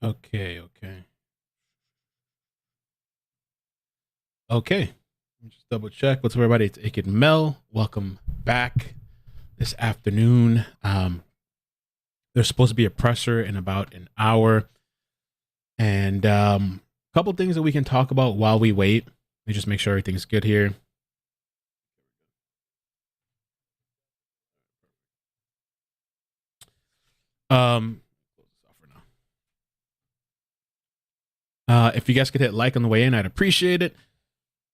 Okay, okay. Okay. Let me just double check. What's up, everybody? It's iCkEdMeL. Welcome back this afternoon. There's supposed to be a presser in about an hour. And a couple things that we can talk about while we wait. Let me just make sure everything's good here. If you guys could hit like on the way in, I'd appreciate it.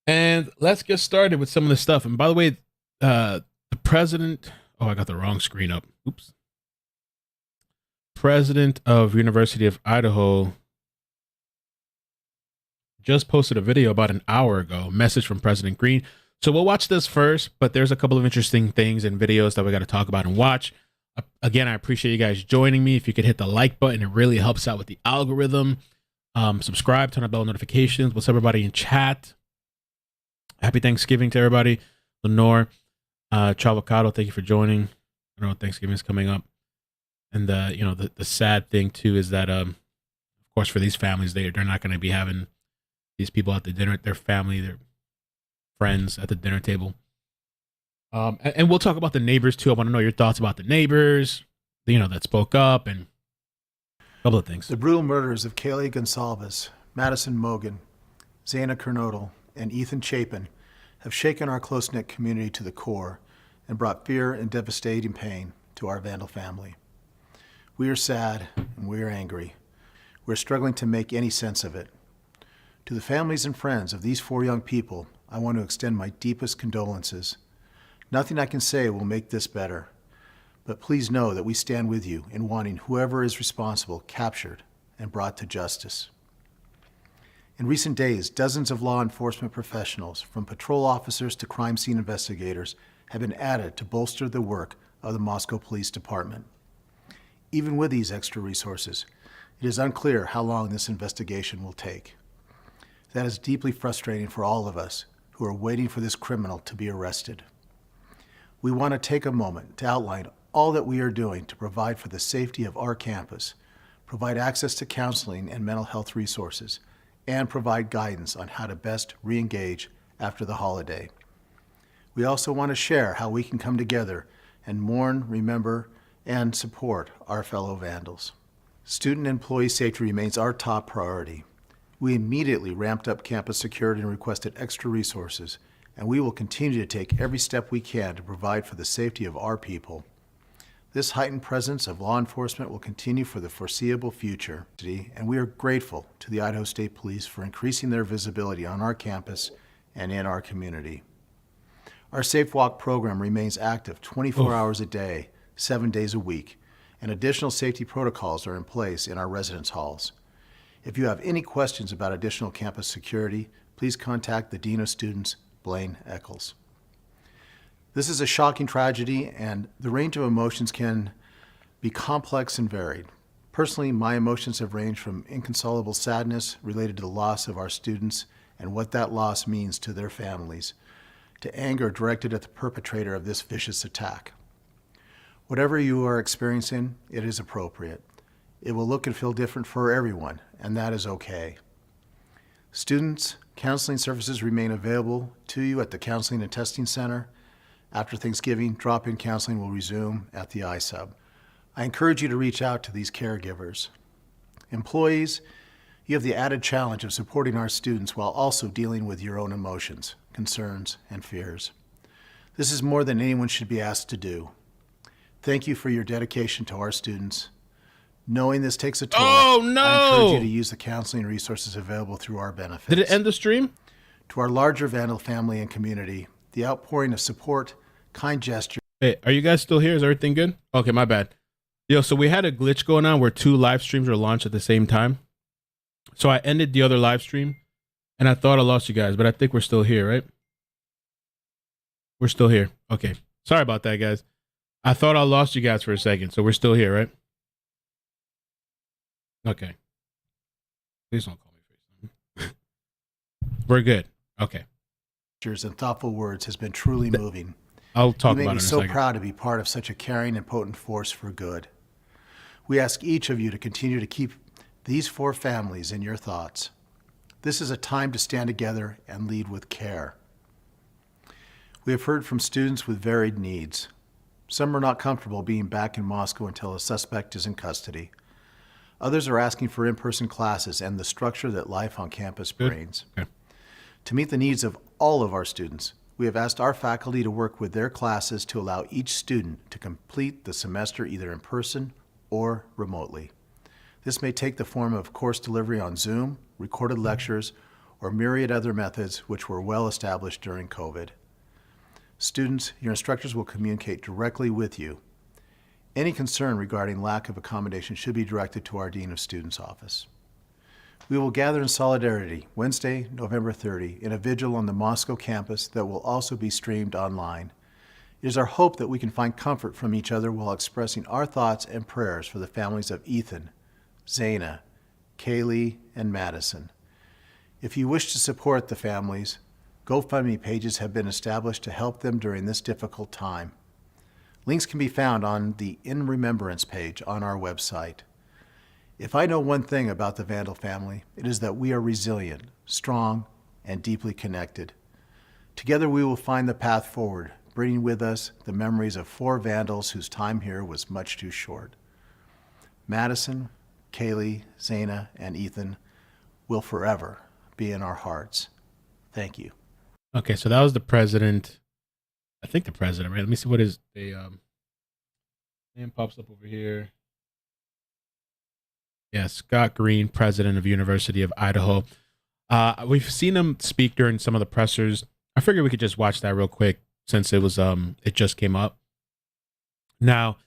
And let's get started with some of the stuff. And by the way, the president, oh, I got the wrong screen up. Oops. President of University of Idaho just posted a video about an hour ago, message from President Green. So we'll watch this first, but there's a couple of interesting things and videos that we got to talk about and watch. Again, I appreciate you guys joining me. If you could hit the like button, it really helps out with the algorithm. Subscribe, turn on bell notifications. What's up, everybody in chat? Happy Thanksgiving to everybody. Lenore, Chavocado, thank you for joining. I know Thanksgiving is coming up. And the sad thing too is that of course for these families, they're not going to be having these people at the dinner, their family, their friends at the dinner table. And we'll talk about the neighbors too. I want to know your thoughts about the neighbors, that spoke up, and a couple of things. The brutal murders of Kaylee Goncalves, Madison Mogen, Xana Kernodle, and Ethan Chapin have shaken our close-knit community to the core and brought fear and devastating pain to our Avondale family. We are sad and we are angry. We're struggling to make any sense of it. To the families and friends of these 4 young people, I want to extend my deepest condolences. Nothing I can say will make this better, but please know that we stand with you in wanting whoever is responsible captured and brought to justice. In recent days, dozens of law enforcement professionals, from patrol officers to crime scene investigators, have been added to bolster the work of the Moscow Police Department. Even with these extra resources, it is unclear how long this investigation will take. That is deeply frustrating for all of us who are waiting for this criminal to be arrested. We want to take a moment to outline all that we are doing to provide for the safety of our campus, provide access to counseling and mental health resources, and provide guidance on how to best re-engage after the holiday. We also want to share how we can come together and mourn, remember, and support our fellow Vandals. Student and employee safety remains our top priority. We immediately ramped up campus security and requested extra resources, and we will continue to take every step we can to provide for the safety of our people. This heightened presence of law enforcement will continue for the foreseeable future, and we are grateful to the Idaho State Police for increasing their visibility on our campus and in our community. Our Safe Walk program remains active 24 hours a day, 7 days a week, and additional safety protocols are in place in our residence halls. If you have any questions about additional campus security, please contact the Dean of Students, Blaine Eccles. This is a shocking tragedy, and the range of emotions can be complex and varied. Personally, my emotions have ranged from inconsolable sadness related to the loss of our students and what that loss means to their families, to anger directed at the perpetrator of this vicious attack. Whatever you are experiencing, it is appropriate. It will look and feel different for everyone, and that is okay. Students, counseling services remain available to you at the Counseling and Testing Center. After Thanksgiving, drop-in counseling will resume at the iSub. I encourage you to reach out to these caregivers. Employees, you have the added challenge of supporting our students while also dealing with your own emotions, concerns, and fears. This is more than anyone should be asked to do. Thank you for your dedication to our students. Knowing this takes a toll, Oh, no! I encourage you to use the counseling resources available through our benefits. Did it end the stream? To our larger Vandal family and community, the outpouring of support, kind gesture. Hey, are you guys still here? Is everything good? Okay, my bad. Yo, so we had a glitch going on where 2 live streams were launched at the same time. So I ended the other live stream, and I thought I lost you guys, but I think we're still here, right? We're still here. Okay. Sorry about that, guys. I thought I lost you guys for a second, so we're still here, right? Okay. Please don't call me FaceTime. We're good. Okay. And thoughtful words has been truly moving. I'll talk You about it in make me a so second. proud to be part of such a caring and potent force for good. We ask each of you to continue to keep these 4 families in your thoughts. This is a time to stand together and lead with care. We have heard from students with varied needs. Some are not comfortable being back in Moscow until a suspect is in custody. Others are asking for in-person classes and the structure that life on campus brings. Okay. To meet the needs of all of our students, we have asked our faculty to work with their classes to allow each student to complete the semester either in person or remotely. This may take the form of course delivery on Zoom, recorded lectures, or myriad other methods which were well established during COVID. Students, your instructors will communicate directly with you. Any concern regarding lack of accommodation should be directed to our Dean of Students office. We will gather in solidarity Wednesday, November 30, in a vigil on the Moscow campus that will also be streamed online. It is our hope that we can find comfort from each other while expressing our thoughts and prayers for the families of Ethan, Xana, Kaylee, and Madison. If you wish to support the families, GoFundMe pages have been established to help them during this difficult time. Links can be found on the In Remembrance page on our website. If I know one thing about the Vandal family, it is that we are resilient, strong, and deeply connected. Together we will find the path forward, bringing with us the memories of 4 Vandals whose time here was much too short. Madison, Kaylee, Xana, and Ethan will forever be in our hearts. Thank you. Okay, so that was the president. I think the president, right? Let me see what his name pops up over here. Yeah, Scott Green, president of University of Idaho. We've seen him speak during some of the pressers. I figured we could just watch that real quick since it was it just came up. Now,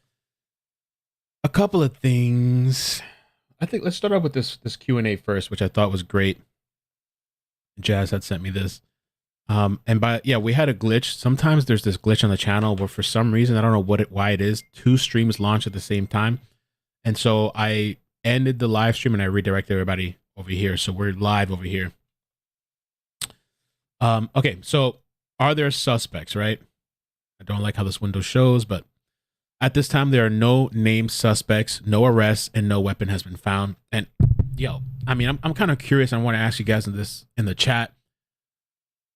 a couple of things. I think let's start off with this Q&A first, which I thought was great. Jazz had sent me this. We had a glitch. Sometimes there's this glitch on the channel where for some reason, I don't know why it is, 2 streams launch at the same time. And so I ended the live stream and I redirected everybody over here. So we're live over here. Okay, so are there suspects, right? I don't like how this window shows, but at this time, there are no named suspects, no arrests, and no weapon has been found. And I'm kind of curious. I want to ask you guys in the chat.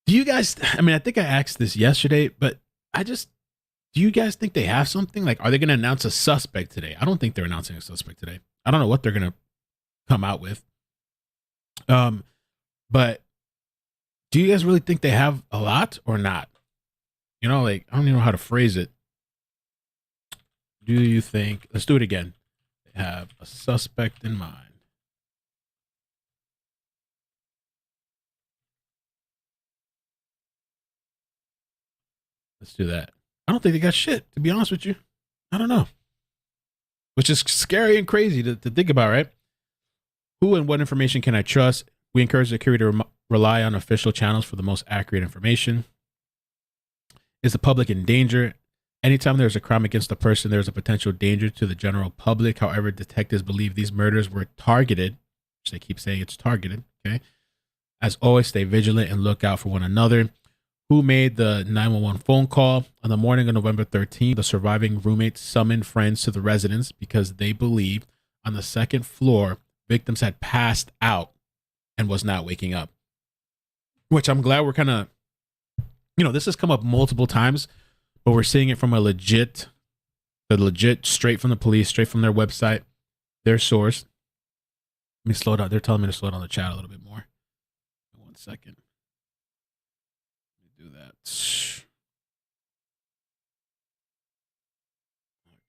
Do you guys, I think I asked this yesterday, but do you guys think they have something? Like, are they going to announce a suspect today? I don't think they're announcing a suspect today. I don't know what they're going to come out with. But do you guys really think they have a lot or not? I don't even know how to phrase it. Do you think, let's do it again. They have a suspect in mind. Let's do that. I don't think they got shit, to be honest with you. I don't know. Which is scary and crazy to think about, right? Who and what information can I trust? We encourage the Coeur to rely on official channels for the most accurate information. Is the public in danger? Anytime there's a crime against a person, there's a potential danger to the general public. However, detectives believe these murders were targeted, which they keep saying it's targeted, okay? As always, stay vigilant and look out for one another. Who made the 911 phone call? On the morning of November 13th, the surviving roommates summoned friends to the residence because they believed on the 2nd floor, victims had passed out and was not waking up. Which I'm glad we're kind of, this has come up multiple times, but we're seeing it from the legit, straight from the police, straight from their website, their source. Let me slow down. They're telling me to slow down the chat a little bit more. 1 second. Let me do that.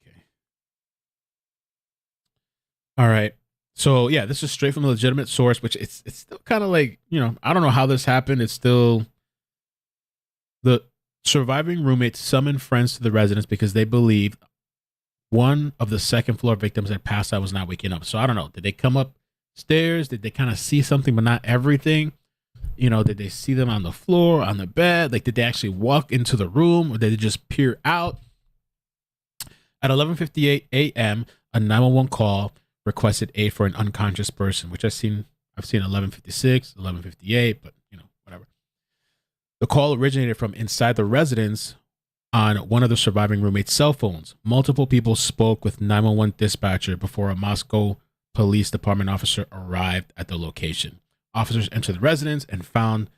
Okay. All right. So yeah, this is straight from a legitimate source, which it's still kind of like, I don't know how this happened. It's still the surviving roommates summoned friends to the residence because they believe one of the 2nd floor victims that passed out was not waking up. So I don't know. Did they come upstairs? Did they kind of see something, but not everything? Did they see them on the floor, on the bed? Like, did they actually walk into the room or did they just peer out? At 11:58 a.m., a 911 call requested aid for an unconscious person, which I've seen 11:56, 11:58, but whatever. The call originated from inside the residence on one of the surviving roommates' cell phones. Multiple people spoke with 911 dispatcher before a Moscow police department officer arrived at the location. Officers entered the residence and found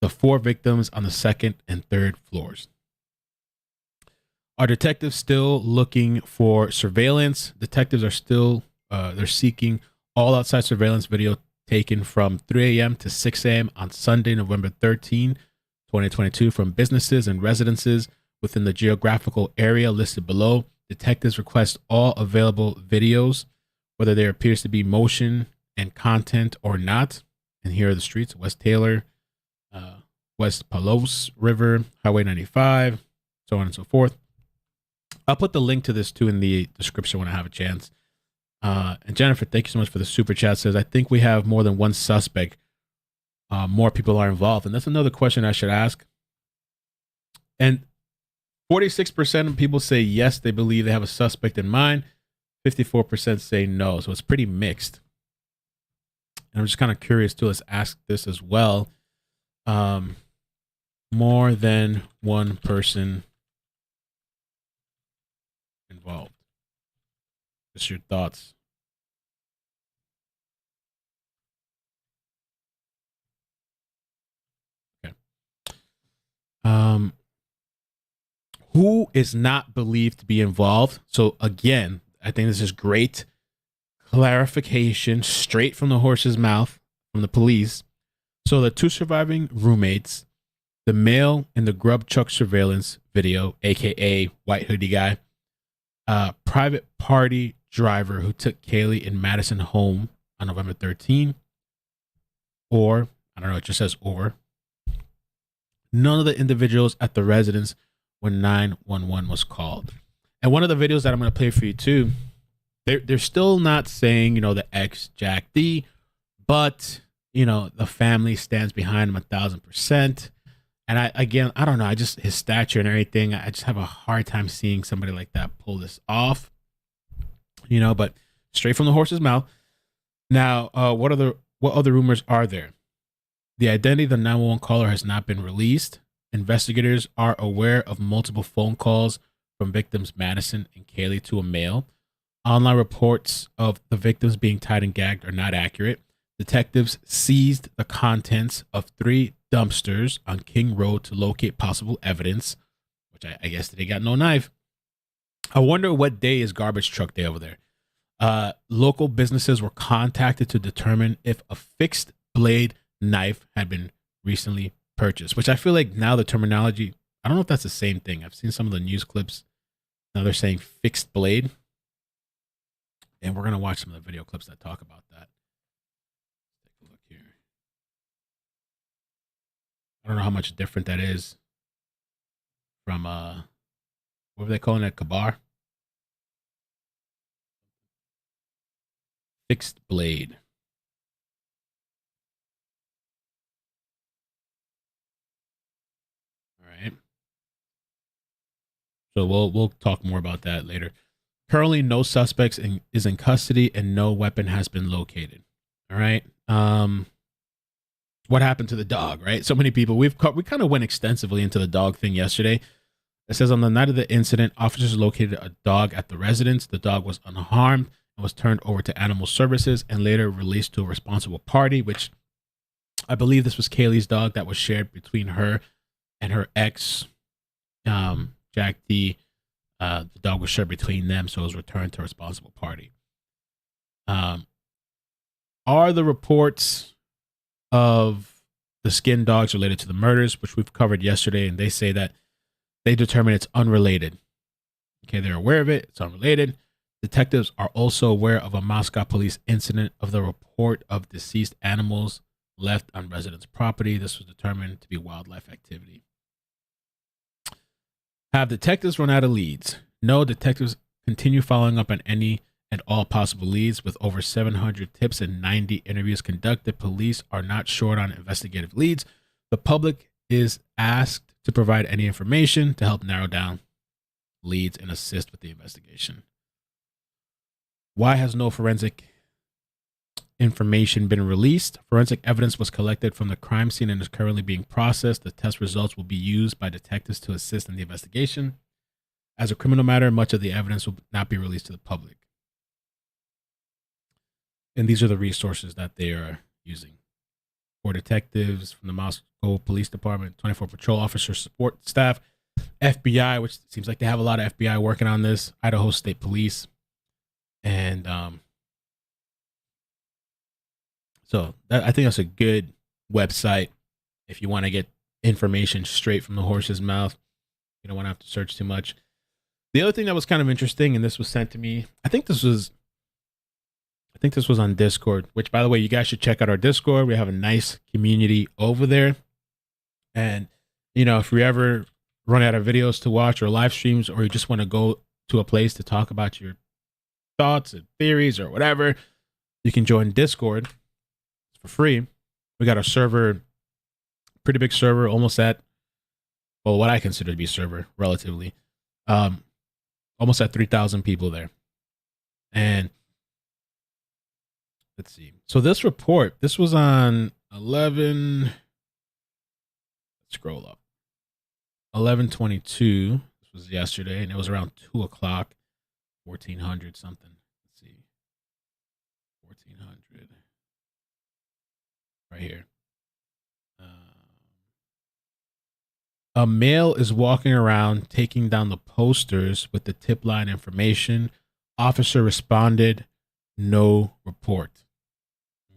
the 4 victims on the 2nd and 3rd floors. Are detectives still looking for surveillance? Detectives are still they're seeking all outside surveillance video taken from 3 a.m. to 6 a.m. on Sunday, November 13, 2022, from businesses and residences within the geographical area listed below. Detectives request all available videos, whether there appears to be motion and content or not. And here are the streets: West Taylor, West Palos River, Highway 95, so on and so forth. I'll put the link to this too in the description when I have a chance. And Jennifer, thank you so much for the super chat. Says, I think we have more than one suspect. More people are involved. And that's another question I should ask. And 46% of people say yes, they believe they have a suspect in mind. 54% say no. So it's pretty mixed. And I'm just kind of curious too. Let's ask this as well. More than one person involved. Just your thoughts. Okay. Who is not believed to be involved? So again, I think this is great clarification straight from the horse's mouth from the police. So the 2 surviving roommates, the male in the grub truck surveillance video, aka white hoodie guy, private party driver who took Kaylee and Madison home on November 13, or I don't know, it just says or. None of the individuals at the residence when 911 was called. And one of the videos that I'm going to play for you too, they're still not saying, the ex Jack D, but the family stands behind him 1,000%. And I don't know. His stature and everything. I just have a hard time seeing somebody like that pull this off. But straight from the horse's mouth. Now, what other rumors are there? The identity of the 911 caller has not been released. Investigators are aware of multiple phone calls from victims Madison and Kaylee to a male. Online reports of the victims being tied and gagged are not accurate. Detectives seized the contents of 3 dumpsters on King Road to locate possible evidence, which I guess they got no knife. I wonder what day is garbage truck day over there. Local businesses were contacted to determine if a fixed blade knife had been recently purchased, which I feel like now the terminology, I don't know if that's the same thing. I've seen some of the news clips. Now they're saying fixed blade. And we're going to watch some of the video clips that talk about that. Take a look here. I don't know how much different that is from, what were they calling it? Kabar? Fixed blade. All right. So we'll talk more about that later. Currently, no suspects is in custody and no weapon has been located. All right. What happened to the dog, right? So many people, we kind of went extensively into the dog thing yesterday. It says on the night of the incident, officers located a dog at the residence. The dog was unharmed and was turned over to animal services and later released to a responsible party, which I believe this was Kaylee's dog that was shared between her and her ex, Jack D. The dog was shared between them, so it was returned to a responsible party. Are the reports of the skin dogs related to the murders, which we've covered yesterday, and they say that they determine it's unrelated. Okay, they're aware of it. It's unrelated. Detectives are also aware of a Moscow police incident of the report of deceased animals left on residents' property. This was determined to be wildlife activity. Have detectives run out of leads? No, detectives continue following up on any and all possible leads. With over 700 tips and 90 interviews conducted, police are not short on investigative leads. The public is asked to provide any information to help narrow down leads and assist with the investigation. Why has no forensic information been released? Forensic evidence was collected from the crime scene and is currently being processed. The test results will be used by detectives to assist in the investigation. As a criminal matter, much of the evidence will not be released to the public. And these are the resources that they are using. 4 detectives from the Moscow Police Department, 24 patrol officers, support staff, FBI, which seems like they have a lot of FBI working on this, Idaho State Police. And so I think that's a good website if you want to get information straight from the horse's mouth. You don't want to have to search too much. The other thing that was kind of interesting, and this was sent to me, I think this was on Discord, which, by the way, you guys should check out our Discord. We have a nice community over there. And, you know, if you ever run out of videos to watch or live streams, or you just want to go to a place to talk about your thoughts and theories or whatever, you can join Discord. It's for free. We got a server, pretty big server, almost at, well, what I consider to be server, relatively. Almost at 3,000 people there. And let's see. So this report, this was on 11. Let's scroll up. 11/22. This was yesterday, and it was around 2 o'clock, 1400 something. Let's see. 1400. Right here. A male is walking around taking down the posters with the tip line information. Officer responded, no report.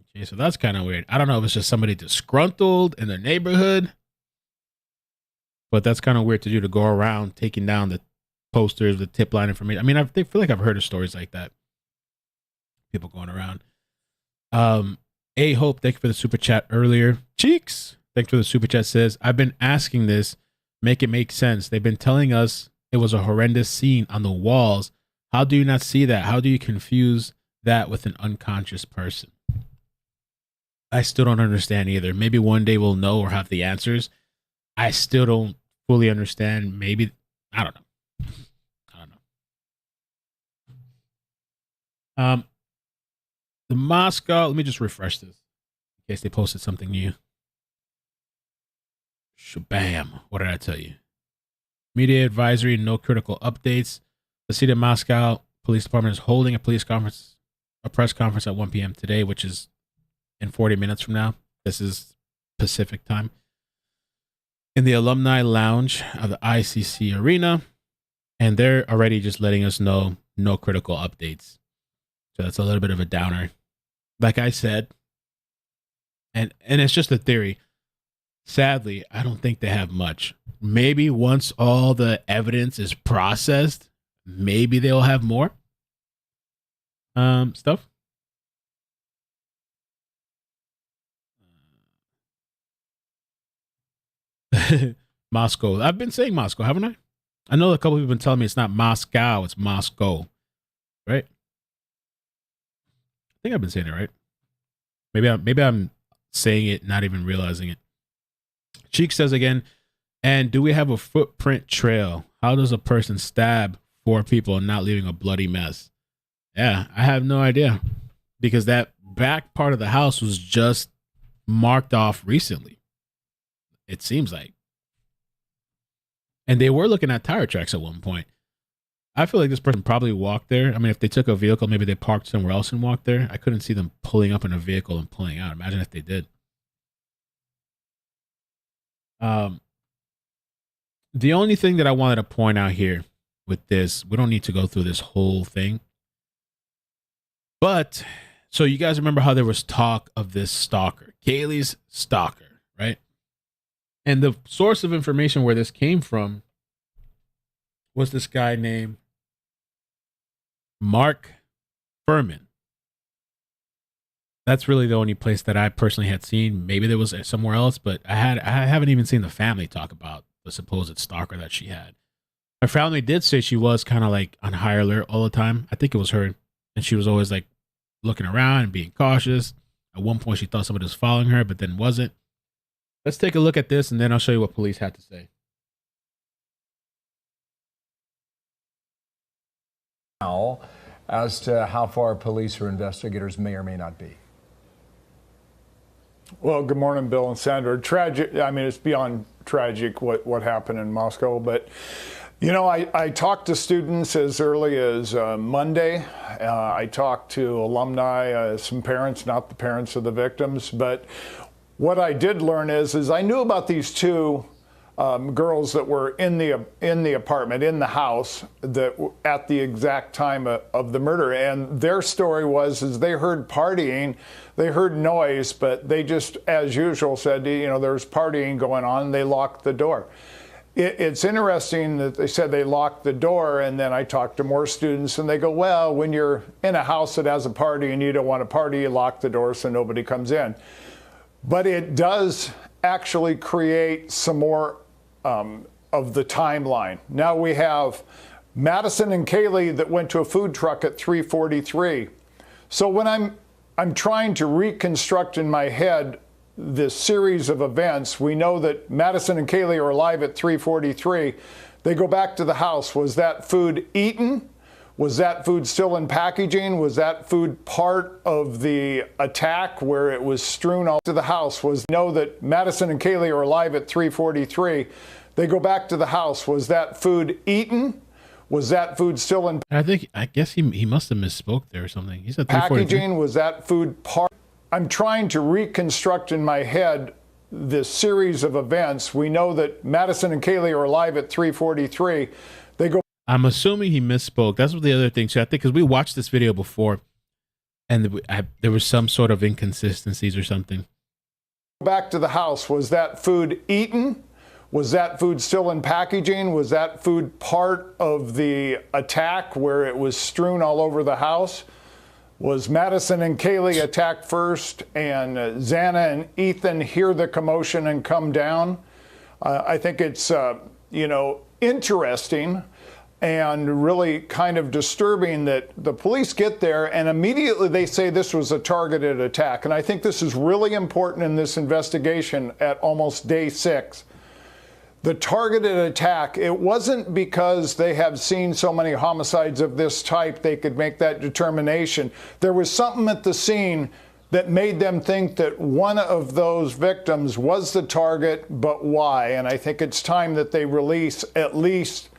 Okay, so that's kind of weird. I don't know if it's just somebody disgruntled in the neighborhood, but that's kind of weird to do, to go around taking down the posters, the tip line information. I mean, I feel like I've heard of stories like that. People going around. A Hope, thank you for the super chat earlier. Cheeks, thanks for the super chat, says, I've been asking this. Make it make sense. They've been telling us it was a horrendous scene on the walls. How do you not see that? How do you confuse that with an unconscious person? I still don't understand either. Maybe one day we'll know or have the answers. I still don't fully understand. Maybe, I don't know. The Moscow, let me just refresh this in case they posted something new. Shabam. What did I tell you? Media advisory, no critical updates. The city of Moscow Police Department is holding a press conference at 1 p.m. today, which is in 40 minutes from now. This is Pacific time. In the alumni lounge of the ICC arena. And they're already just letting us know no critical updates. So that's a little bit of a downer. Like I said, and it's just a theory. Sadly, I don't think they have much. Maybe once all the evidence is processed, maybe they'll have more stuff. Moscow. I've been saying Moscow, haven't I? I know a couple people have been telling me it's not Moscow, it's Moscow. Right? I think I've been saying it right. Maybe I'm saying it, not even realizing it. Cheek says again, and do we have a footprint trail? How does a person stab 4 people and not leaving a bloody mess? Yeah, I have no idea, because that back part of the house was just marked off recently. It seems like. And they were looking at tire tracks at one point. I feel like this person probably walked there. I mean, if they took a vehicle, maybe they parked somewhere else and walked there. I couldn't see them pulling up in a vehicle and pulling out. Imagine if they did. The only thing that I wanted to point out here with this, we don't need to go through this whole thing. But, so you guys remember how there was talk of this stalker, Kaylee's stalker, right? And the source of information where this came from was this guy named Mark Furman. That's really the only place that I personally had seen. Maybe there was somewhere else, but I haven't even seen the family talk about the supposed stalker that she had. Her family did say she was kind of like on high alert all the time. I think it was her. And she was always like looking around and being cautious. At one point, she thought somebody was following her, but then wasn't. Let's take a look at this, and then I'll show you what police had to say. Now, as to how far police or investigators may or may not be. Well, good morning, Bill and Sandra. Tragic. I mean, it's beyond tragic what happened in Moscow, but You know, I talked to students as early as Monday. I talked to alumni, some parents, not the parents of the victims. But what I did learn is I knew about these two girls that were in the apartment, in the house, that at the exact time of the murder. And their story was they heard partying, they heard noise, but they just, as usual, said, you know, there's partying going on, and they locked the door. It's interesting that they said they locked the door, and then I talked to more students, and they go, well, when you're in a house that has a party and you don't want to party, you lock the door so nobody comes in. But it does actually create some more of the timeline. Now we have Madison and Kaylee that went to a food truck at 3:43. So when I'm trying to reconstruct in my head this series of events, we know that Madison and Kaylee are alive at 3:43. They go back to the house. Was that food eaten? Was that food still in packaging? Was that food part of the attack where it was strewn all to the house? Know that Madison and Kaylee are alive at 3:43. They go back to the house. Was that food eaten? Was that food still in I guess he must have misspoke there or something. He said packaging? Was that food part? I'm trying to reconstruct in my head this series of events. We know that Madison and Kaylee are alive at 3:43. They go. I'm assuming he misspoke. That's what the other thing. So I think because we watched this video before, and there was some sort of inconsistencies or something. Back to the house. Was that food eaten? Was that food still in packaging? Was that food part of the attack where it was strewn all over the house? Was Madison and Kaylee attacked first, and Xana and Ethan hear the commotion and come down? I think it's interesting and really kind of disturbing that the police get there and immediately they say this was a targeted attack. And I think this is really important in this investigation at almost day 6. The targeted attack, it wasn't because they have seen so many homicides of this type they could make that determination. There was something at the scene that made them think that one of those victims was the target, but why? And I think it's time that they release at least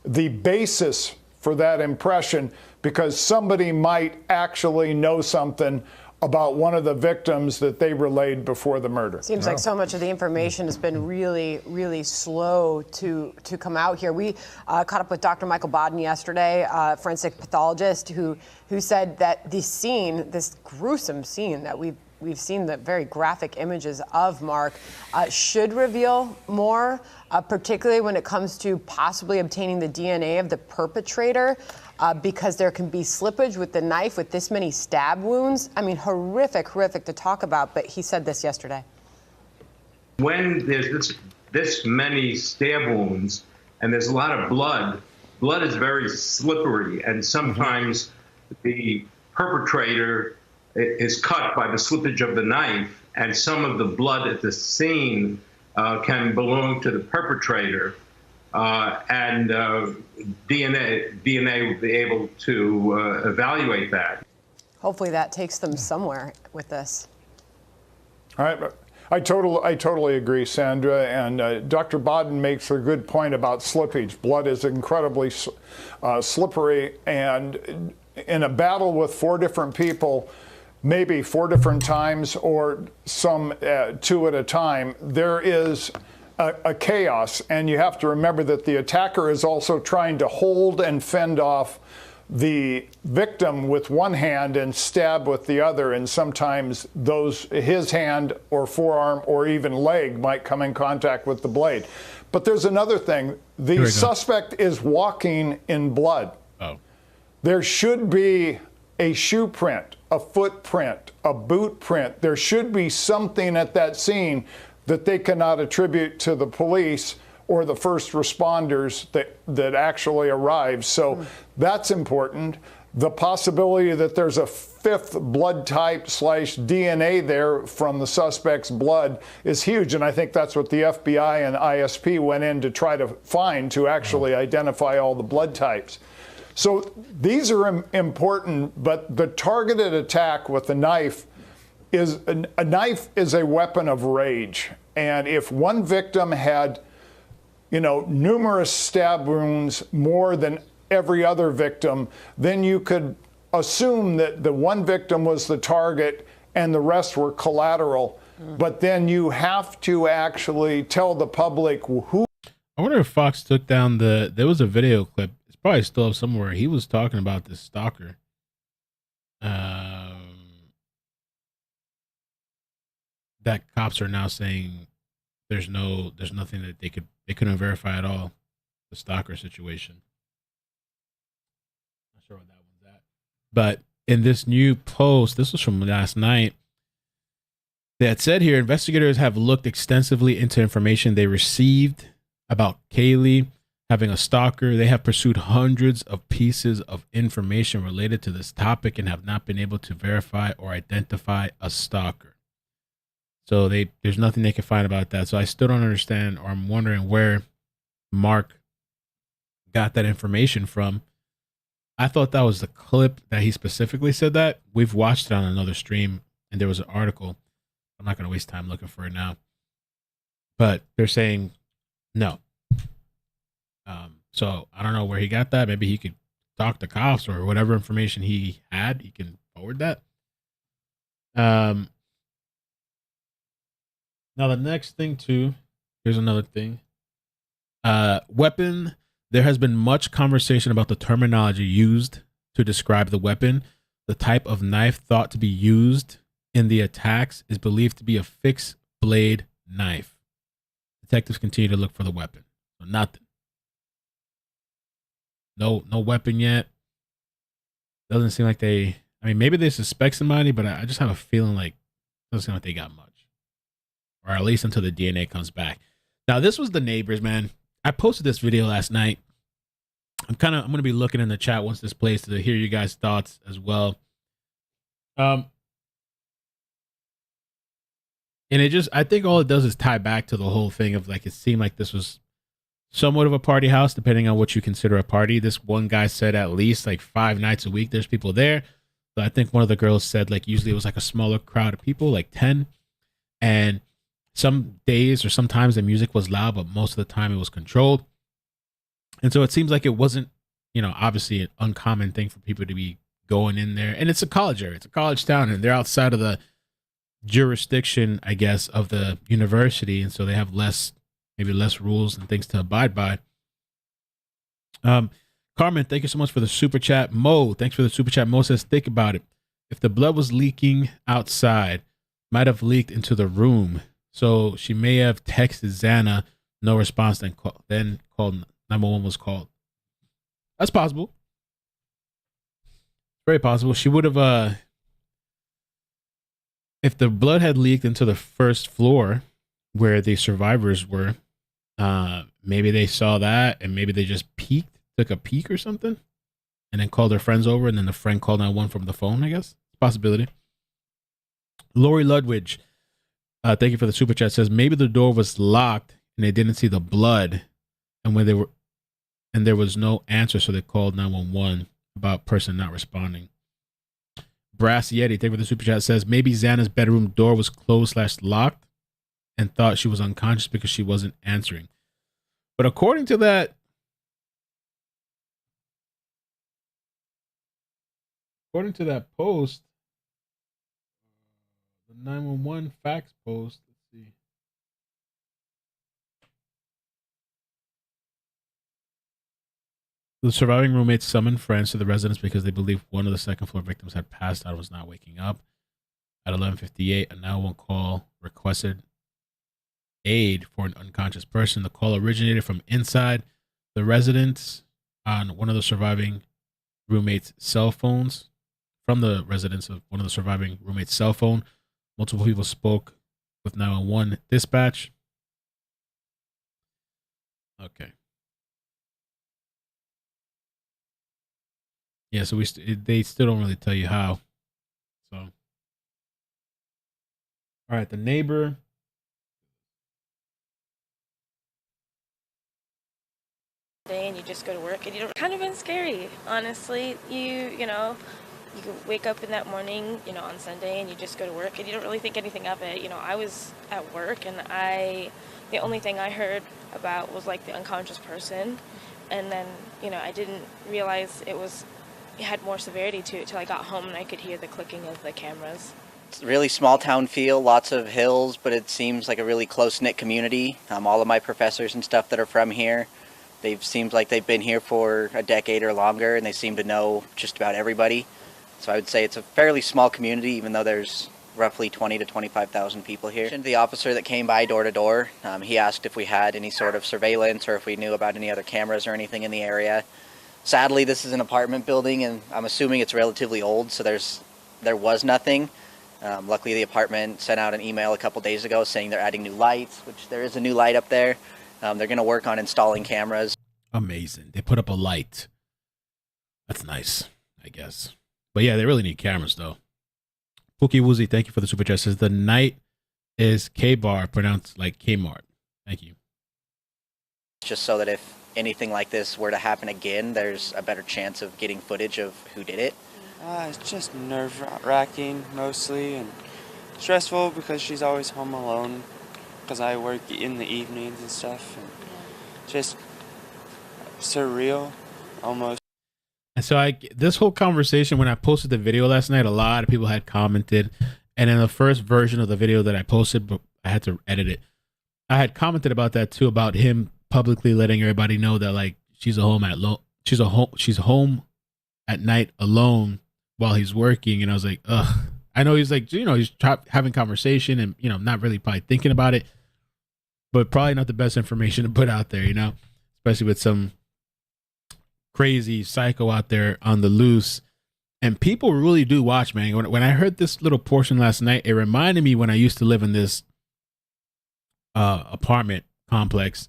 the basis for that impression, because somebody might actually know something about one of the victims that they relayed before the murder. Seems like so much of the information has been really, really slow to come out here. We caught up with Dr. Michael Bodden yesterday, forensic pathologist, who said that the scene, this gruesome scene that we've seen, the very graphic images of, Mark, should reveal more, particularly when it comes to possibly obtaining the DNA of the perpetrator. Because there can be slippage with the knife with this many stab wounds. I mean, horrific to talk about, but he said this yesterday. When there's this many stab wounds and there's a lot of blood is very slippery, and sometimes the perpetrator is cut by the slippage of the knife, and some of the blood at the scene can belong to the perpetrator. And DNA will be able to evaluate that. Hopefully that takes them somewhere with this. All right. I totally agree, Sandra. And Dr. Bodden makes a good point about slippage. Blood is incredibly slippery. And in a battle with 4 different people, maybe 4 different times or some 2 at a time, there is a chaos, and you have to remember that the attacker is also trying to hold and fend off the victim with one hand and stab with the other, and sometimes his hand or forearm or even leg might come in contact with the blade. But there's another thing. The suspect is walking in blood. Oh. There should be a shoe print, a footprint, a boot print. There should be something at that scene that they cannot attribute to the police or the first responders that actually arrived. So that's important. The possibility that there's a 5th blood type / DNA there from the suspect's blood is huge. And I think that's what the FBI and ISP went in to try to find, to actually identify all the blood types. So these are important, but the targeted attack with a knife is a knife is a weapon of rage. And if one victim had numerous stab wounds, more than every other victim, then you could assume that the one victim was the target and the rest were collateral. But then you have to actually tell the public who. I wonder if Fox took down there was a video clip. It's probably still up somewhere. He was talking about this stalker. That cops are now saying there's nothing that they couldn't verify at all. The stalker situation. Not sure what that one's at. But in this new post, this was from last night. They had said here, investigators have looked extensively into information they received about Kaylee having a stalker. They have pursued hundreds of pieces of information related to this topic and have not been able to verify or identify a stalker. So there's nothing they can find about that. So I still don't understand, or I'm wondering where Mark got that information from. I thought that was the clip that he specifically said that. We've watched it on another stream, and there was an article. I'm not going to waste time looking for it now. But they're saying no. So I don't know where he got that. Maybe he could talk to cops or whatever information he had. He can forward that. Now the next thing too, here's another thing. Weapon. There has been much conversation about the terminology used to describe the weapon. The type of knife thought to be used in the attacks is believed to be a fixed blade knife. Detectives continue to look for the weapon. So nothing. No weapon yet. Doesn't seem like they. I mean, maybe they suspect somebody, but I just have a feeling like it doesn't seem like they got much, or at least until the DNA comes back. Now, this was the neighbors, man. I posted this video last night. I'm going to be looking in the chat once this plays to hear you guys' thoughts as well. And I think all it does is tie back to the whole thing of like, it seemed like this was somewhat of a party house, depending on what you consider a party. This one guy said at least like 5 nights a week there's people there. So I think one of the girls said like usually it was like a smaller crowd of people, like 10. And some days or sometimes the music was loud, but most of the time it was controlled. And so it seems like it wasn't, obviously an uncommon thing for people to be going in there. And it's a college area. It's a college town, and they're outside of the jurisdiction, I guess, of the university. And so they have maybe less rules and things to abide by. Carmen, thank you so much for the super chat. Mo, thanks for the super chat. Mo says, think about it. If the blood was leaking outside, might have leaked into the room. So she may have texted Xana, no response, then called 911 was called. That's possible. Very possible. She would have, if the blood had leaked into the first floor where the survivors were, maybe they saw that and maybe they just took a peek or something, and then called their friends over, and then the friend called 911 from the phone, I guess. Possibility. Lori Ludwig, thank you for the super chat, says maybe the door was locked and they didn't see the blood, and there was no answer, so they called 911 about person not responding. Brass Yeti, thank you for the super chat, says maybe Xana's bedroom door was closed/locked and thought she was unconscious because she wasn't answering. But according to that post, the 911 fax post, let's see. The surviving roommates summoned friends to the residence because they believed one of the second floor victims had passed out and was not waking up. At 11:58, a 911 call requested aid for an unconscious person. The call originated from inside the residence on one of the surviving roommates' cell phones. From the residence of one of the surviving roommates' cell phone, multiple people spoke with 911 dispatch. Okay. Yeah, so they still don't really tell you how. So, all right, the neighbor. Day and you just go to work and you don't. Kind of been scary, honestly. You know, you wake up in that morning, you know, on Sunday, and you just go to work, and you don't really think anything of it. You know, I was at work, and the only thing I heard about was like the unconscious person, and then, you know, I didn't realize it had more severity to it till I got home and I could hear the clicking of the cameras. It's a really small town feel, lots of hills, but it seems like a really close-knit community. All of my professors and stuff that are from here, seems like they've been here for a decade or longer, and they seem to know just about everybody. So I would say it's a fairly small community, even though there's roughly 20 to 25,000 people here. The officer that came by door to door, he asked if we had any sort of surveillance or if we knew about any other cameras or anything in the area. Sadly, this is an apartment building, and I'm assuming it's relatively old, so there was nothing. Luckily, the apartment sent out an email a couple days ago saying they're adding new lights, which there is a new light up there. They're going to work on installing cameras. Amazing. They put up a light. That's nice, I guess. But yeah, they really need cameras, though. Pookie Woozy, thank you for the super chat. Says the night is K-Bar, pronounced like Kmart. Thank you. Just so that if anything like this were to happen again, there's a better chance of getting footage of who did it. It's just nerve-wracking mostly, and stressful because she's always home alone because I work in the evenings and stuff, and just surreal almost. And so this whole conversation, when I posted the video last night, a lot of people had commented, and in the first version of the video that I posted, but I had to edit it, I had commented about that too, about him publicly letting everybody know that like she's home at night alone while he's working. And I was like, ugh. I know he's like, you know, he's having conversation and, you know, not really probably thinking about it, but probably not the best information to put out there, you know, especially with some crazy psycho out there on the loose. And people really do watch, man. When I heard this little portion last night, it reminded me when I used to live in this apartment complex,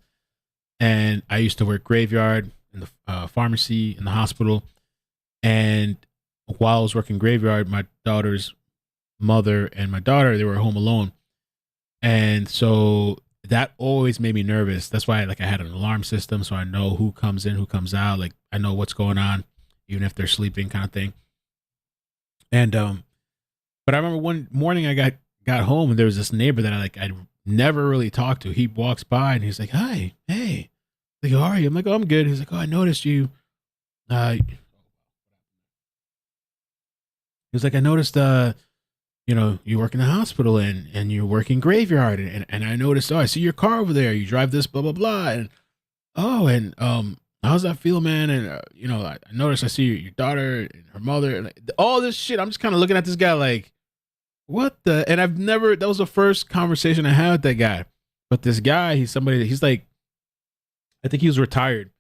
and I used to work graveyard in the pharmacy in the hospital. And while I was working graveyard, my daughter's mother and my daughter, they were home alone. And so that always made me nervous. That's why I had an alarm system, so I know who comes in, who comes out. Like I know what's going on, even if they're sleeping, kind of thing. And but I remember one morning I got home and there was this neighbor that I never really talked to. He walks by and he's like, "Hi, hey." Like, "How are you?" I'm like, "Oh, I'm good." He's like, "Oh, I noticed you. He was like, "I noticed you know, you work in the hospital and you're working graveyard, and I noticed, oh, I see your car over there. You drive this, blah blah blah, and how's that feel, man? And you know, I noticed I see your daughter and her mother, and all this shit." I'm just kind of looking at this guy like, what the? And that was the first conversation I had with that guy. But this guy, he's like, I think he was retired.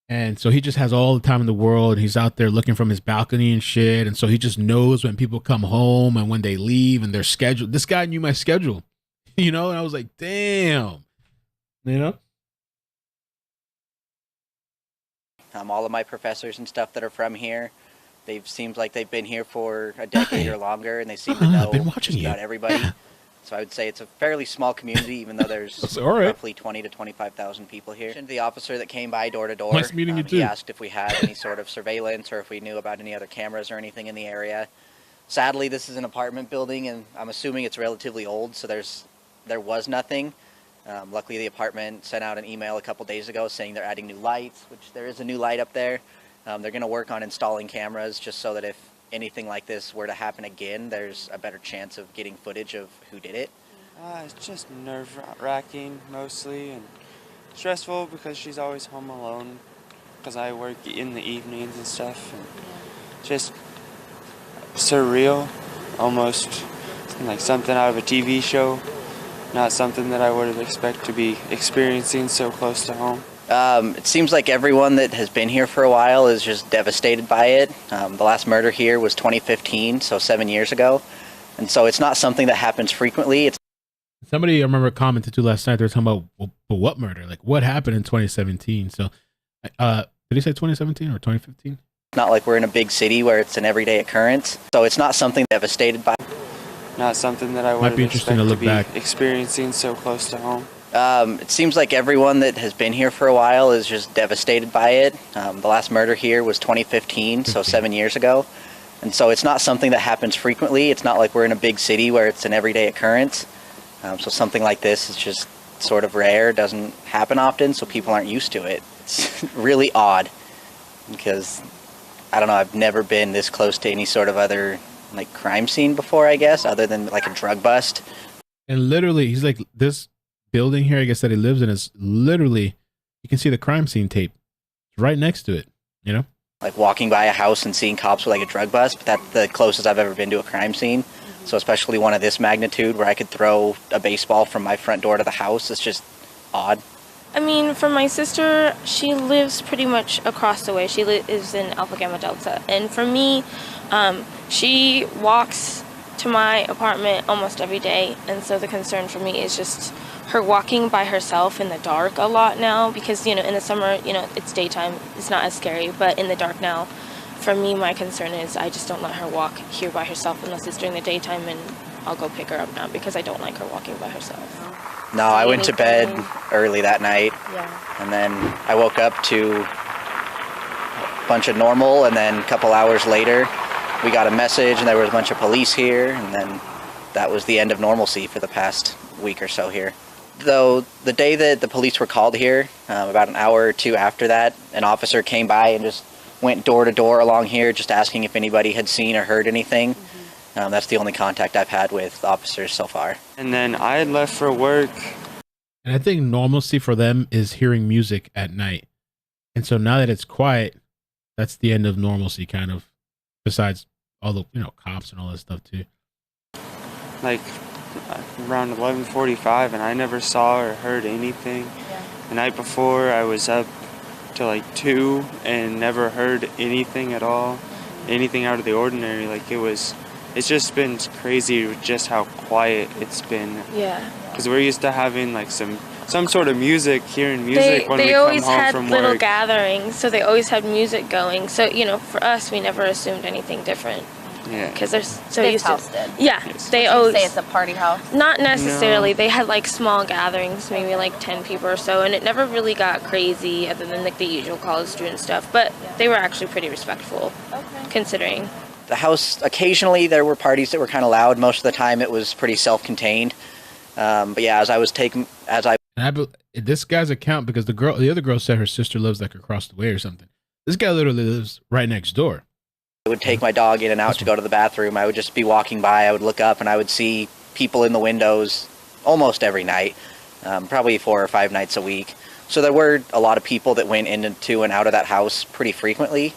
And so he just has all the time in the world. And he's out there looking from his balcony and shit. And so he just knows when people come home and when they leave and their schedule. This guy knew my schedule, you know? And I was like, damn, you know? All of my professors and stuff that are from here, seems like they've been here for a decade or longer, and they seem to know just about everybody. Yeah. So I would say it's a fairly small community, even though there's roughly 20 to 25,000 people here. The officer that came by door to door, nice meeting you too. He asked if we had any sort of surveillance or if we knew about any other cameras or anything in the area. Sadly, this is an apartment building, and I'm assuming it's relatively old, so there was nothing. Luckily, the apartment sent out an email a couple days ago saying they're adding new lights, which there is a new light up there. They're going to work on installing cameras just so that if anything like this were to happen again, there's a better chance of getting footage of who did it. It's just nerve-wracking mostly, and stressful because she's always home alone because I work in the evenings and stuff, and just surreal almost, like something out of a TV show, not something that I would expect to be experiencing so close to home. It seems like everyone that has been here for a while is just devastated by it. The last murder here was 2015, so 7 years ago. And so it's not something that happens frequently. Somebody I remember commented to last night, they were talking about, well, what murder? Like, what happened in 2017? So, did he say 2017 or 2015? It's not like we're in a big city where it's an everyday occurrence. So it's not something devastated by. Not something that I would expect to be experiencing so close to home. It seems like everyone that has been here for a while is just devastated by it. The last murder here was 2015, so 7 years ago. And so it's not something that happens frequently. It's not like we're in a big city where it's an everyday occurrence. So something like this is just sort of rare, doesn't happen often, so people aren't used to it. It's really odd because, I don't know, I've never been this close to any sort of other like crime scene before, I guess, other than like a drug bust. And literally, he's like, this building here, I guess, that he lives in is literally, you can see the crime scene tape right next to it, you know? Like walking by a house and seeing cops with like a drug bust, but that's the closest I've ever been to a crime scene. So especially one of this magnitude where I could throw a baseball from my front door to the house, it's just odd. I mean, for my sister, she lives pretty much across the way. She lives in Alpha Gamma Delta. And for me, she walks to my apartment almost every day. And so the concern for me is just her walking by herself in the dark a lot now because, you know, in the summer, you know, it's daytime. It's not as scary. But in the dark now, for me, my concern is I just don't let her walk here by herself unless it's during the daytime, and I'll go pick her up now because I don't like her walking by herself. No, I went to bed early that night. Yeah. And then I woke up to a bunch of normal, and then a couple hours later, we got a message, and there was a bunch of police here, and then that was the end of normalcy for the past week or so here. Though the day that the police were called here, about an hour or two after that, an officer came by and just went door to door along here just asking if anybody had seen or heard anything. That's the only contact I've had with officers so far. And then I had left for work. And I think normalcy for them is hearing music at night. And so now that it's quiet, that's the end of normalcy, kind of, besides all the, you know, cops and all that stuff too. Like around 11:45, and I never saw or heard anything. Yeah. The night before, I was up to like 2 and never heard anything at all, anything out of the ordinary. Like it's just been crazy just how quiet it's been. Yeah. Because we're used to having like some sort of music, hearing music when we they come always home had from little work. gatherings, so they always had music going. So, you know, for us, we never assumed anything different. Yeah. Because they're so This used house to. did. Yeah. Yes. They You'd always. say it's a party house? Not necessarily. No. They had like small gatherings, maybe like 10 people or so, and it never really got crazy other than like the usual college student stuff. But they were actually pretty respectful, considering. The house, occasionally there were parties that were kind of loud. Most of the time it was pretty self-contained. But yeah, This guy's account, because the other girl said her sister lives like across the way or something. This guy literally lives right next door. I would take my dog in and out to go to the bathroom. I would just be walking by. I would look up and I would see people in the windows almost every night, probably 4 or 5 nights a week. So there were a lot of people that went into and out of that house pretty frequently.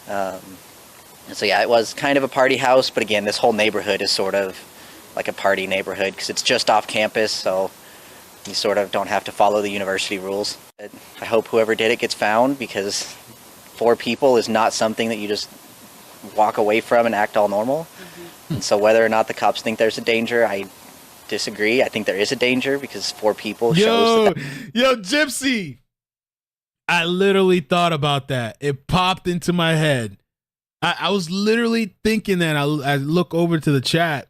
So yeah, it was kind of a party house. But again, this whole neighborhood is sort of like a party neighborhood because it's just off campus. So you sort of don't have to follow the university rules. I hope whoever did it gets found because 4 people is not something that you just walk away from and act all normal. And so whether or not the cops think there's a danger, I disagree. I think there is a danger because 4 people shows that. Yo, Gypsy! I literally thought about that. It popped into my head. I was literally thinking that. I look over to the chat.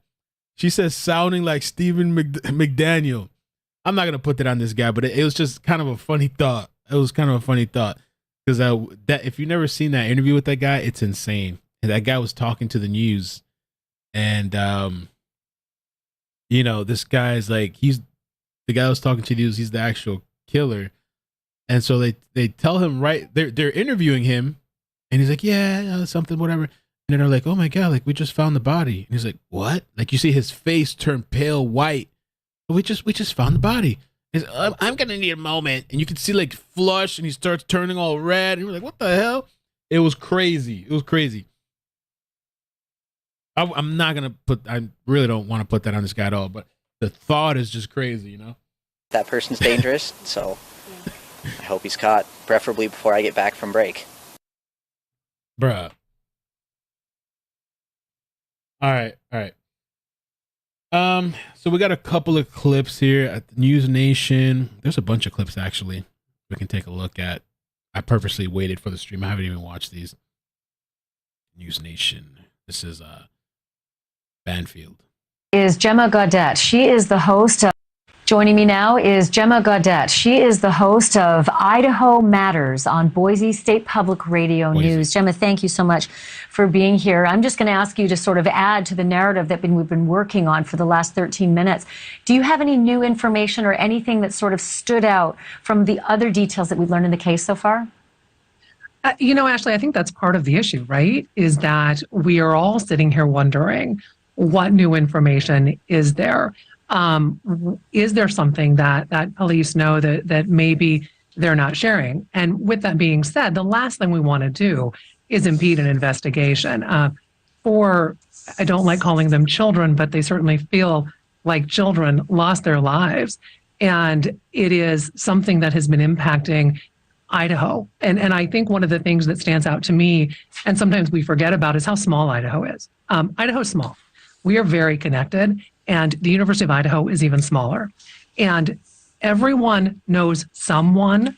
She says sounding like Stephen McDaniel. I'm not going to put that on this guy, but it was just kind of a funny thought. It was kind of a funny thought. Because that if you've never seen that interview with that guy, it's insane. And that guy was talking to the news, and you know, this guy's like, he's the guy was talking to the news. He's the actual killer, and so they tell him right. They're interviewing him, and he's like, yeah, something, whatever. And then they're like, oh my god, like we just found the body. And he's like, what? Like you see his face turn pale white. We just found the body. He's, I'm gonna need a moment, and you can see like flush, and he starts turning all red. And we're like, what the hell? It was crazy. It was crazy. I'm not gonna I really don't want to put that on this guy at all, but the thought is just crazy, you know. That person's dangerous, so I hope he's caught, preferably before I get back from break. Bruh. All right. So we got a couple of clips here at the News Nation. There's a bunch of clips actually we can take a look at. I purposely waited for the stream. I haven't even watched these. News Nation. This is Banfield. Is Gemma Gaudette. She is the host of Joining me now is Gemma Gaudette. She is the host of Idaho Matters on Boise State Public Radio News. Gemma, thank you so much for being here. I'm just going to ask you to sort of add to the narrative that we've been working on for the last 13 minutes. Do you have any new information or anything that sort of stood out from the other details that we've learned in the case so far? You know, Ashley, I think that's part of the issue, right? Is that we are all sitting here wondering what new information is there? Is there something that police know that maybe they're not sharing? And with that being said, the last thing we want to do is impede an investigation. I don't like calling them children, but they certainly feel like children lost their lives. And it is something that has been impacting Idaho. And I think one of the things that stands out to me, and sometimes we forget about, is how small Idaho is. Idaho's small. We are very connected. And the University of Idaho is even smaller. And everyone knows someone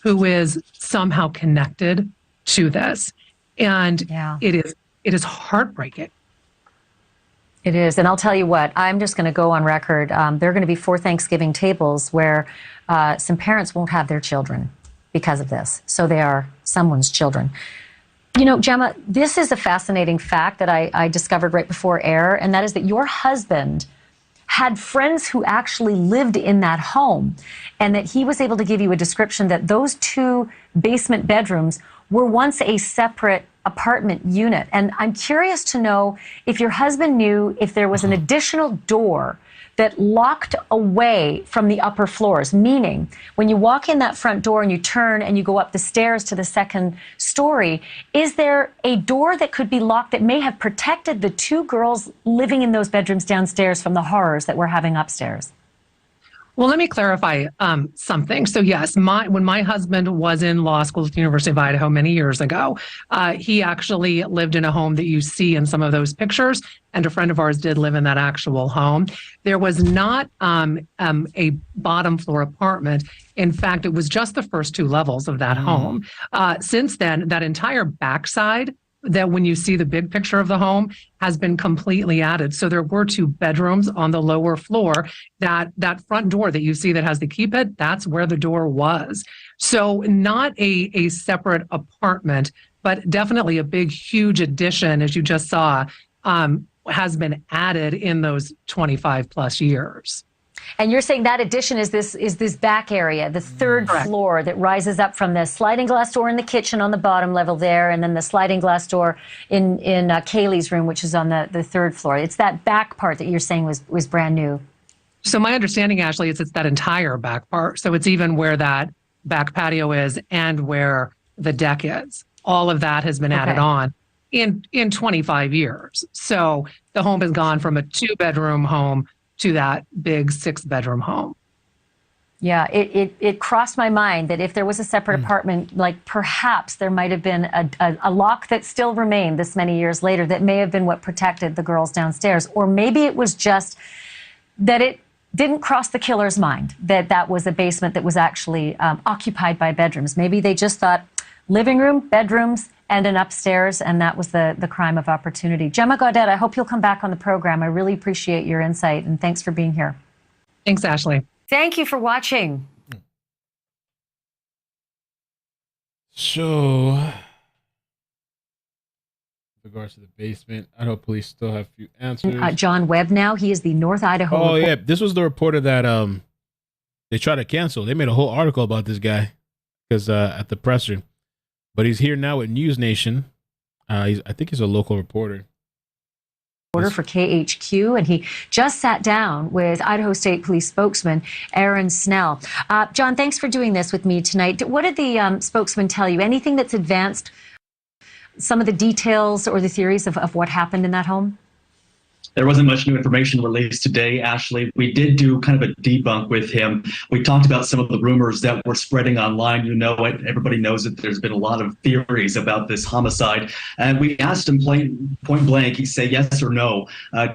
who is somehow connected to this. And it is heartbreaking. It is. And I'll tell you what, I'm just going to go on record. There are going to be 4 Thanksgiving tables where some parents won't have their children because of this. So they are someone's children. You know, Gemma, this is a fascinating fact that I discovered right before air, and that is that your husband had friends who actually lived in that home, and that he was able to give you a description that those 2 basement bedrooms were once a separate apartment unit. And I'm curious to know if your husband knew if there was an additional door that locked away from the upper floors, meaning when you walk in that front door and you turn and you go up the stairs to the 2nd story, is there a door that could be locked that may have protected the 2 girls living in those bedrooms downstairs from the horrors that we're having upstairs? Well, let me clarify something. So yes, when my husband was in law school at the University of Idaho many years ago, he actually lived in a home that you see in some of those pictures, and a friend of ours did live in that actual home. There was not a bottom floor apartment. In fact, it was just the first 2 levels of that home. Since then, that entire backside, that when you see the big picture of the home, has been completely added. So there were 2 bedrooms on the lower floor. That front door that you see that has the keypad, that's where the door was. So not a separate apartment, but definitely a big, huge addition, as you just saw, has been added in those 25 plus years. And you're saying that addition is this back area, the 3rd floor that rises up from the sliding glass door in the kitchen on the bottom level there, and then the sliding glass door in Kaylee's room, which is on the 3rd floor. It's that back part that you're saying was brand new. So my understanding, Ashley, is it's that entire back part. So it's even where that back patio is and where the deck is. All of that has been added on in 25 years. So the home has gone from a 2-bedroom home to that big 6-bedroom home. Yeah, it crossed my mind that if there was a separate apartment, like perhaps there might have been a lock that still remained this many years later that may have been what protected the girls downstairs. Or maybe it was just that it didn't cross the killer's mind that was a basement that was actually occupied by bedrooms. Maybe they just thought living room, bedrooms, and an upstairs, and that was the crime of opportunity. Gemma Gaudette, I hope you'll come back on the program. I really appreciate your insight, and thanks for being here. Thanks, Ashley. Thank you for watching. So, with regards to the basement, Idaho police still have a few answers. John Webb now, he is the North Idaho. Oh, yeah, this was the reporter that they tried to cancel. They made a whole article about this guy because at the presser. But he's here now at News Nation. I think he's a local reporter. For KHQ, and he just sat down with Idaho State Police spokesman Aaron Snell. John, thanks for doing this with me tonight. What did the spokesman tell you? Anything that's advanced some of the details or the theories of what happened in that home? There wasn't much new information released today, Ashley. We did do kind of a debunk with him. We talked about some of the rumors that were spreading online. You know it. Everybody knows it. There's been a lot of theories about this homicide. And we asked him point blank, he said yes or no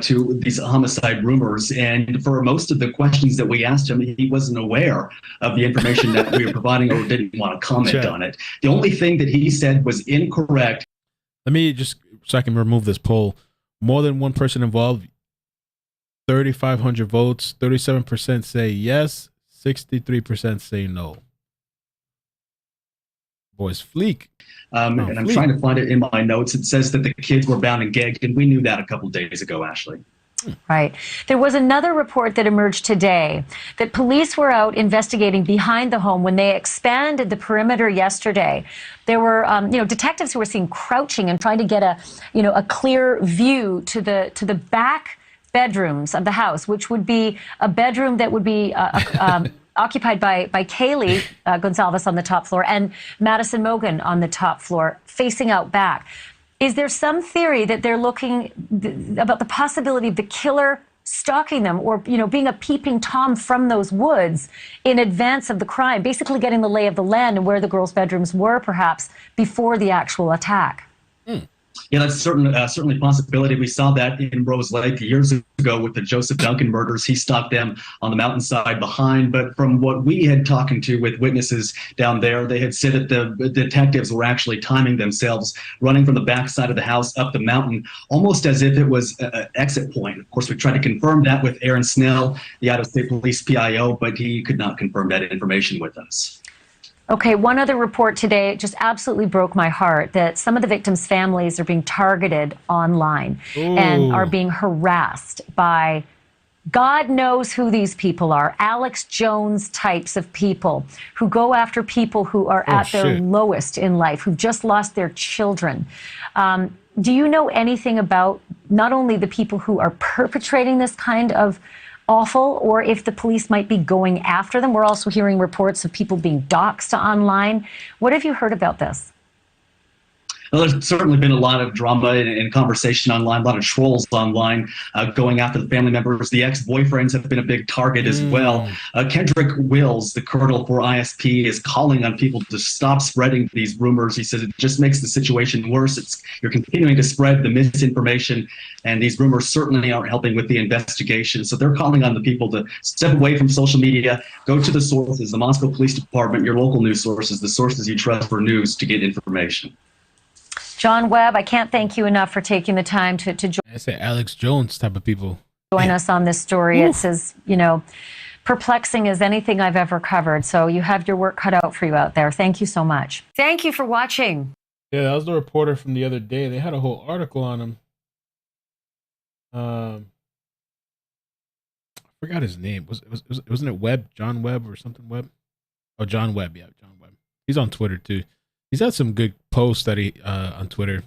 to these homicide rumors. And for most of the questions that we asked him, he wasn't aware of the information that we were providing or didn't want to comment on it. The only thing that he said was incorrect. Let me just, so I can remove this poll. More than one person involved, 3,500 votes. 37% say yes. 63% say no. Boys, Fleek. And I'm trying to find it in my notes. It says that the kids were bound and gagged, and we knew that a couple of days ago, Ashley. Right. There was another report that emerged today that police were out investigating behind the home when they expanded the perimeter yesterday. There were, detectives who were seen crouching and trying to get a clear view to the back bedrooms of the house, which would be a bedroom that would be occupied by Kaylee Goncalves on the top floor and Madison Mogen on the top floor, facing out back. Is there some theory that they're looking about the possibility of the killer stalking them or, being a peeping Tom from those woods in advance of the crime, basically getting the lay of the land and where the girls' bedrooms were perhaps before the actual attack? Yeah, that's certainly a possibility. We saw that in Rose Lake years ago with the Joseph Duncan murders. He stalked them on the mountainside behind. But from what we had talking to with witnesses down there, they had said that the detectives were actually timing themselves, running from the backside of the house up the mountain, almost as if it was an exit point. Of course, we tried to confirm that with Aaron Snell, the Idaho State Police PIO, but he could not confirm that information with us. Okay, one other report today just absolutely broke my heart that some of the victims' families are being targeted online and are being harassed by God knows who these people are. Alex Jones types of people who go after people who are at their lowest in life, who've just lost their children. Do you know anything about not only the people who are perpetrating this kind of awful, or if the police might be going after them? We're also hearing reports of people being doxxed online. What have you heard about this? Well, there's certainly been a lot of drama and conversation online, a lot of trolls online going after the family members. The ex-boyfriends have been a big target as well. Kendrick Wills, the colonel for ISP, is calling on people to stop spreading these rumors. He says it just makes the situation worse. You're continuing to spread the misinformation, and these rumors certainly aren't helping with the investigation. So they're calling on the people to step away from social media, go to the sources, the Moscow Police Department, your local news sources, the sources you trust for news to get information. John Webb, I can't thank you enough for taking the time to join. I say Alex Jones type of people. Join us on this story. It's as, perplexing as anything I've ever covered. So you have your work cut out for you out there. Thank you so much. Thank you for watching. Yeah, that was the reporter from the other day. They had a whole article on him. I forgot his name. Wasn't it Webb? John Webb or something Webb? Oh, John Webb. Yeah, John Webb. He's on Twitter too. He's had some good posts that he on Twitter,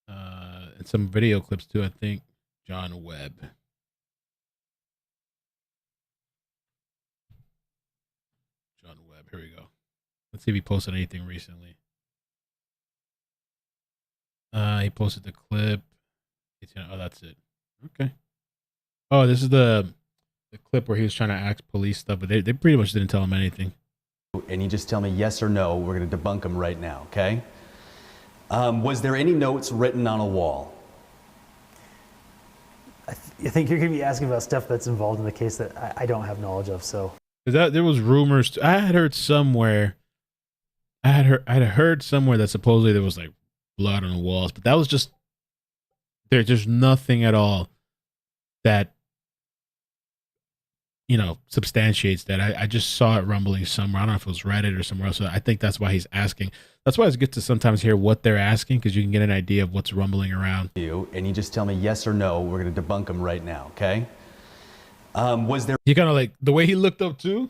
and some video clips too. I think John Webb. John Webb. Here we go. Let's see if he posted anything recently. He posted the clip. Oh, that's it. Okay. Oh, this is the clip where he was trying to ask police stuff, but they pretty much didn't tell him anything. And you just tell me yes or no. We're going to debunk them right now, okay? Was there any notes written on a wall? I think you're going to be asking about stuff that's involved in the case that I don't have knowledge of. So there was rumors. I had heard somewhere. I had heard somewhere that supposedly there was like blood on the walls, but that was just there's just nothing at all that substantiates that. I just saw it rumbling somewhere. I don't know if it was Reddit or somewhere else. So I think that's why he's asking. That's why it's good to sometimes hear what they're asking, because you can get an idea of what's rumbling around. And you just tell me yes or no. We're going to debunk them right now, okay? Was there... You kind of like the way he looked up too?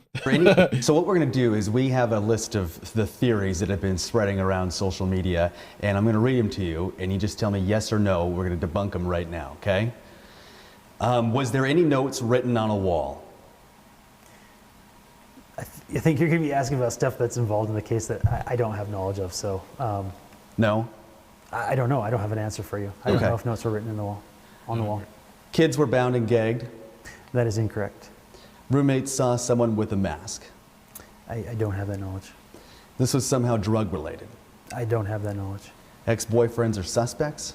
So what we're going to do is we have a list of the theories that have been spreading around social media, and I'm going to read them to you, and you just tell me yes or no. We're going to debunk them right now, okay? Was there any notes written on a wall? I think you're going to be asking about stuff that's involved in the case that I don't have knowledge of. So no, I don't know. I don't have an answer for you. I don't know if notes were written on the wall. Kids were bound and gagged. That is incorrect. Roommates saw someone with a mask. I don't have that knowledge. This was somehow drug related. I don't have that knowledge. Ex-boyfriends or suspects?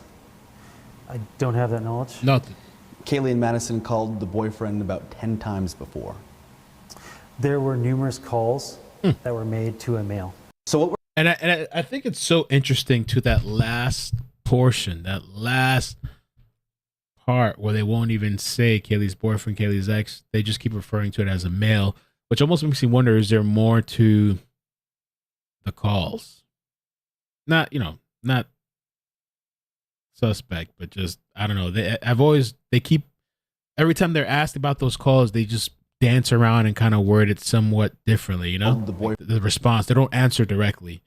I don't have that knowledge. Nothing. Kaylee and Madison called the boyfriend about 10 times before. There were numerous calls that were made to a male. So what? And I think it's so interesting to that last portion, that last part where they won't even say Kaylee's boyfriend, Kaylee's ex. They just keep referring to it as a male, which almost makes me wonder, is there more to the calls? Not suspect, but just, I don't know. They keep, every time they're asked about those calls, they just dance around and kind of word it somewhat differently, the response, they don't answer directly.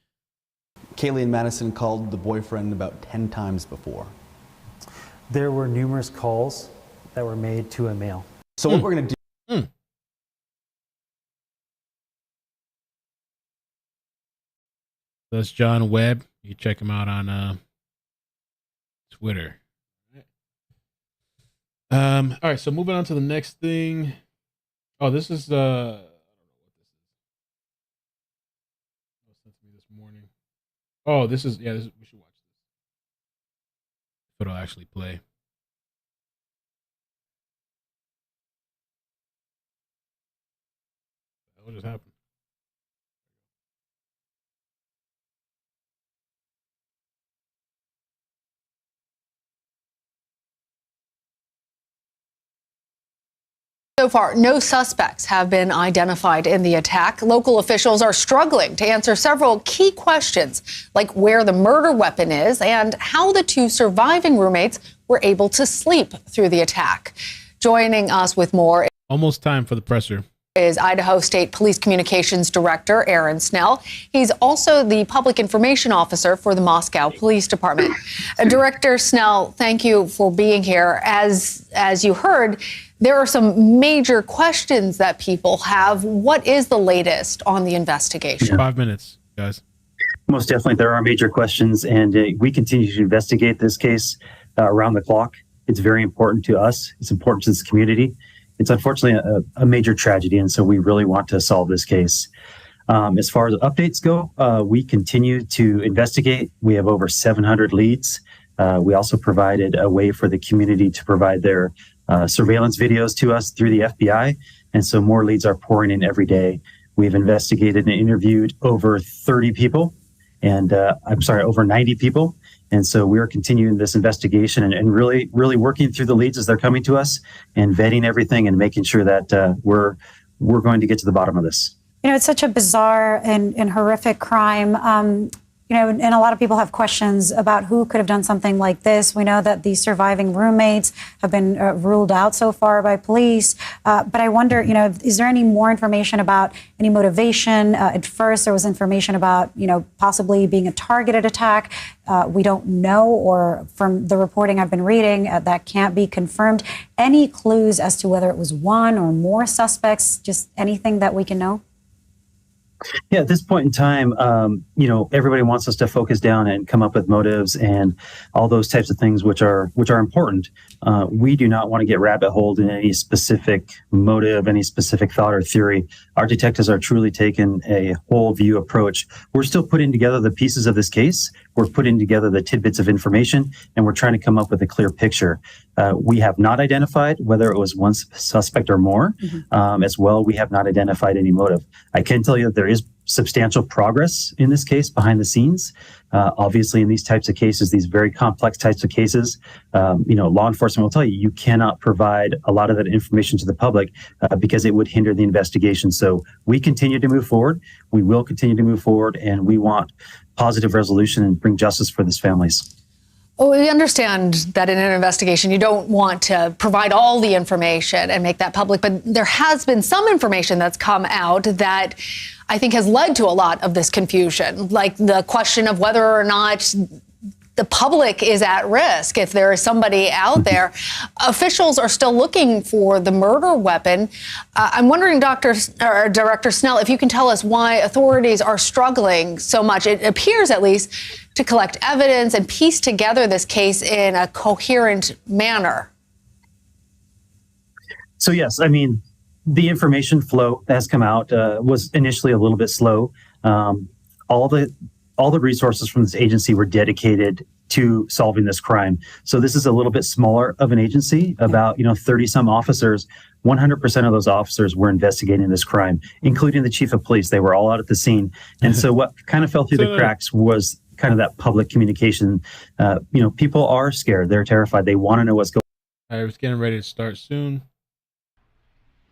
Kaylee and Madison called the boyfriend about 10 times before. There were numerous calls that were made to a male. So what we're going to do. That's John Webb. You check him out on Twitter. All right, so moving on to the next thing. Oh, this is I don't know what this is. It was sent to me this morning. Oh, this is we should watch this. If it'll actually play. What just happened? So far, no suspects have been identified in the attack. Local officials are struggling to answer several key questions, like where the murder weapon is and how the two surviving roommates were able to sleep through the attack. Joining us with more. Almost time for the presser. Is Idaho State Police Communications Director Aaron Snell. He's also the Public Information Officer for the Moscow Police Department. Director Snell, thank you for being here. As you heard, there are some major questions that people have. What is the latest on the investigation? 5 minutes, guys. Most definitely, there are major questions, and we continue to investigate this case around the clock. It's very important to us. It's important to this community. It's unfortunately a major tragedy, and so we really want to solve this case. As far as updates go, we continue to investigate. We have over 700 leads. We also provided a way for the community to provide their surveillance videos to us through the FBI, and so more leads are pouring in every day. We've investigated and interviewed over 30 people, and over 90 people. And so we're continuing this investigation and really working through the leads as they're coming to us and vetting everything and making sure that we're going to get to the bottom of this. It's such a bizarre and horrific crime. And a lot of people have questions about who could have done something like this. We know that the surviving roommates have been ruled out so far by police. But I wonder, is there any more information about any motivation? At first, there was information about, possibly being a targeted attack. We don't know, or from the reporting I've been reading, that can't be confirmed. Any clues as to whether it was one or more suspects? Just anything that we can know? Yeah, at this point in time, everybody wants us to focus down and come up with motives and all those types of things, which are important. We do not want to get rabbit holed in any specific motive, any specific thought or theory. Our detectives are truly taking a whole view approach. We're still putting together the pieces of this case. We're putting together the tidbits of information, and we're trying to come up with a clear picture. We have not identified whether it was one suspect or more. As well, we have not identified any motive. I can tell you that there is substantial progress in this case behind the scenes. Obviously, in these types of cases, these very complex types of cases, law enforcement will tell you cannot provide a lot of that information to the public because it would hinder the investigation. So we continue to move forward. We will continue to move forward, and we want positive resolution and bring justice for these families. Well, we understand that in an investigation, you don't want to provide all the information and make that public, but there has been some information that's come out that I think has led to a lot of this confusion, like the question of whether or not the public is at risk if there is somebody out there. Officials are still looking for the murder weapon. I'm wondering, Director Snell, if you can tell us why authorities are struggling so much, it appears at least, to collect evidence and piece together this case in a coherent manner. So, yes, the information flow that has come out was initially a little bit slow. All the resources from this agency were dedicated to solving this crime. So this is a little bit smaller of an agency, about 30 some officers. 100% of those officers were investigating this crime, including the chief of police. They were all out at the scene. And so what kind of fell through the cracks was kind of that public communication. People are scared. They're terrified. They want to know what's going I was getting ready to start soon.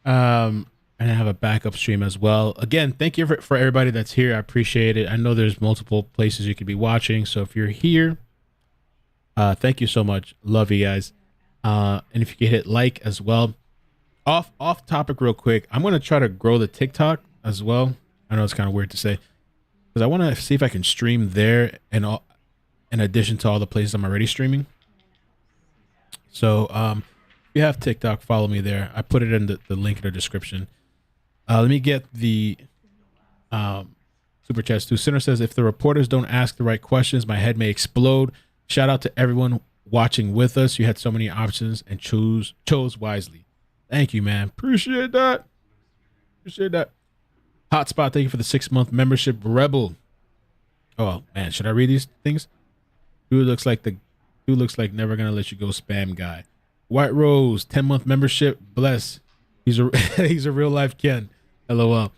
And I have a backup stream as well. Again, thank you for everybody that's here. I appreciate it. I know there's multiple places you could be watching. So if you're here, thank you so much. Love you guys. And if you could hit like as well. Off topic real quick. I'm going to try to grow the TikTok as well. I know it's kind of weird to say, because I want to see if I can stream there and all, in addition to all the places I'm already streaming. So if you have TikTok, follow me there. I put it in the link in the description. Let me get the super chats too. Sinner says, if the reporters don't ask the right questions, my head may explode. Shout out to everyone watching with us. You had so many options and chose wisely. Thank you, man. Appreciate that. Hotspot, thank you for the 6-month membership. Rebel. Oh man, should I read these things? Dude looks like never gonna let you go spam guy. White Rose, 10-month membership. Bless. He's a real life Ken. LOL.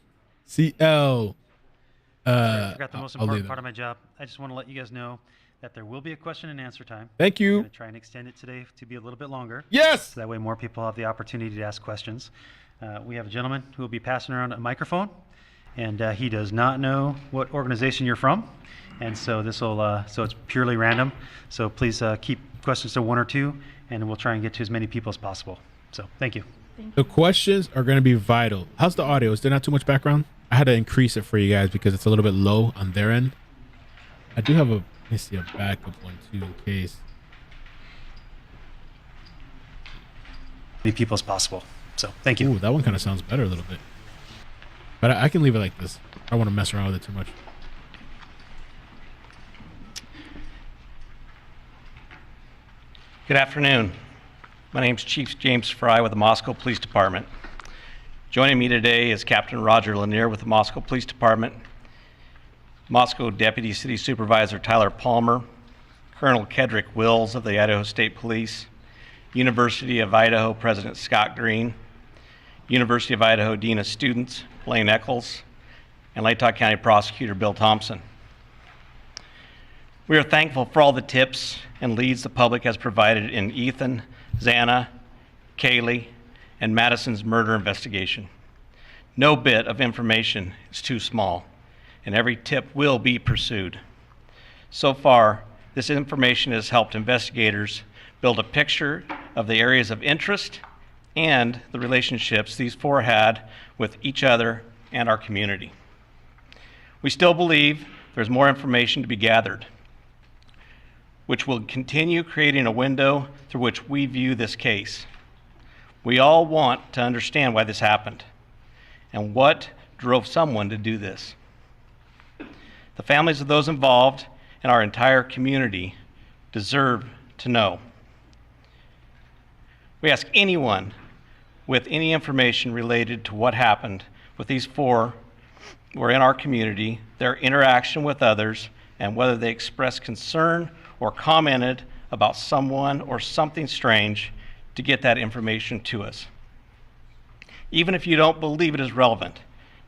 CL. I forgot the most important part of my job. I just want to let you guys know that there will be a question and answer time. Thank you. I'm going to try and extend it today to be a little bit longer. Yes. So that way more people have the opportunity to ask questions. We have a gentleman who will be passing around a microphone, and he does not know what organization you're from, and so this will so it's purely random. So please keep questions to 1 or 2, and we'll try and get to as many people as possible. So thank you. The questions are going to be vital. How's the audio? Is there not too much background? I had to increase it for you guys because it's a little bit low on their end. I do have a backup one too in case. As many people as possible. So thank you. Ooh, that one kind of sounds better a little bit. But I can leave it like this. I don't want to mess around with it too much. Good afternoon. My name is Chief James Fry with the Moscow Police Department. Joining me today is Captain Roger Lanier with the Moscow Police Department, Moscow Deputy City Supervisor Tyler Palmer, Colonel Kedrick Wills of the Idaho State Police, University of Idaho President Scott Green, University of Idaho Dean of Students Blaine Eccles, and Latah County Prosecutor Bill Thompson. We are thankful for all the tips and leads the public has provided in Ethan, Xana, Kaylee, and Madison's murder investigation. No bit of information is too small, and every tip will be pursued. So far, this information has helped investigators build a picture of the areas of interest and the relationships these 4 had with each other and our community. We still believe there's more information to be gathered, which will continue creating a window through which we view this case. We all want to understand why this happened and what drove someone to do this. The families of those involved and our entire community deserve to know. We ask anyone with any information related to what happened with these 4 who are in our community, their interaction with others, and whether they expressed concern or commented about someone or something strange, to get that information to us. Even if you don't believe it is relevant,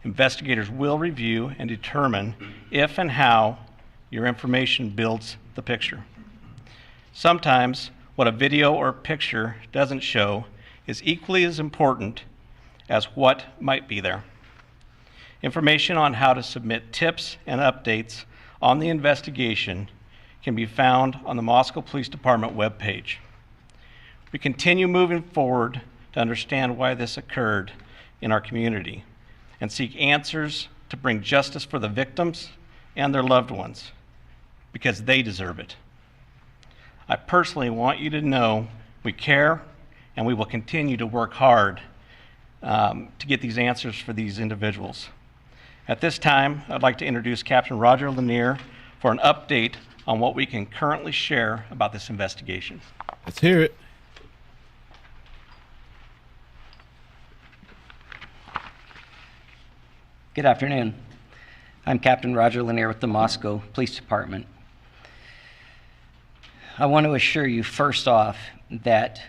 investigators will review and determine if and how your information builds the picture. Sometimes what a video or picture doesn't show is equally as important as what might be there. Information on how to submit tips and updates on the investigation can be found on the Moscow Police Department webpage. We continue moving forward to understand why this occurred in our community and seek answers to bring justice for the victims and their loved ones, because they deserve it. I personally want you to know we care, and we will continue to work hard to get these answers for these individuals. At this time, I'd like to introduce Captain Roger Lanier for an update on what we can currently share about this investigation. Let's hear it. Good afternoon. I'm Captain Roger Lanier with the Moscow Police Department. I want to assure you first off that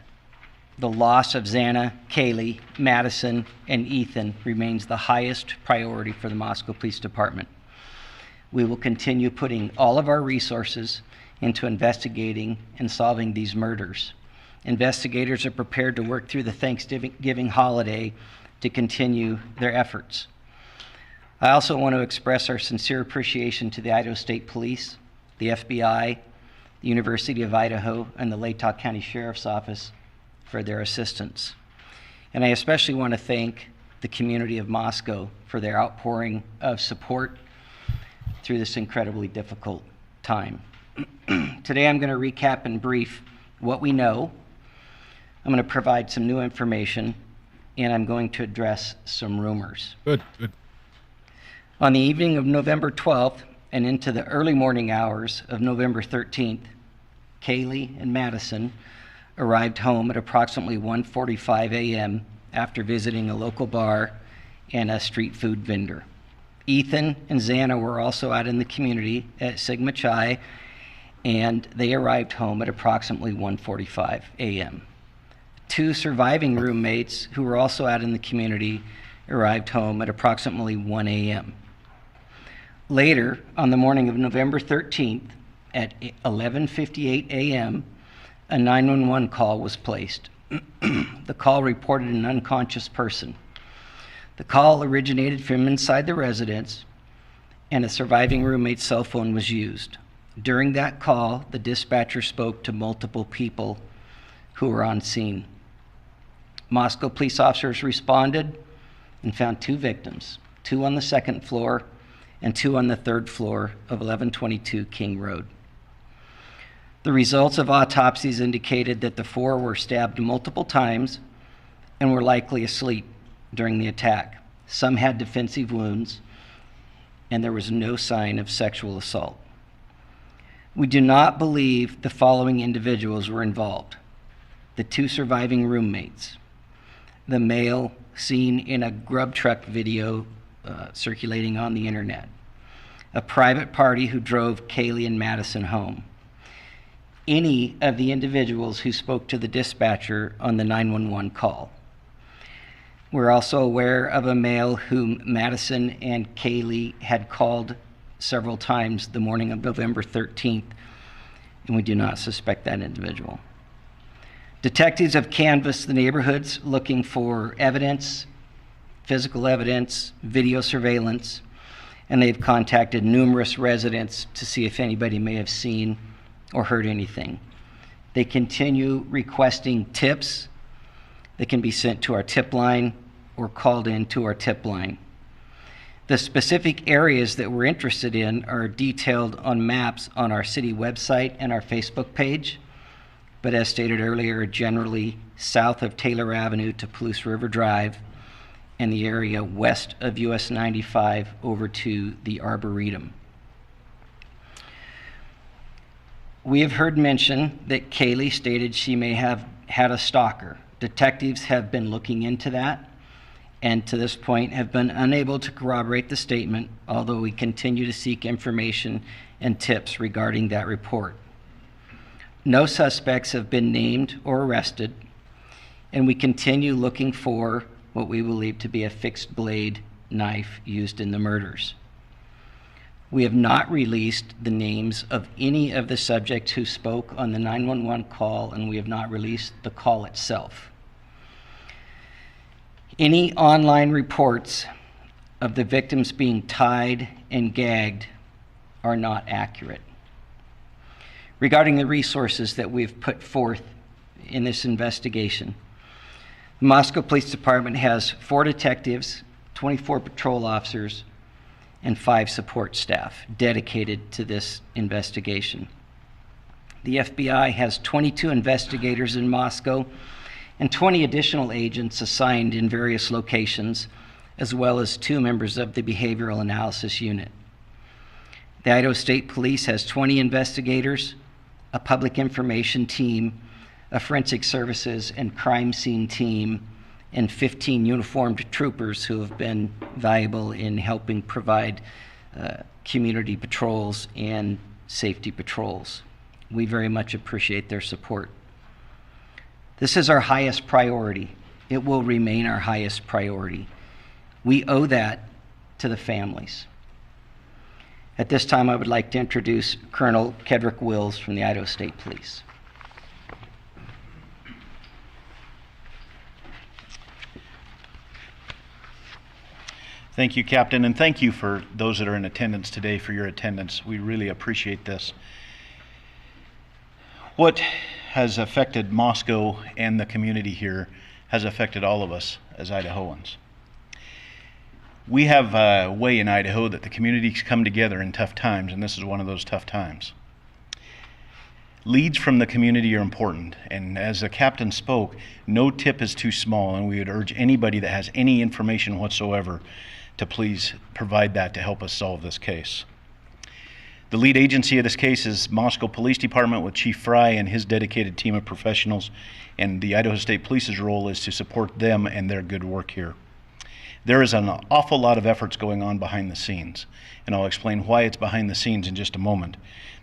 the loss of Xana, Kaylee, Madison, and Ethan remains the highest priority for the Moscow Police Department. We will continue putting all of our resources into investigating and solving these murders. Investigators are prepared to work through the Thanksgiving holiday to continue their efforts. I also want to express our sincere appreciation to the Idaho State Police, the FBI, the University of Idaho, and the Latah County Sheriff's Office for their assistance. And I especially want to thank the community of Moscow for their outpouring of support through this incredibly difficult time. Today I'm going to recap in brief what we know. I'm going to provide some new information, and I'm going to address some rumors. Good. On the evening of November 12th and into the early morning hours of November 13th, Kaylee and Madison arrived home at approximately 1:45 a.m. after visiting a local bar and a street food vendor. Ethan and Xana were also out in the community at Sigma Chi, and they arrived home at approximately 1:45 a.m. Two surviving roommates who were also out in the community arrived home at approximately 1 a.m. Later, on the morning of November 13th at 11:58 a.m., a 911 call was placed. The call reported an unconscious person. The call originated from inside the residence, and a surviving roommate's cell phone was used. During that call, the dispatcher spoke to multiple people who were on scene. Moscow police officers responded and found two victims, two on the second floor and two on the third floor of 1122 King Road. The results of autopsies indicated that the four were stabbed multiple times and were likely asleep during the attack. Some had defensive wounds, and there was no sign of sexual assault. We do not believe the following individuals were involved: the two surviving roommates, the male seen in a grub truck video circulating on the internet, a private party who drove Kaylee and Madison home, any of the individuals who spoke to the dispatcher on the 911 call. We're also aware of a male whom Madison and Kaylee had called several times the morning of November 13th, and we do not suspect that individual. Detectives have canvassed the neighborhoods looking for evidence, physical evidence, video surveillance, and they've contacted numerous residents to see if anybody may have seen or heard anything. They continue requesting tips that can be sent to our tip line or called in to our tip line. The specific areas that we're interested in are detailed on maps on our city website and our Facebook page, but as stated earlier, generally south of Taylor Avenue to Palouse River Drive, and the area west of US 95 over to the Arboretum. We have heard mention that Kaylee stated she may have had a stalker. Detectives have been looking into that, and to this point have been unable to corroborate the statement, although we continue to seek information and tips regarding that report. No suspects have been named or arrested, and we continue looking for what we believe to be a fixed blade knife used in the murders. We have not released the names of any of the subjects who spoke on the 911 call, and we have not released the call itself. Any online reports of the victims being tied and gagged are not accurate. Regarding the resources that we've put forth in this investigation, the Moscow Police Department has 4 detectives, 24 patrol officers, and 5 support staff dedicated to this investigation. The FBI has 22 investigators in Moscow and 20 additional agents assigned in various locations, as well as 2 members of the Behavioral Analysis Unit. The Idaho State Police has 20 investigators, a public information team, a forensic services and crime scene team, and 15 uniformed troopers who have been valuable in helping provide community patrols and safety patrols. We very much appreciate their support. This is our highest priority. It will remain our highest priority. We owe that to the families. At this time, I would like to introduce Colonel Kedrick Wills from the Idaho State Police. Thank you, Captain, and thank you for those that are in attendance today for your attendance. We really appreciate this. What has affected Moscow and the community here has affected all of us as Idahoans. We have a way in Idaho that the communities come together in tough times, and this is one of those tough times. Leads from the community are important, and as the captain spoke, no tip is too small, and we would urge anybody that has any information whatsoever to please provide that to help us solve this case. The lead agency of this case is Moscow Police Department with Chief Fry and his dedicated team of professionals, and the Idaho State Police's role is to support them and their good work here. There is an awful lot of efforts going on behind the scenes, and I'll explain why it's behind the scenes in just a moment.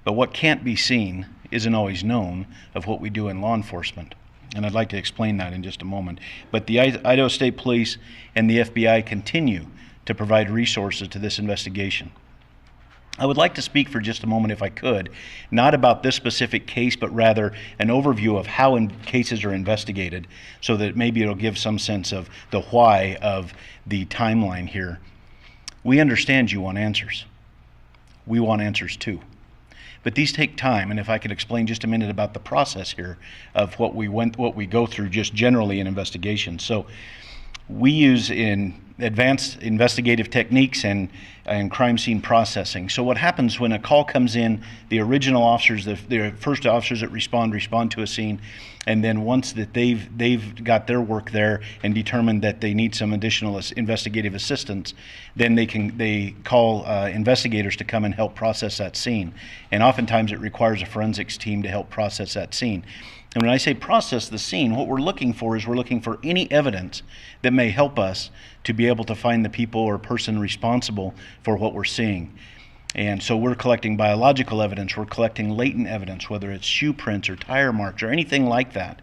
But what can't be seen isn't always known of what we do in law enforcement, and I'd like to explain that in just a moment. But the Idaho State Police and the FBI continue to provide resources to this investigation. I would like to speak for just a moment, if I could, not about this specific case, but rather an overview of how cases are investigated, so that maybe it'll give some sense of the why of the timeline here. We understand you want answers. We want answers too. But these take time, and if I could explain just a minute about the process here of what we go through just generally in investigations. So we use in advanced investigative techniques and crime scene processing. So what happens when a call comes in, the original officers, the first officers that respond to a scene, and then once that they've got their work there and determined that they need some additional investigative assistance, then they call investigators to come and help process that scene. And oftentimes it requires a forensics team to help process that scene. And when I say process the scene, what we're looking for is we're looking for any evidence that may help us to be able to find the people or person responsible for what we're seeing. And so we're collecting biological evidence, we're collecting latent evidence, whether it's shoe prints or tire marks or anything like that.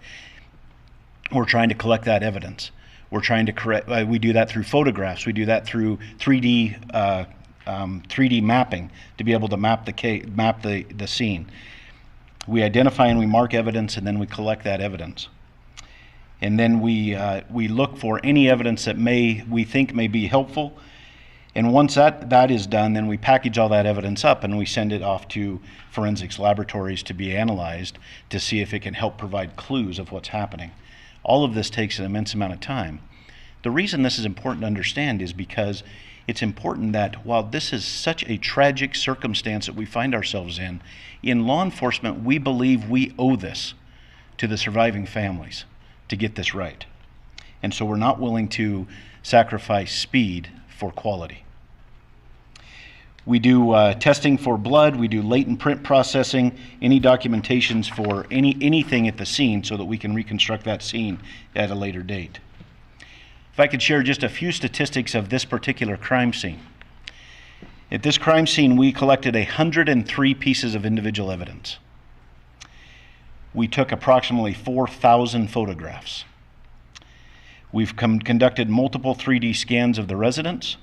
We're trying to collect that evidence. We're trying to we do that through photographs, we do that through 3D mapping to be able to map the scene. We identify and we mark evidence, and then we collect that evidence. And then we look for any evidence that we think may be helpful. And once that is done, then we package all that evidence up and we send it off to forensics laboratories to be analyzed to see if it can help provide clues of what's happening. All of this takes an immense amount of time. The reason this is important to understand is because it's important that while this is such a tragic circumstance that we find ourselves in law enforcement, we believe we owe this to the surviving families to get this right. And so we're not willing to sacrifice speed for quality. We do testing for blood, we do latent print processing, any documentations for anything at the scene so that we can reconstruct that scene at a later date. If I could share just a few statistics of this particular crime scene. At this crime scene, we collected 103 pieces of individual evidence. We took approximately 4,000 photographs. We've conducted multiple 3D scans of the residents,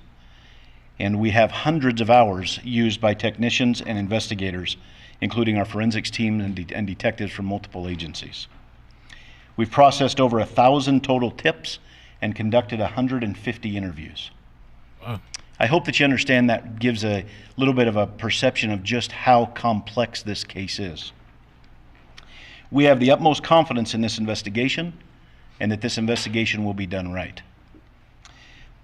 and we have hundreds of hours used by technicians and investigators, including our forensics team and detectives from multiple agencies. We've processed over 1,000 total tips and conducted 150 interviews. Wow. I hope that you understand that gives a little bit of a perception of just how complex this case is. We have the utmost confidence in this investigation and that this investigation will be done right.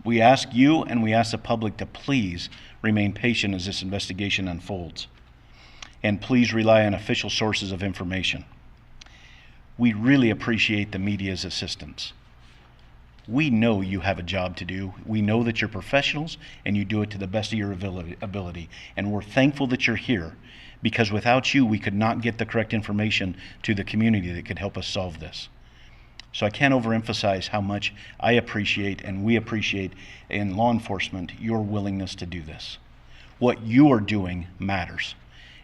We ask you and we ask the public to please remain patient as this investigation unfolds. And please rely on official sources of information. We really appreciate the media's assistance. We know you have a job to do. We know that you're professionals and you do it to the best of your ability. And we're thankful that you're here, because without you, we could not get the correct information to the community that could help us solve this. So I can't overemphasize how much I appreciate and we appreciate in law enforcement your willingness to do this. What you are doing matters.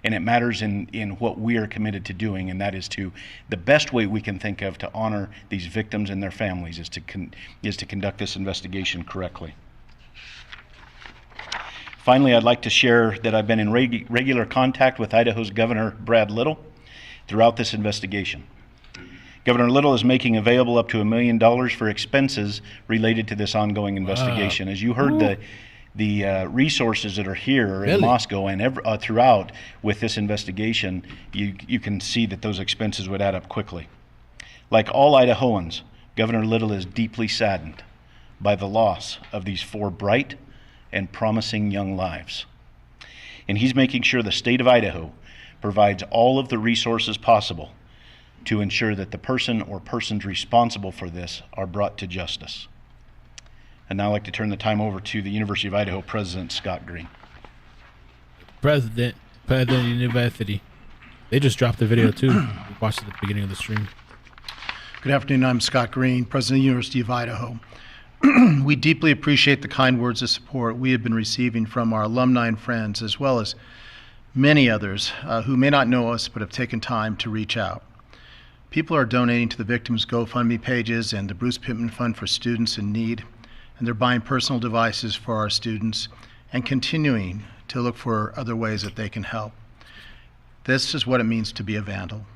And it matters in what we are committed to doing, and that is to the best way we can think of to honor these victims and their families is to conduct this investigation correctly. Finally, I'd like to share that I've been in regular contact with Idaho's Governor Brad Little throughout this investigation. Governor Little is making available up to $1 million for expenses related to this ongoing investigation. As you heard, the resources that are here in Moscow and throughout with this investigation, you can see that those expenses would add up quickly. Like all Idahoans, Governor Little is deeply saddened by the loss of these 4 bright and promising young lives. And he's making sure the state of Idaho provides all of the resources possible to ensure that the person or persons responsible for this are brought to justice. And now I'd like to turn the time over to the University of Idaho President Scott Green. President University. They just dropped the video too. We watched it at the beginning of the stream. Good afternoon, I'm Scott Green, President of the University of Idaho. We deeply appreciate the kind words of support we have been receiving from our alumni and friends, as well as many others who may not know us but have taken time to reach out. People are donating to the victims' GoFundMe pages and the Bruce Pittman Fund for Students in Need, and they're buying personal devices for our students and continuing to look for other ways that they can help. This is what it means to be a vandal.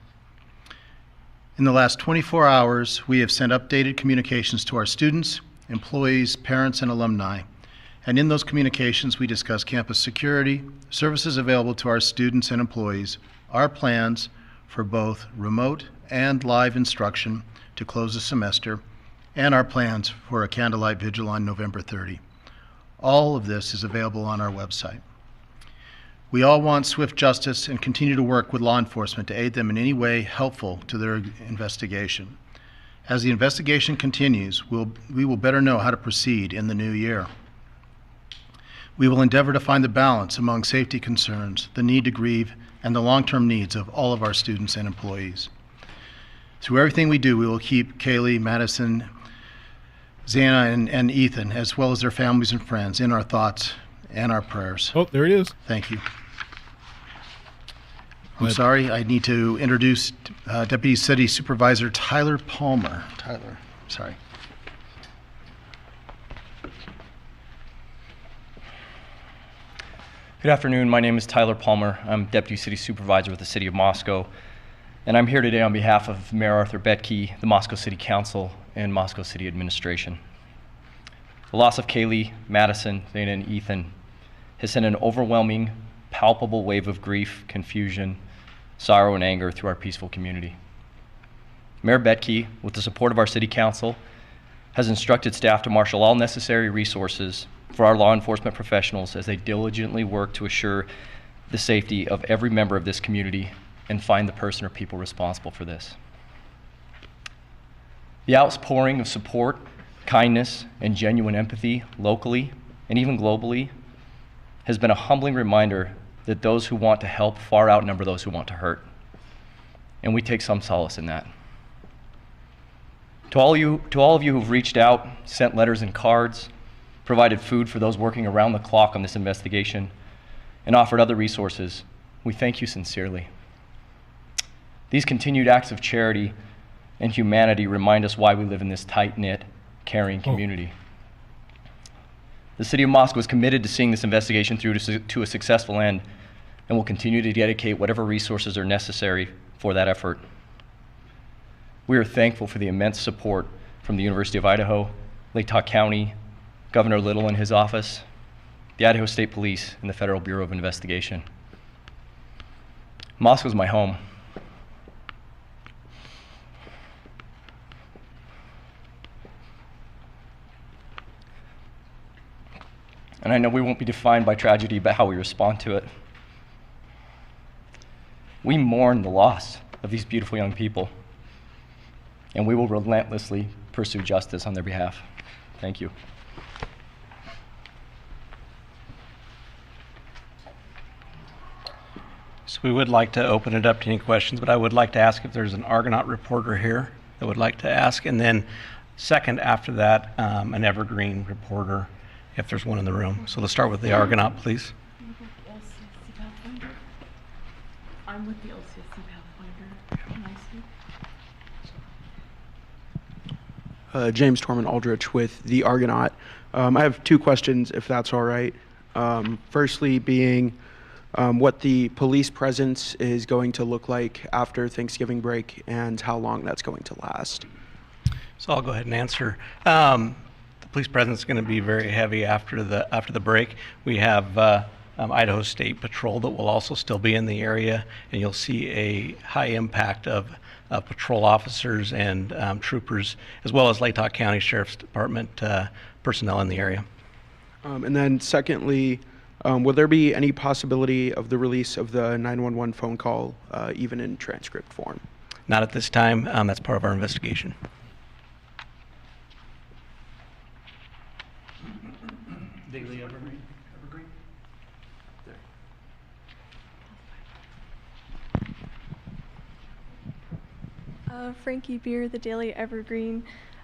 In the last 24 hours, we have sent updated communications to our students, employees, parents, and alumni. And in those communications, we discuss campus security, services available to our students and employees, our plans for both remote and live instruction to close the semester, and our plans for a candlelight vigil on November 30. All of this is available on our website. We all want swift justice and continue to work with law enforcement to aid them in any way helpful to their investigation. As the investigation continues, we will better know how to proceed in the new year. We will endeavor to find the balance among safety concerns, the need to grieve, and the long-term needs of all of our students and employees. Through everything we do, we will keep Kaylee, Madison, Xana, and Ethan, as well as their families and friends, in our thoughts and our prayers. Oh, there he is. Thank you. I'm sorry, I need to introduce Deputy City Supervisor Tyler Palmer. Tyler, sorry. Good afternoon, my name is Tyler Palmer. I'm Deputy City Supervisor with the City of Moscow, and I'm here today on behalf of Mayor Arthur Betke, the Moscow City Council, and Moscow City Administration. The loss of Kaylee, Madison, Xana, and Ethan has sent an overwhelming, palpable wave of grief, confusion, sorrow, and anger through our peaceful community. Mayor Betke, with the support of our City Council, has instructed staff to marshal all necessary resources for our law enforcement professionals as they diligently work to assure the safety of every member of this community and find the person or people responsible for this. The outpouring of support, kindness, and genuine empathy locally and even globally has been a humbling reminder that those who want to help far outnumber those who want to hurt. And we take some solace in that. To all of you who've reached out, sent letters and cards, provided food for those working around the clock on this investigation, and offered other resources, we thank you sincerely. These continued acts of charity and humanity remind us why we live in this tight-knit, caring community. The City of Moscow is committed to seeing this investigation through to a successful end and will continue to dedicate whatever resources are necessary for that effort. We are thankful for the immense support from the University of Idaho, Lake Tahoe County, Governor Little and his office, the Idaho State Police, and the Federal Bureau of Investigation. Moscow is my home. And I know we won't be defined by tragedy, but how we respond to it. We mourn the loss of these beautiful young people, and we will relentlessly pursue justice on their behalf. Thank you. So we would like to open it up to any questions, but I would like to ask if there's an Argonaut reporter here that would like to ask, and then second after that, an Evergreen reporter, if there's one in the room. So let's start with the Argonaut, please. I'm with the LCSC Pathfinder. Can I speak? James Tormund Aldrich with the Argonaut. I have two questions, if that's all right. Firstly being, what the police presence is going to look like after Thanksgiving break and how long that's going to last. So I'll go ahead and answer. The police presence is going to be very heavy after the break. We have Idaho State Patrol that will also still be in the area, and you'll see a high impact of patrol officers and troopers, as well as Latah County Sheriff's Department personnel in the area. And then secondly, will there be any possibility of the release of the 911 phone call, even in transcript form? Not at this time. That's part of our investigation. Daily Evergreen. Frankie Beer, the Daily Evergreen.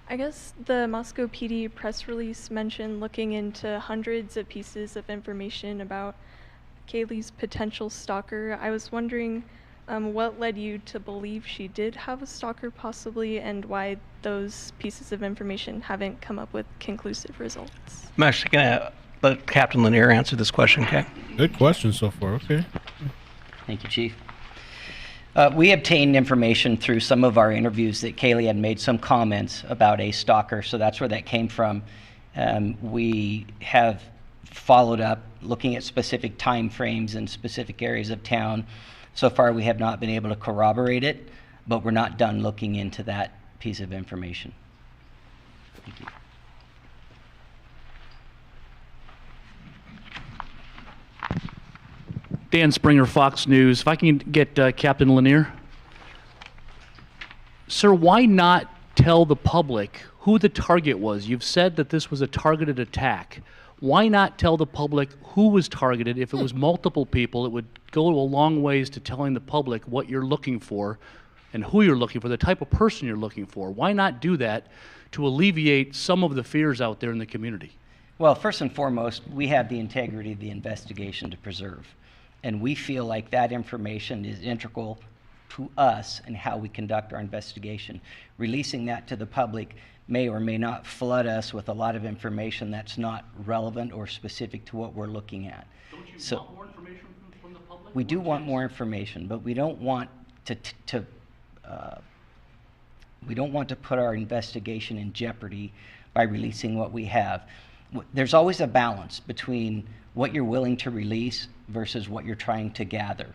I guess the Moscow PD press release mentioned looking into hundreds of pieces of information about Kaylee's potential stalker. I was wondering what led you to believe she did have a stalker possibly, and why those pieces of information haven't come up with conclusive results. I'm actually going to let Captain Lanier answer this question, okay? Good question so far, okay. Thank you, Chief. We obtained information through some of our interviews that Kaylee had made some comments about a stalker, so that's where that came from. We have followed up looking at specific time frames in specific areas of town. So far, we have not been able to corroborate it, but we're not done looking into that piece of information. Thank you. Dan Springer, Fox News. If I can get Captain Lanier. Sir, why not tell the public who the target was? You've said that this was a targeted attack. Why not tell the public who was targeted? If it was multiple people, it would go a long ways to telling the public what you're looking for and who you're looking for, the type of person you're looking for. Why not do that to alleviate some of the fears out there in the community? Well, first and foremost, we have the integrity of the investigation to preserve. And we feel like that information is integral to us and how we conduct our investigation. Releasing that to the public may or may not flood us with a lot of information that's not relevant or specific to what we're looking at. Don't you So want more information from the public? we do want more information, but we don't want to put our investigation in jeopardy by releasing what we have. There's always a balance between what you're willing to release versus what you're trying to gather.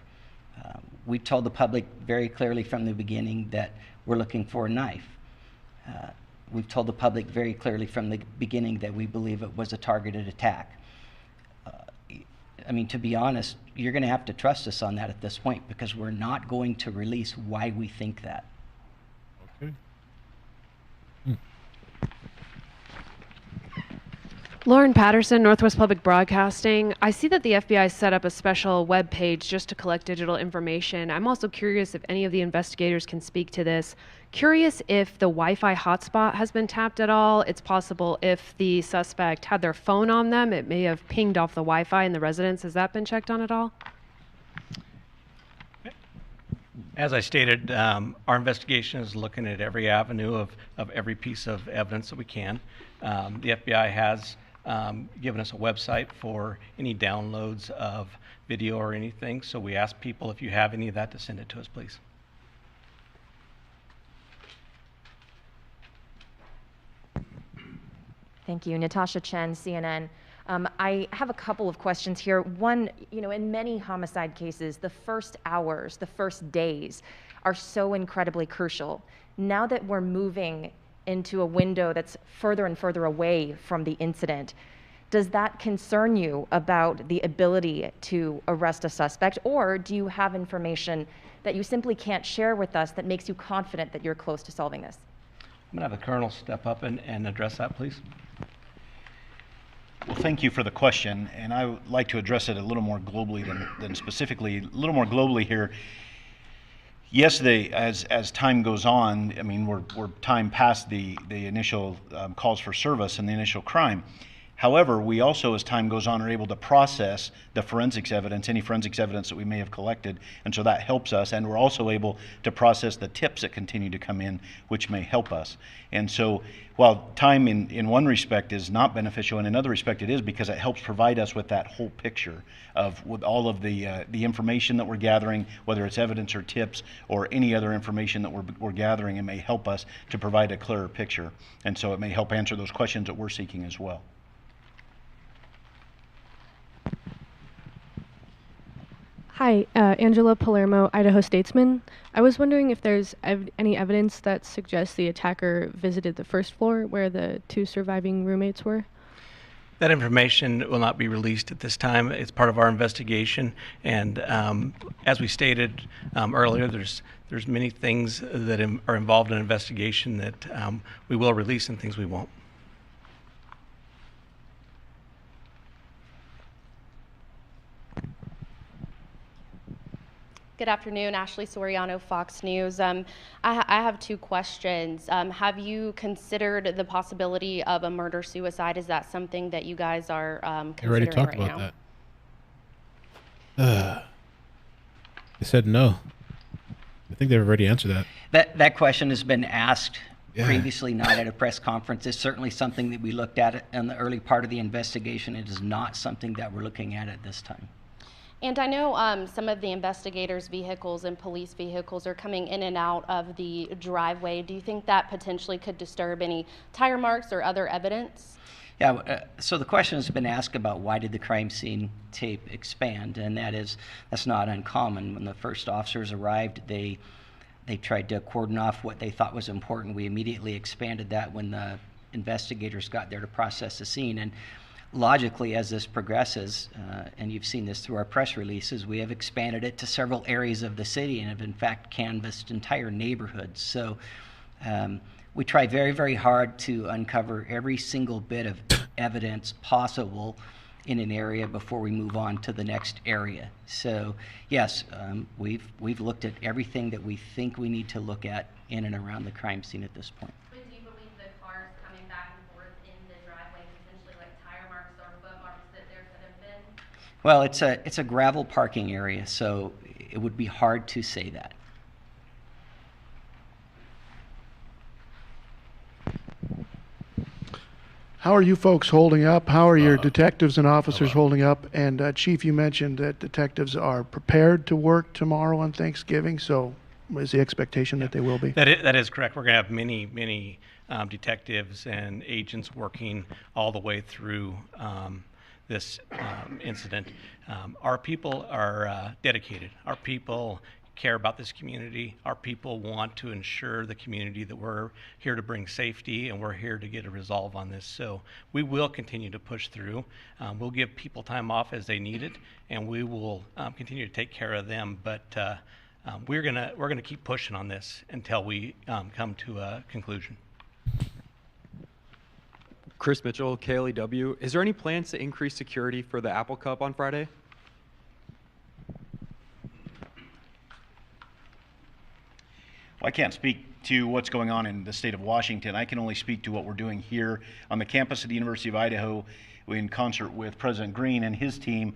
We told the public very clearly from the beginning that we're looking for a knife. We've told the public very clearly from the beginning that we believe it was a targeted attack. I mean, to be honest, you're going to have to trust us on that at this point, because we're not going to release why we think that. Okay. Lauren Patterson, Northwest Public Broadcasting. I see that the FBI set up a special web page just to collect digital information. I'm also curious if any of the investigators can speak to this. Curious if the Wi-Fi hotspot has been tapped at all. It's possible if the suspect had their phone on them, it may have pinged off the Wi-Fi in the residence. Has that been checked on at all? As I stated, our investigation is looking at every avenue of every piece of evidence that we can. The FBI has given us a website for any downloads of video or anything, so we ask people, if you have any of that, to send it to us, please. Thank you. Natasha Chen, CNN. I have a couple of questions here. One, in many homicide cases, the first hours, the first days are so incredibly crucial. Now that we're moving into a window that's further and further away from the incident, does that concern you about the ability to arrest a suspect, or do you have information that you simply can't share with us that makes you confident that you're close to solving this? I'm going to have the Colonel step up and address that, please. Well, thank you for the question, and I would like to address it a little more globally than specifically. A little more globally here. Yes, as time goes on, I mean, we're time past the initial calls for service and the initial crime. However, we also, as time goes on, are able to process the forensics evidence, any forensics evidence that we may have collected, and so that helps us. And we're also able to process the tips that continue to come in, which may help us. And so, while time in one respect is not beneficial, in another respect it is, because it helps provide us with that whole picture of with all of the information that we're gathering, whether it's evidence or tips or any other information that we're gathering. It may help us to provide a clearer picture, and so it may help answer those questions that we're seeking as well. Hi, Angela Palermo, Idaho Statesman. I was wondering if there's any evidence that suggests the attacker visited the first floor where the 2 surviving roommates were. That information will not be released at this time. It's part of our investigation, and as we stated earlier, there's many things that are involved in an investigation that we will release and things we won't. Good afternoon, Ashley Soriano, Fox News. I have 2 questions. Have you considered the possibility of a murder-suicide? Is that something that you guys are considering I already talked right about now? that. They said no. I think they've already answered that. That question has been asked Yeah. previously, not at a press conference. It's certainly something that we looked at in the early part of the investigation. It is not something that we're looking at this time. And I know some of the investigators' vehicles and police vehicles are coming in and out of the driveway. Do you think that potentially could disturb any tire marks or other evidence? Yeah, so the question has been asked about why did the crime scene tape expand, and that's not uncommon. When the first officers arrived, they tried to cordon off what they thought was important. We immediately expanded that when the investigators got there to process the scene. And logically, as this progresses, and you've seen this through our press releases, we have expanded it to several areas of the city and have in fact canvassed entire neighborhoods. So we try very, very hard to uncover every single bit of evidence possible in an area before we move on to the next area. So yes, we've looked at everything that we think we need to look at in and around the crime scene at this point. But do you believe the cars coming back and forth in the driveway, potentially like tire marks or foot marks that there could have been? Well, it's a gravel parking area, so it would be hard to say that. How are you folks holding up? How are your detectives and officers holding up? And Chief, you mentioned that detectives are prepared to work tomorrow on Thanksgiving, so is the expectation that they will be? That is correct. We're going to have many detectives and agents working all the way through this incident. Our people are dedicated. Our people care about this community. Our people want to ensure the community that we're here to bring safety and we're here to get a resolve on this. So we will continue to push through. We'll give people time off as they need it, and we will continue to take care of them. But we're gonna keep pushing on this until we come to a conclusion. Chris Mitchell, KLEW. Is there any plans to increase security for the Apple Cup on Friday? Well, I can't speak to what's going on in the state of Washington. I can only speak to what we're doing here on the campus of the University of Idaho in concert with President Green and his team.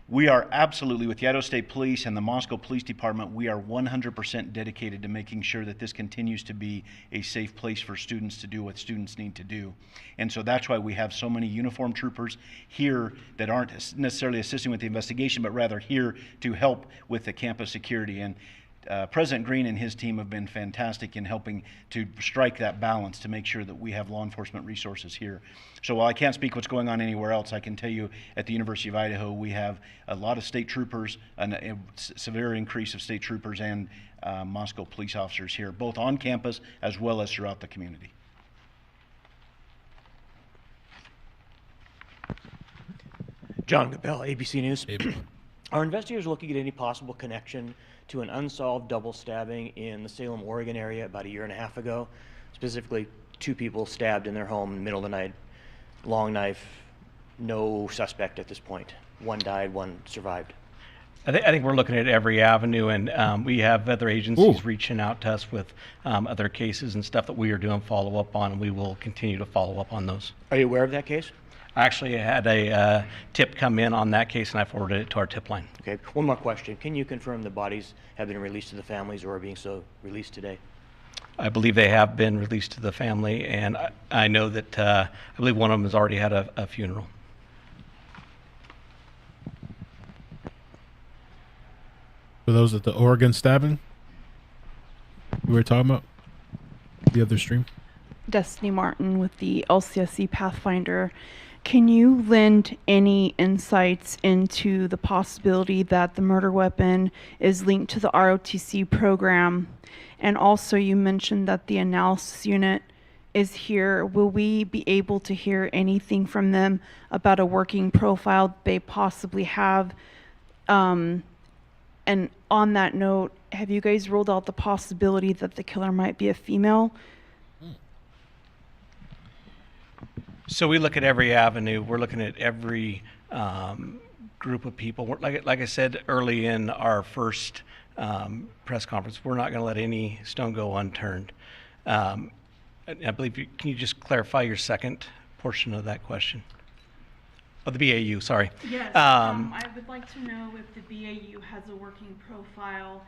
We are absolutely, with the Idaho State Police and the Moscow Police Department, we are 100% dedicated to making sure that this continues to be a safe place for students to do what students need to do. And so that's why we have so many uniformed troopers here that aren't necessarily assisting with the investigation, but rather here to help with the campus security. And President Green and his team have been fantastic in helping to strike that balance to make sure that we have law enforcement resources here. So while I can't speak what's going on anywhere else, I can tell you at the University of Idaho we have a lot of state troopers, a severe increase of state troopers and Moscow police officers here, both on campus as well as throughout the community. John Gabell, ABC News. Are investigators looking at any possible connection to an unsolved double stabbing in the Salem, Oregon area about a year and a half ago? Specifically, 2 people stabbed in their home in the middle of the night, long knife, no suspect at this point. One died, one survived. I think we're looking at every avenue, and we have other agencies reaching out to us with other cases and stuff that we are doing follow-up on, and we will continue to follow up on those. Are you aware of that case? I actually had a tip come in on that case, and I forwarded it to our tip line. Okay, one more question. Can you confirm the bodies have been released to the families or are being so released today? I believe they have been released to the family, and I know that I believe one of them has already had a funeral. For those at the Oregon stabbing we were talking about, the other stream. Destiny Martin with the LCSC Pathfinder. Can you lend any insights into the possibility that the murder weapon is linked to the ROTC program? And also you mentioned that the analysis unit is here. Will we be able to hear anything from them about a working profile they possibly have? And on that note, have you guys ruled out the possibility that the killer might be a female? So we look at every avenue. We're looking at every group of people. Like I said early in our first press conference, we're not going to let any stone go unturned. I believe can you just clarify your second portion of that question? Oh, the BAU, sorry. Yes, I would like to know if the BAU has a working profile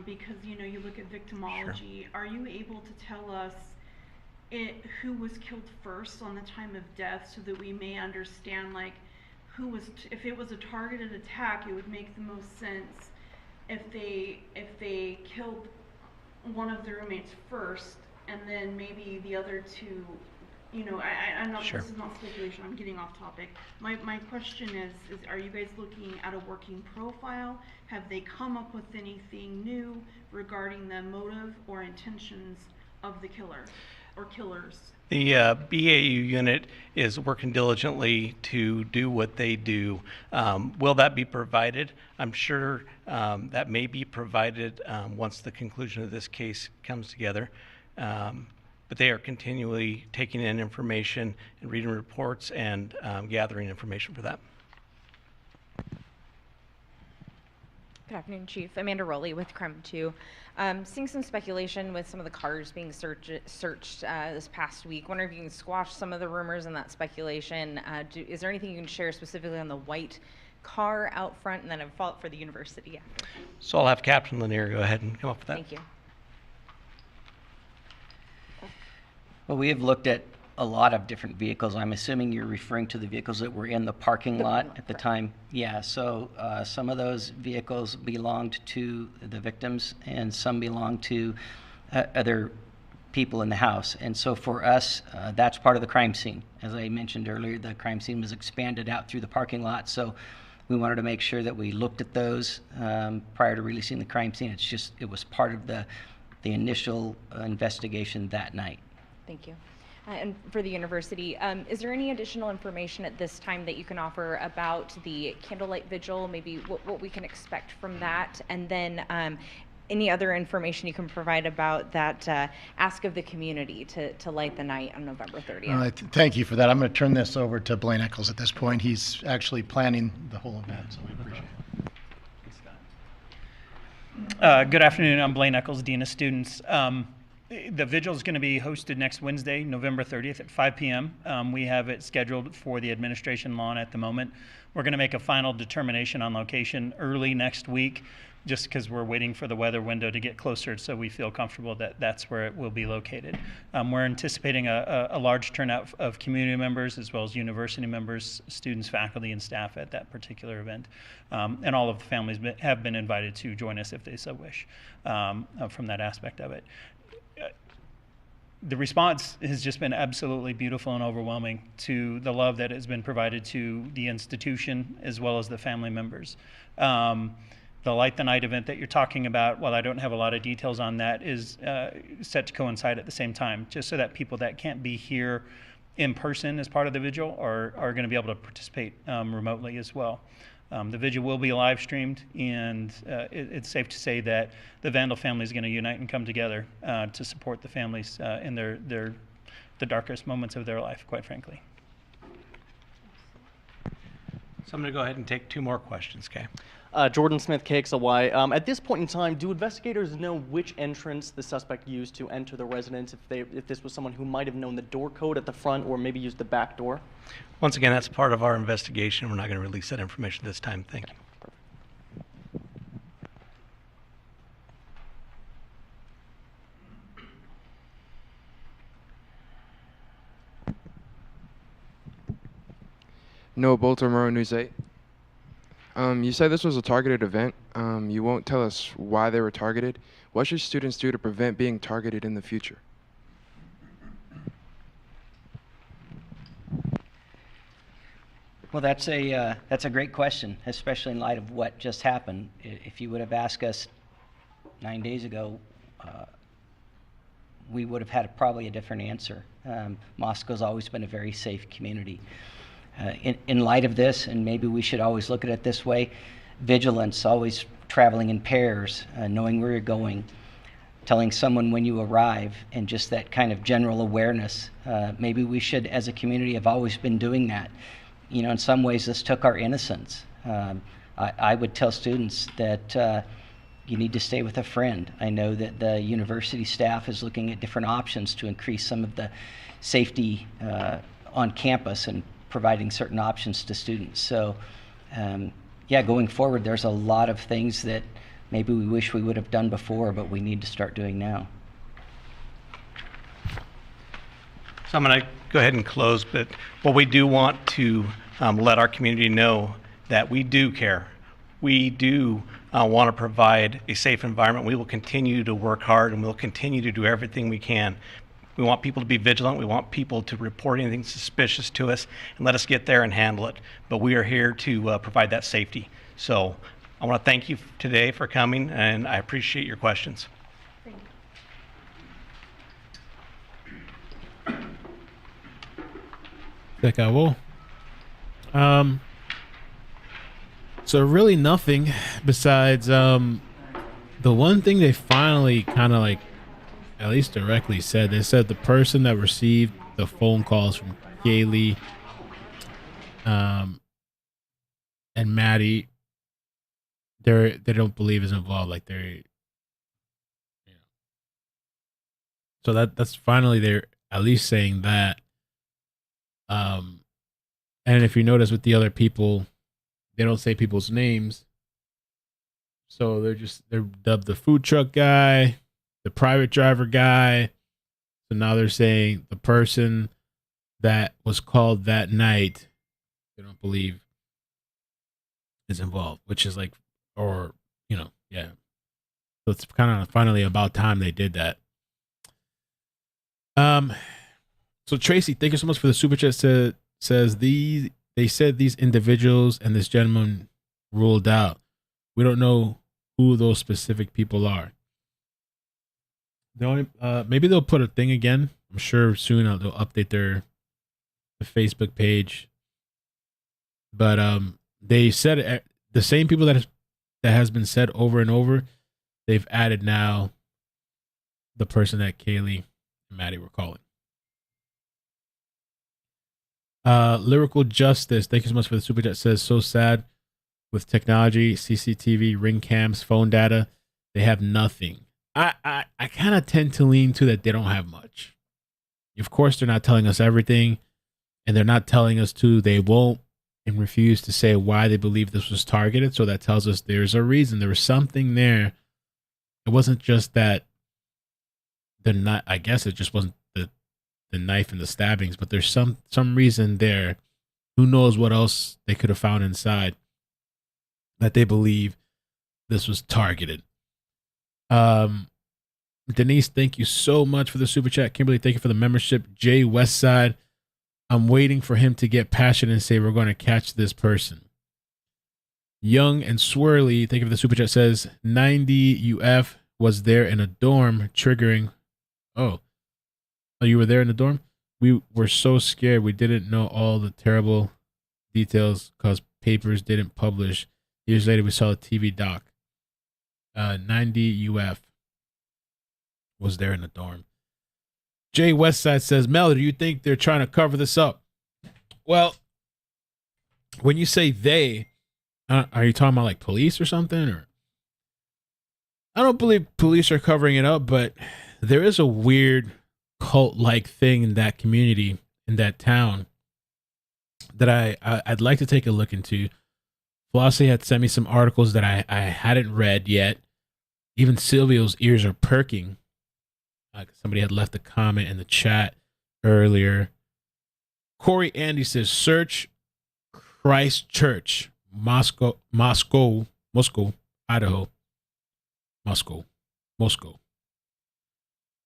because, you look at victimology. Sure. Are you able to tell us who was killed first on the time of death so that we may understand, who was, if it was a targeted attack, it would make the most sense if they killed one of the roommates first and then maybe the other two. I'm not, sure. This is not speculation, I'm getting off topic. My question is are you guys looking at a working profile? Have they come up with anything new regarding the motive or intentions of the killer or killers? The BAU unit is working diligently to do what they do. Will that be provided? I'm sure that may be provided once the conclusion of this case comes together. But they are continually taking in information and reading reports and gathering information for that. Good afternoon, Chief. Amanda Rowley with Crime 2. Seeing some speculation with some of the cars being searched this past week. Wondering if you can squash some of the rumors and that speculation. Is there anything you can share specifically on the white car out front, and then a follow-up for the university after? So I'll have Captain Lanier go ahead and come up with that. Thank you. Well, we have looked at a lot of different vehicles. I'm assuming you're referring to the vehicles that were in the parking lot at the time. Yeah, so some of those vehicles belonged to the victims and some belonged to other people in the house. And so for us, that's part of the crime scene. As I mentioned earlier, the crime scene was expanded out through the parking lot. So we wanted to make sure that we looked at those prior to releasing the crime scene. It was part of the initial investigation that night. Thank you. And for the university, is there any additional information at this time that you can offer about the candlelight vigil, maybe what we can expect from that, and then any other information you can provide about that ask of the community to light the night on November 30th? Thank you for that. I'm going to turn this over to Blaine Eccles at this point. He's actually planning the whole event, so we appreciate it. Good afternoon. I'm Blaine Eccles, Dean of Students. The vigil is going to be hosted next Wednesday, November 30th at 5 p.m. We have it scheduled for the administration lawn at the moment. We're going to make a final determination on location early next week, just because we're waiting for the weather window to get closer, so we feel comfortable that that's where it will be located. We're anticipating a large turnout of community members as well as university members, students, faculty, and staff at that particular event. And all of the families have been invited to join us if they so wish from that aspect of it. The response has just been absolutely beautiful and overwhelming to the love that has been provided to the institution as well as the family members. The Light the Night event that you're talking about, while I don't have a lot of details on that, is set to coincide at the same time, just so that people that can't be here in person as part of the vigil are going to be able to participate remotely as well. The vigil will be live streamed, and it's safe to say that the Vandal family is going to unite and come together to support the families in the darkest moments of their life, quite frankly. So I'm going to go ahead and take 2 more questions, okay? Jordan Smith, KXLY. At this point in time, do investigators know which entrance the suspect used to enter the residence, if this was someone who might have known the door code at the front or maybe used the back door? Once again, that's part of our investigation. We're not going to release that information this time. Thank you. Noah Baltimore, News 8. You said this was a targeted event. You won't tell us why they were targeted. What should students do to prevent being targeted in the future? Well, that's a great question, especially in light of what just happened. If you would have asked us 9 days ago, we would have had probably a different answer. Moscow's always been a very safe community. In light of this, and maybe we should always look at it this way, vigilance, always traveling in pairs, knowing where you're going, telling someone when you arrive, and just that kind of general awareness. Maybe we should, as a community, have always been doing that. You know, in some ways, this took our innocence. I would tell students that you need to stay with a friend. I know that the university staff is looking at different options to increase some of the safety on campus and providing certain options to students. So, yeah, going forward, there's a lot of things that maybe we wish we would have done before, but we need to start doing now. So I'm going to go ahead and close, but what we do want to let our community know that we do care. We do want to provide a safe environment. We will continue to work hard, and we'll continue to do everything we can. We want people to be vigilant. We want people to report anything suspicious to us and let us get there and handle it. But we are here to provide that safety. So I want to thank you today for coming, and I appreciate your questions. Think I will. So really nothing besides the one thing they finally kind of like at least directly said. They said the person that received the phone calls from Kaylee and Maddie, they don't believe is involved. Like they're, you know. So that's finally they're at least saying that. And if you notice with the other people, they don't say people's names. So they're dubbed the food truck guy, the private driver guy. So now they're saying the person that was called that night, they don't believe is involved, which is like, or, you know, yeah. So it's kind of finally about time they did that. So Tracy, thank you so much for the super chat. Says they said these individuals and this gentleman ruled out. We don't know who those specific people are. The only maybe they'll put a thing again. I'm sure soon they'll update the Facebook page. But they said the same people that has been said over and over. They've added now the person that Kaylee and Maddie were calling. Lyrical Justice, thank you so much for the super chat. Says so sad with technology, CCTV, ring cams, phone data, they have nothing. I kind of tend to lean to that they don't have much. Of course, they're not telling us everything, and they're not telling us they won't and refuse to say why they believe this was targeted. So that tells us there's a reason. There was something there. It wasn't just that I guess it just wasn't the knife and the stabbings, but there's some reason there. Who knows what else they could have found inside that they believe this was targeted. Denise, thank you so much for the super chat. Kimberly, thank you for the membership. Jay Westside, I'm waiting for him to get passionate and say we're going to catch this person. Young and Swirly, thank you for the super chat. Says 90 UF was there in a dorm triggering. Oh, you were there in the dorm? We were so scared. We didn't know all the terrible details because papers didn't publish. Years later, we saw a TV doc. 90 UF was there in the dorm. Jay Westside says, Mel, do you think they're trying to cover this up? Well, when you say they, are you talking about like police or something? Or I don't believe police are covering it up, but there is a weird cult-like thing in that community, in that town, that I'd like to take a look into. Flossie had sent me some articles that I hadn't read yet. Even Silvio's ears are perking. Somebody had left a comment in the chat earlier. Corey Andy says, search Christ Church, Moscow, Idaho. Moscow.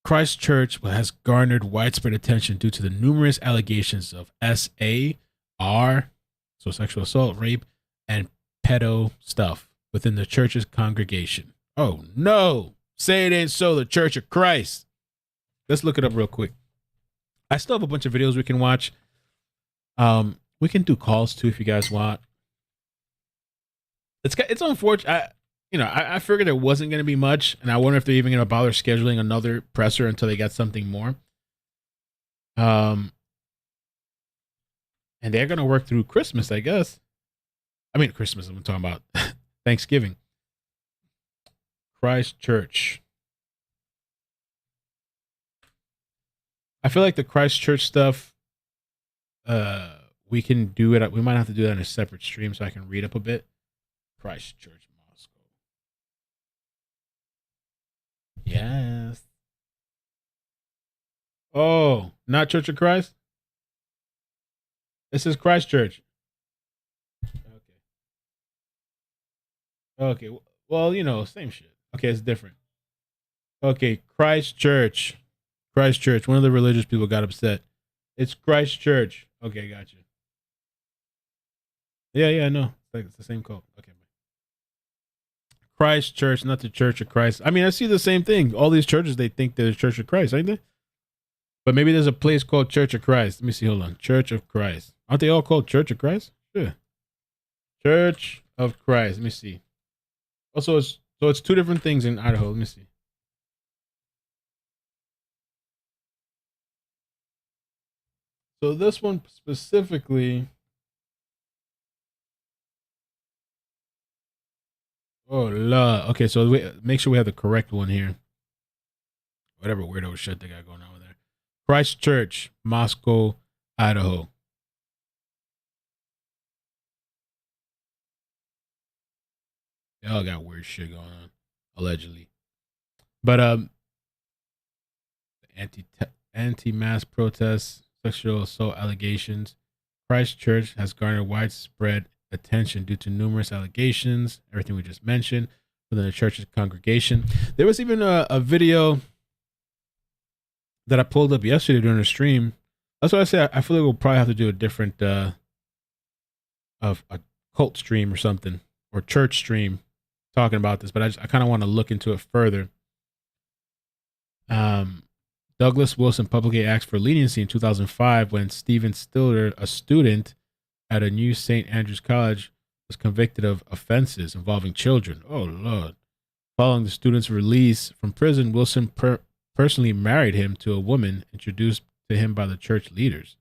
Christ Church has garnered widespread attention due to the numerous allegations of SAR, so sexual assault, rape, and pedo stuff within the church's congregation. Oh no, say it ain't so, the Church of Christ. Let's look it up real quick. I still have a bunch of videos we can watch. We can do calls too if you guys want. It's unfortunate. I figured there wasn't going to be much, and I wonder if they're even going to bother scheduling another presser until they got something more. And they're going to work through Christmas, I guess. I mean, Christmas, I'm talking about Thanksgiving. Christ Church. I feel like the Christ Church stuff, we can do it. We might have to do that in a separate stream so I can read up a bit. Christ Church, Moscow. Yes. Oh, not Church of Christ? This is Christ Church. Okay. Well, same shit. Okay, it's different. Okay, Christ Church. Christ Church. One of the religious people got upset. It's Christ Church. Okay, gotcha. Yeah, no. It's the same cult. Okay. Christ Church, not the Church of Christ. I mean, I see the same thing. All these churches, they think they're the Church of Christ, ain't they? But maybe there's a place called Church of Christ. Let me see. Hold on. Church of Christ. Aren't they all called Church of Christ? Sure. Church of Christ. Let me see. Also, it's two different things in Idaho. Let me see. So this one specifically. Oh, la. Okay, so make sure we have the correct one here. Whatever weirdo shit they got going on over there. Christ Church, Moscow, Idaho. They all got weird shit going on, allegedly. But anti-mass protests, sexual assault allegations. Christ Church has garnered widespread attention due to numerous allegations, everything we just mentioned, within the church's congregation. There was even a video that I pulled up yesterday during the stream. That's what I said. I feel like we'll probably have to do a different of a cult stream or something, or church stream talking about this, but I kind of want to look into it further. Douglas Wilson publicly asked for leniency in 2005 when Stephen Stiller, a student at a new St. Andrews College, was convicted of offenses involving children. Oh, Lord. Following the student's release from prison, Wilson personally married him to a woman introduced to him by the church leaders.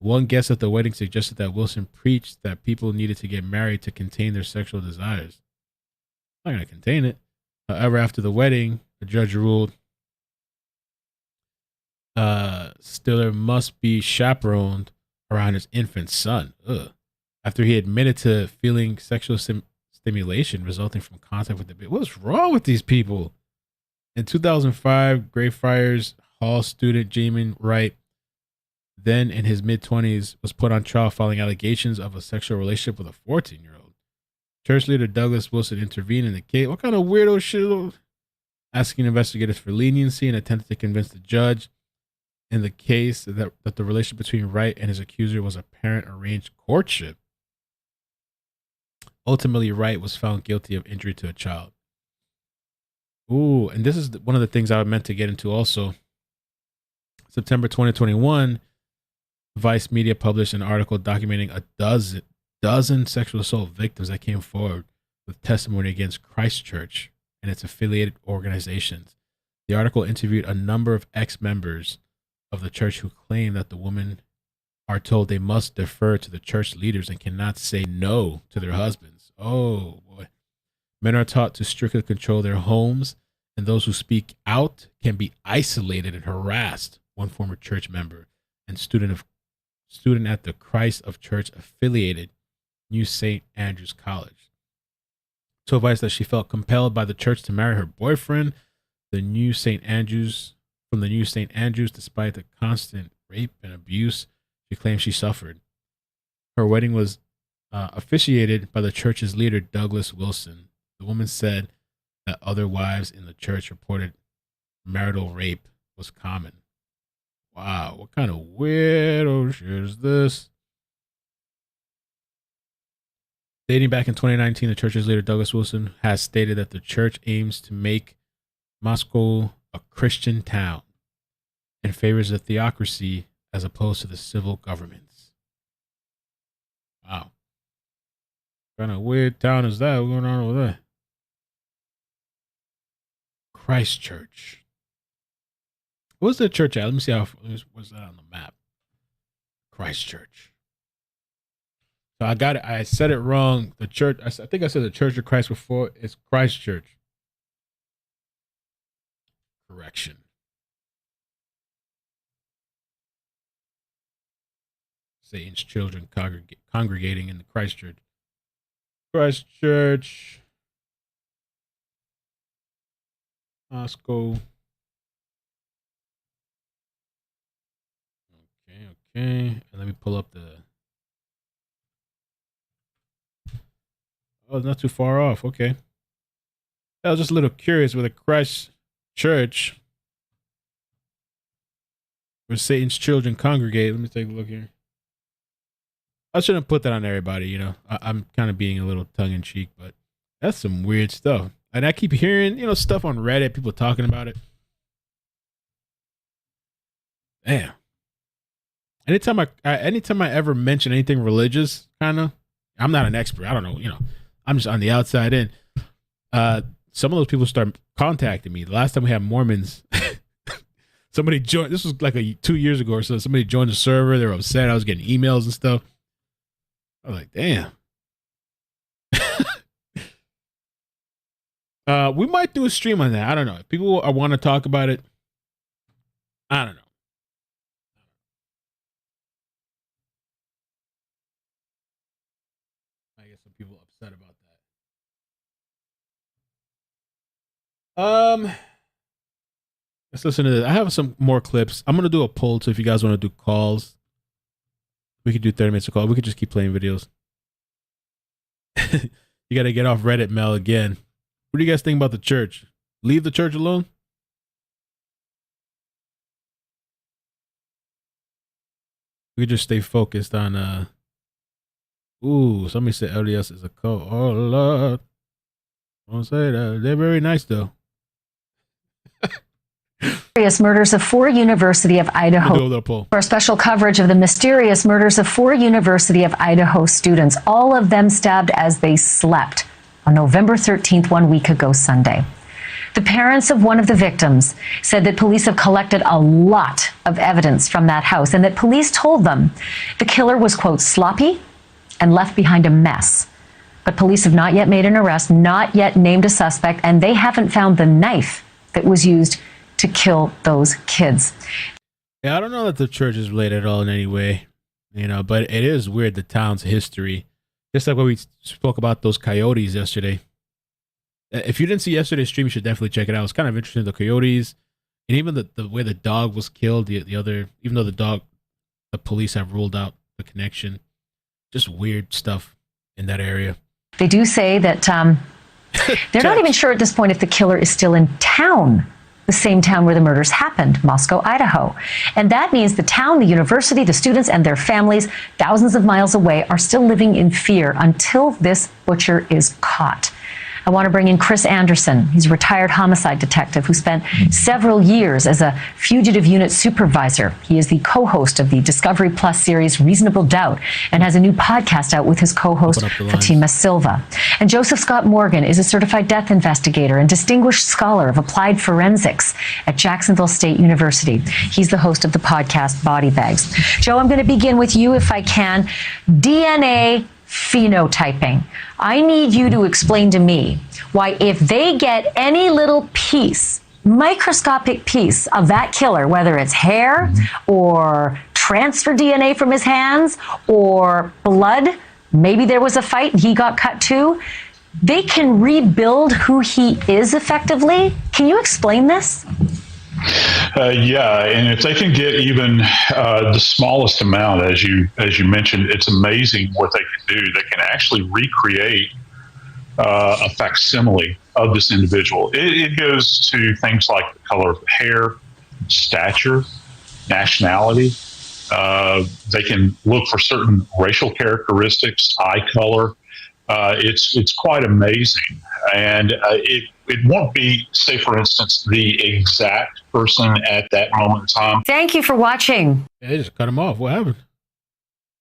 One guest at the wedding suggested that Wilson preached that people needed to get married to contain their sexual desires. I'm not going to contain it. However, after the wedding, the judge ruled Stiller must be chaperoned around his infant son. After he admitted to feeling sexual stimulation resulting from contact with the baby. What's wrong with these people? In 2005, Greyfriars Hall student Jamin Wright, then in his mid-20s, was put on trial following allegations of a sexual relationship with a 14-year-old. Church leader Douglas Wilson intervened in the case. What kind of weirdo shit? Asking investigators for leniency and attempted to convince the judge in the case that the relationship between Wright and his accuser was a parent-arranged courtship. Ultimately, Wright was found guilty of injury to a child. Ooh, and this is one of the things I meant to get into also. September 2021, Vice Media published an article documenting a dozen sexual assault victims that came forward with testimony against Christ Church and its affiliated organizations. The article interviewed a number of ex-members of the church who claim that the women are told they must defer to the church leaders and cannot say no to their husbands. Oh, boy. Men are taught to strictly control their homes, and those who speak out can be isolated and harassed, one former church member and student at the Christ of Church affiliated New St. Andrews College to advise that she felt compelled by the church to marry her boyfriend, the New St. Andrews, from the New St. Andrews, despite the constant rape and abuse she claimed she suffered. Her wedding was officiated by the church's leader, Douglas Wilson. The woman said that other wives in the church reported marital rape was common. Wow, what kind of weirdo shit is this? Dating back in 2019, the church's leader, Douglas Wilson, has stated that the church aims to make Moscow a Christian town and favors the theocracy as opposed to the civil governments. Wow. What kind of weird town is that? What's going on over there? Christchurch. What's the church at? Let me see how. What's that on the map? Christchurch. So I got it. I said it wrong. The church. I think I said the Church of Christ before. It's Christchurch. Correction. Satan's children congregating in the Christchurch. Christchurch. Moscow. Okay. And let me pull up the. Oh, not too far off. Okay. I was just a little curious with a Christchurch where Satan's children congregate. Let me take a look here. I shouldn't put that on everybody, you know. I'm kind of being a little tongue in cheek, but that's some weird stuff. And I keep hearing, you know, stuff on Reddit, people talking about it. Damn. Anytime I ever mention anything religious, kind of, I'm not an expert. I don't know, you know, I'm just on the outside in. Some of those people start contacting me. The last time we had Mormons, somebody joined. This was like 2 years ago or so. Somebody joined the server. They were upset. I was getting emails and stuff. I was like, damn. We might do a stream on that. I don't know. If people want to talk about it, I don't know. I get some people upset about that. Let's listen to this. I have some more clips. I'm gonna do a poll, so if you guys want to do calls, we could do 30 minutes of call. We could just keep playing videos. You got to get off iCkEdMeL again. What do you guys think about the church? Leave the church alone? We could just stay focused on ooh, somebody said LDS is a cult. Oh Lord. Don't say that. They're very nice though. Mysterious murders of 4 University of Idaho. For special coverage of the mysterious murders of 4 University of Idaho students, all of them stabbed as they slept on November 13th, 1 week ago Sunday. The parents of one of the victims said that police have collected a lot of evidence from that house and that police told them the killer was, quote, sloppy and left behind a mess. But police have not yet made an arrest, not yet named a suspect, and they haven't found the knife that was used to kill those kids. Yeah, I don't know that the church is related at all in any way, you know, but it is weird, the town's history. Just like when we spoke about those coyotes yesterday. If you didn't see yesterday's stream, you should definitely check it out. It's kind of interesting, the coyotes, and even the way the dog was killed, the other, even though the police have ruled out the connection. Just weird stuff in that area. They do say that they're not even sure at this point if the killer is still in town, the same town where the murders happened, Moscow, Idaho. And that means the town, the university, the students, and their families, thousands of miles away, are still living in fear until this butcher is caught. I want to bring in Chris Anderson. He's a retired homicide detective who spent several years as a fugitive unit supervisor. He is the co-host of the Discovery Plus series Reasonable Doubt and has a new podcast out with his co-host Fatima Silva. And Joseph Scott Morgan is a certified death investigator and distinguished scholar of applied forensics at Jacksonville State University. He's the host of the podcast Body Bags. Joe, I'm going to begin with you if I can. DNA phenotyping. I need you to explain to me why if they get any little piece, microscopic piece of that killer, whether it's hair or transfer DNA from his hands or blood, maybe there was a fight and he got cut too, they can rebuild who he is effectively. Can you explain this? Yeah, and if they can get even the smallest amount, as you mentioned, it's amazing what they can do. They can actually recreate a facsimile of this individual. It goes to things like the color of hair, stature, nationality. They can look for certain racial characteristics, eye color. It's quite amazing, and it won't be, say, for instance, the exact person at that moment in time. Thank you for watching. Yeah, they just cut him off. What happened?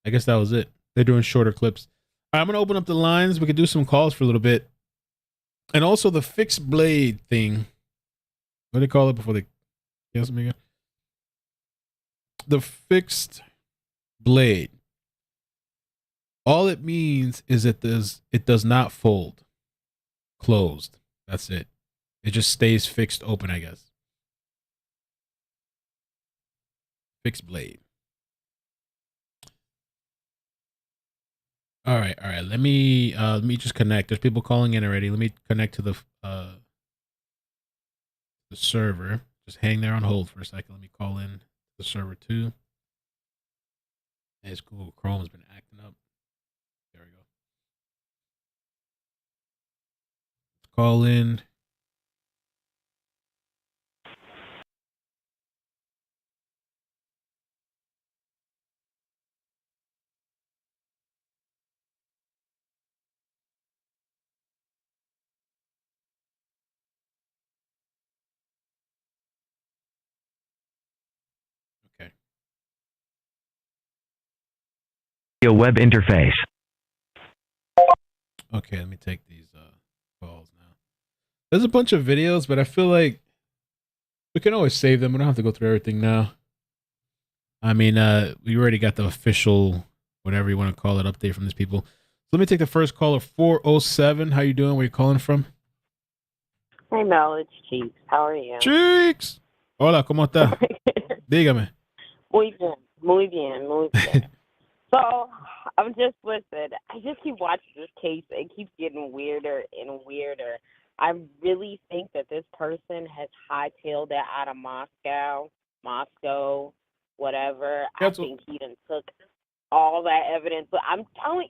I guess that was it. They're doing shorter clips. All right, I'm going to open up the lines. We could do some calls for a little bit. And also the fixed blade thing. What do they call it before they cancel me again? The fixed blade. All it means is it does not fold. Closed. That's it. It just stays fixed open, I guess. Fixed blade. All right. Let me just connect. There's people calling in already. Let me connect to the server. Just hang there on hold for a second. Let me call in the server too. As Google Chrome has been acting up. There we go. Let's call in. Your web interface. Okay, let me take these calls now. There's a bunch of videos, but I feel like we can always save them. We don't have to go through everything now. I mean, we already got the official, whatever you want to call it, update from these people. So let me take the first caller, 407. How you doing? Where you calling from? Hey, Mel, it's Cheeks. How are you? Cheeks! Hola, ¿cómo está? Dígame. Muy bien, muy bien, muy bien. So, I'm just, listen, I just keep watching this case. It keeps getting weirder and weirder. I really think that this person has hightailed it out of Moscow, whatever. I think he done took all that evidence. But I'm telling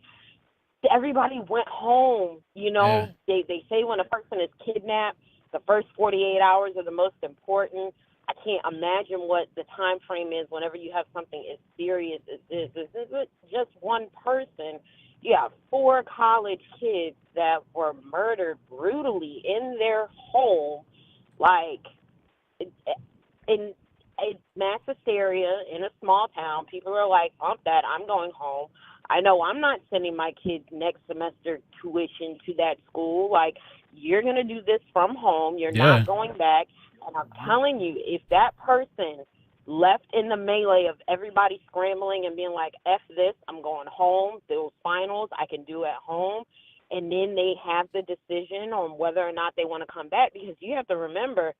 you, everybody went home. You know, they say when a person is kidnapped, the first 48 hours are the most important. I can't imagine what the time frame is whenever you have something as serious as this. This isn't just one person. You have 4 college kids that were murdered brutally in their home, like in a mass hysteria in a small town. People are like, "Bump that! I'm going home." I know I'm not sending my kids next semester tuition to that school. Like, you're gonna do this from home. You're not going back. And I'm telling you, if that person left in the melee of everybody scrambling and being like, F this, I'm going home, those finals I can do at home, and then they have the decision on whether or not they want to come back, because you have to remember,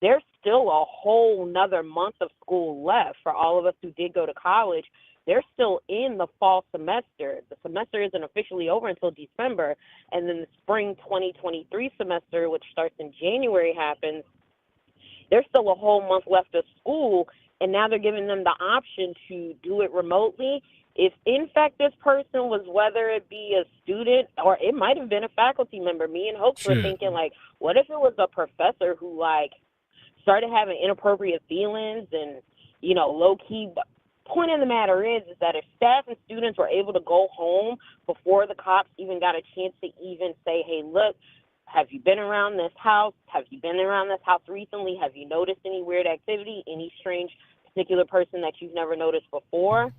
there's still a whole nother month of school left for all of us who did go to college. They're still in the fall semester. The semester isn't officially over until December, and then the spring 2023 semester, which starts in January, happens. There's still a whole month left of school, and now they're giving them the option to do it remotely. If, in fact, this person was, whether it be a student or it might have been a faculty member, me and Hope were thinking, like, what if it was a professor who, like, started having inappropriate feelings and, you know, low-key. But point of the matter is that if staff and students were able to go home before the cops even got a chance to even say, hey, look, have you been around this house? Have you been around this house recently? Have you noticed any weird activity, any strange particular person that you've never noticed before?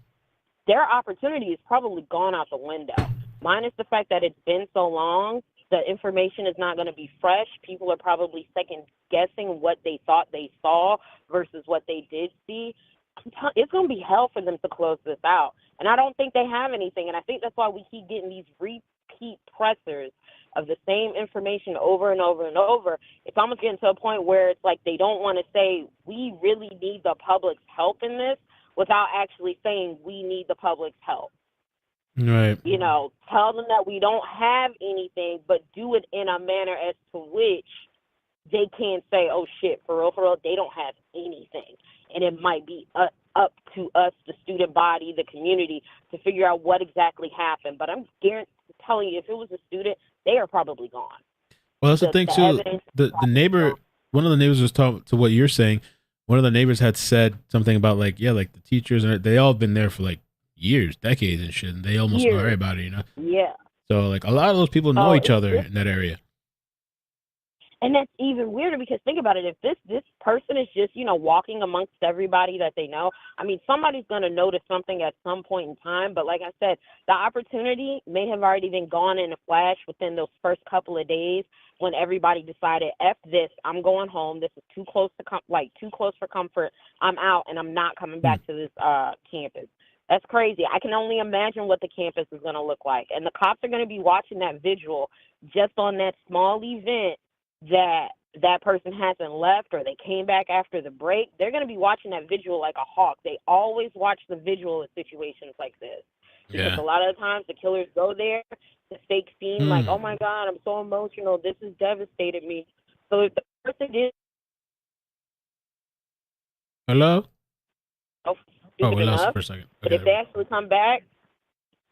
Their opportunity is probably gone out the window. Minus the fact that it's been so long, the information is not going to be fresh. People are probably second guessing what they thought they saw versus what they did see. It's going to be hell for them to close this out. And I don't think they have anything. And I think that's why we keep getting these repeat pressers of the same information over and over and over. It's almost getting to a point where it's like they don't want to say, we really need the public's help in this, without actually saying we need the public's help. Right. You know, tell them that we don't have anything, but do it in a manner as to which they can't say, oh shit, for real, they don't have anything. And it might be up to us, the student body, the community, to figure out what exactly happened. But I'm telling you, if it was a student, they are probably gone. Well, that's the thing too. The neighbor, one of the neighbors was talking to what you're saying. One of the neighbors had said something about like, yeah, like the teachers, and they all been there for like years, decades and shit. And they almost know everybody, you know? Yeah. So like a lot of those people know each other in that area. And that's even weirder because think about it. If this person is just, you know, walking amongst everybody that they know, I mean, somebody's going to notice something at some point in time. But like I said, the opportunity may have already been gone in a flash within those first couple of days when everybody decided, F this, I'm going home. This is too close to too close for comfort. I'm out and I'm not coming back to this campus. That's crazy. I can only imagine what the campus is going to look like. And the cops are going to be watching that visual just on that small event that person hasn't left or they came back after the break. They're going to be watching that visual like a hawk. They always watch the visual in situations like this. Because a lot of the times the killers go there to fake scene like, oh my God, I'm so emotional. This has devastated me. So if the person did... Hello? Oh, we lost it for a second. But if they actually come back,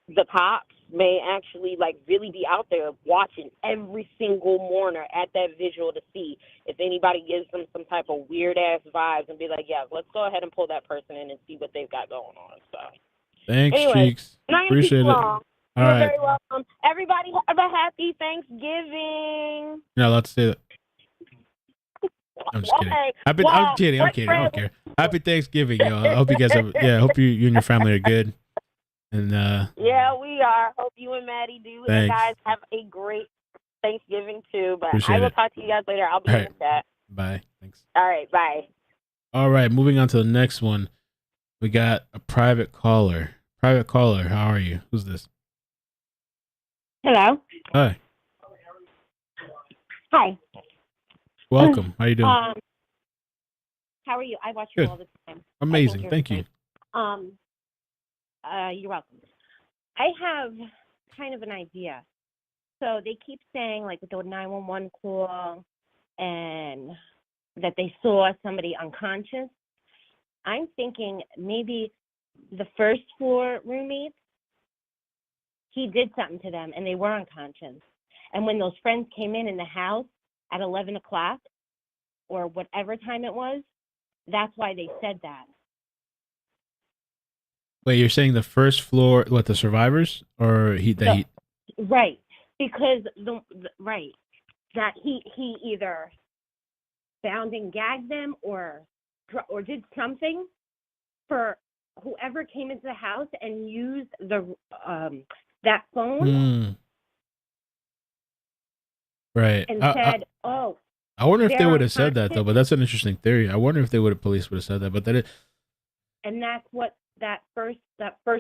the cops may actually like really be out there watching every single mourner at that visual to see if anybody gives them some type of weird ass vibes and be like, yeah, let's go ahead and pull that person in and see what they've got going on. So thanks, anyway, Cheeks. Appreciate it. All You're right. Very welcome. Everybody have a happy Thanksgiving. Yeah, let's say that. I'm just kidding. I'm kidding. I don't care. Happy Thanksgiving, y'all. I hope you guys have, I hope you and your family are good. And yeah, we are. Hope you and Maddie do. Thanks. And guys have a great Thanksgiving too. But Appreciate I will it. talk to you guys later. I'll be in the chat. Bye. Thanks. All right, bye. All right, moving on to the next one. We got a private caller. Private caller, how are you? Who's this? Hello. Hi. Hi. Welcome. How you doing? How are you? I watch you Good. all the time. Amazing. Thank you. You're welcome. I have kind of an idea. So they keep saying like with the 911 call and that they saw somebody unconscious. I'm thinking maybe the first floor roommates, he did something to them and they were unconscious. And when those friends came in the house at 11 o'clock or whatever time it was, that's why they said that. Wait, you're saying the first floor, what, the survivors? Or Right. Because that he either bound and gagged them or did something for whoever came into the house and used the that phone. Right. And said, "Oh." I wonder if they would have said that though. But that's an interesting theory. I wonder if police would have said that. But and that's what that first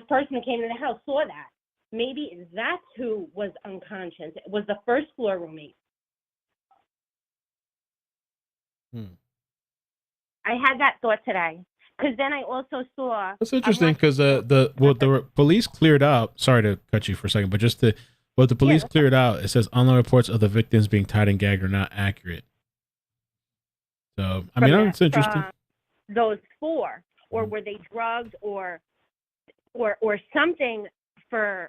person that came in the house saw that. Maybe that's who was unconscious. It was the first floor roommate. I had that thought today because then I also saw. That's interesting because the police cleared out. Sorry to cut you for a second, but what the police cleared out, it says online reports of the victims being tied and gagged are not accurate. So I mean, it's interesting. Those four, or were they drugged, or something? Because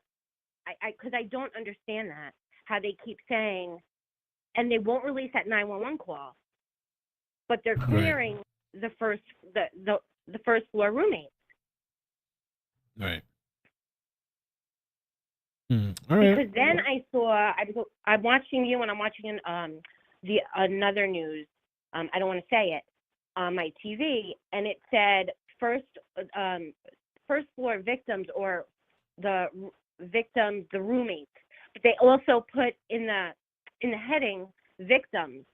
I don't understand that how they keep saying, and they won't release that 911 call, but they're clearing the first floor roommates. Right. All right. Because then I'm watching you and I'm watching another news. I don't want to say it on my TV, and it said first floor victims or the victims, the roommates. But they also put in the heading victims.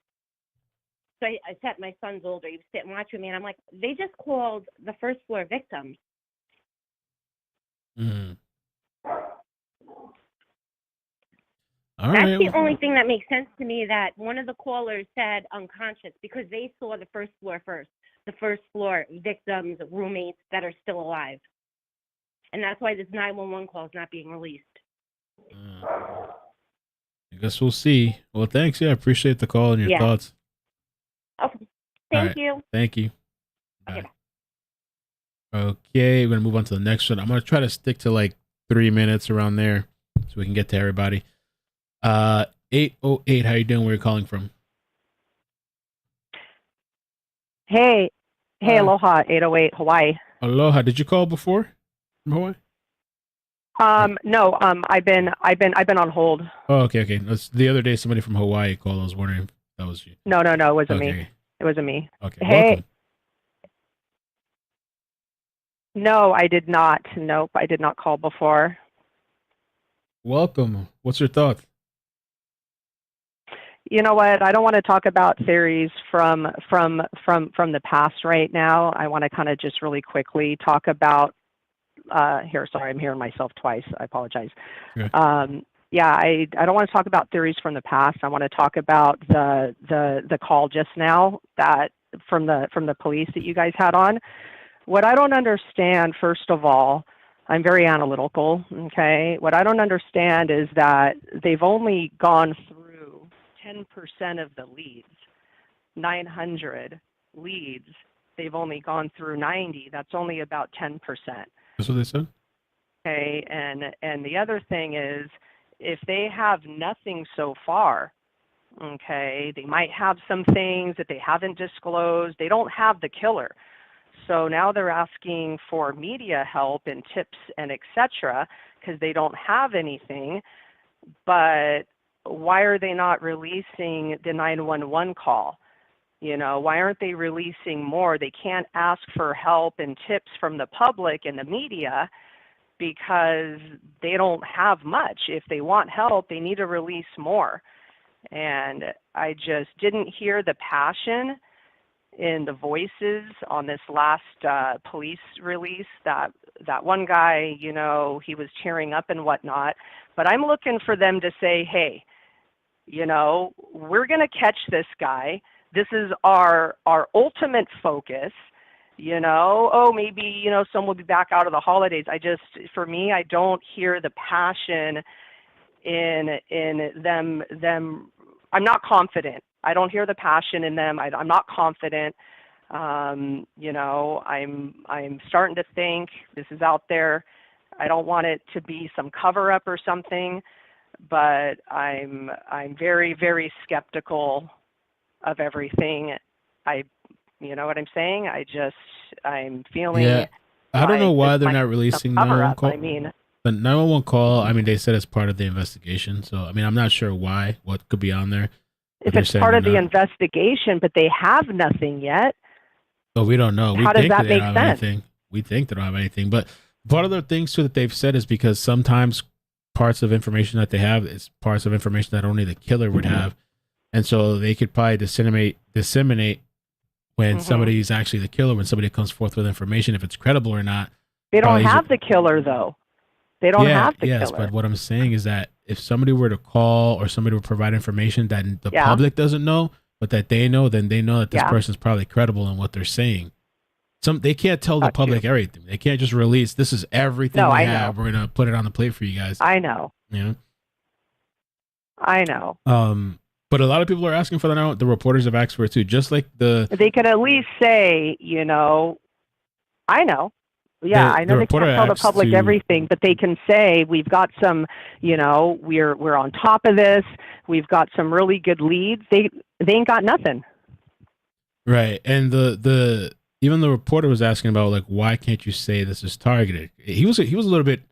So I sat, my son's older, he was sitting watching me, and I'm like, they just called the first floor victims. All That's right. the only thing that makes sense to me, that one of the callers said unconscious because they saw the first floor first. The first floor victims, roommates that are still alive. And that's why this 911 call is not being released. I guess we'll see. Well, thanks. Yeah, I appreciate the call and your thoughts. Okay. All Thank right. you. Thank you. Okay. Okay, we're going to move on to the next one. I'm going to try to stick to like 3 minutes around there so we can get to everybody. 808, how you doing? Where are you calling from? Hey, aloha, 808 Hawaii. Aloha. Did you call before from Hawaii? No, I've been on hold. Oh, okay. The other day, somebody from Hawaii called. I was wondering if that was you. No, it wasn't me. It wasn't me. Okay. Hey. Welcome. No, I did not. Nope, I did not call before. Welcome. What's your thoughts? You know what? I don't want to talk about theories from the past right now. I want to kind of just really quickly talk about sorry, I'm hearing myself twice. I apologize. Okay. I don't want to talk about theories from the past. I want to talk about the call just now that from the police that you guys had on. What I don't understand, first of all, I'm very analytical, okay? What I don't understand is that they've only gone through 10% of the leads. 900 leads, they've only gone through 90. That's only about 10%. That's what they said? Okay, and the other thing is, if they have nothing so far, okay, they might have some things that they haven't disclosed. They don't have the killer. So now they're asking for media help and tips and et cetera because they don't have anything. But why are they not releasing the 911 call? You know, why aren't they releasing more? They can't ask for help and tips from the public and the media because they don't have much. If they want help, they need to release more. And I just didn't hear the passion in the voices on this last police release. That one guy, you know, he was cheering up and whatnot. But I'm looking for them to say, hey, you know, we're going to catch this guy. This is our ultimate focus. You know, oh, maybe, you know, some will be back out of the holidays. For me, I don't hear the passion in them. I'm not confident. I don't hear the passion in them. I'm not confident. You know, I'm starting to think this is out there. I don't want it to be some cover up or something, but I'm very, very skeptical of everything. You know what I'm saying? I'm feeling. Yeah, I don't know why they're not releasing 911 call. I mean, the 911 call. I mean, they said it's part of the investigation. So I mean, I'm not sure why. What could be on there? If it's part of the investigation, but they have nothing yet. But we don't know. How does that make sense? Anything. We think they don't have anything. But part of the things too that they've said is because sometimes parts of information that they have is parts of information that only the killer would have, and so they could probably disseminate when somebody's actually the killer, when somebody comes forth with information, if it's credible or not. They don't have the killer, though. They don't have the killer. Yes, but what I'm saying is that if somebody were to call or somebody would provide information that the public doesn't know, but that they know, then they know that this person's probably credible in what they're saying. They can't tell the public everything. They can't just release, this is everything we have. We're going to put it on the plate for you guys. I know. Yeah. I know. But a lot of people are asking for that now. The reporters have asked for it too. Just like they could at least say, you know, I know. Yeah, I know they can't tell the public everything, but they can say we've got some, you know, we're on top of this. We've got some really good leads. They ain't got nothing. Right, and the even the reporter was asking about like, why can't you say this is targeted? He was a little bit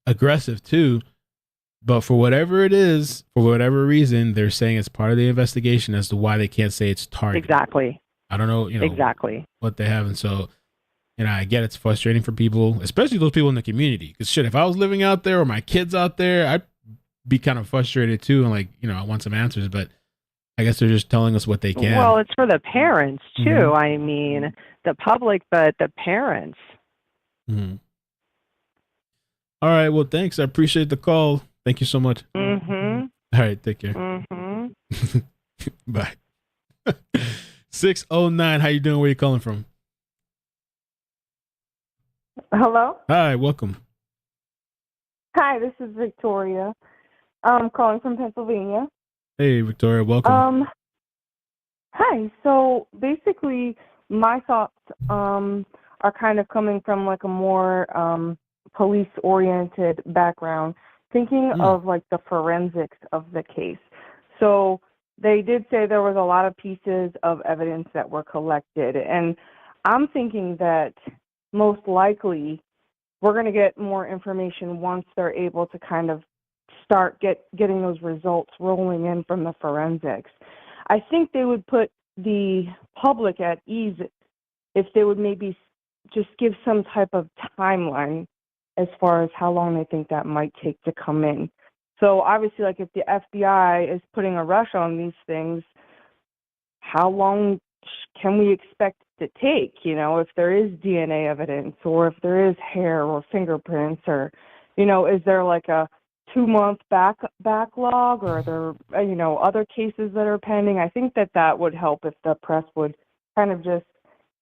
aggressive too, But for whatever it is, for whatever reason, they're saying it's part of the investigation as to why they can't say it's targeted. Exactly. I don't know, exactly what they have. And so, I get it's frustrating for people, especially those people in the community. Because shit, if I was living out there or my kids out there, I'd be kind of frustrated too. And I want some answers, but I guess they're just telling us what they can. Well, it's for the parents too. Mm-hmm. I mean, the public, but the parents. Mm-hmm. All right. Well, thanks. I appreciate the call. Thank you so much. Mm-hmm. All right. Take care. Mm-hmm. Bye. 609. How you doing? Where you calling from? Hello. Hi. Welcome. Hi, this is Victoria. I'm calling from Pennsylvania. Hey, Victoria. Welcome. Hi. So basically, my thoughts are kind of coming from like a more police-oriented background, thinking of like the forensics of the case. So they did say there was a lot of pieces of evidence that were collected, and I'm thinking that most likely we're going to get more information once they're able to kind of start getting those results rolling in from the forensics. I think they would put the public at ease if they would maybe just give some type of timeline as far as how long they think that might take to come in. So obviously, like if the FBI is putting a rush on these things, how long can we expect it to take? If there is DNA evidence or if there is hair or fingerprints or, is there like a 2-month backlog or are there, other cases that are pending? I think that would help if the press would kind of just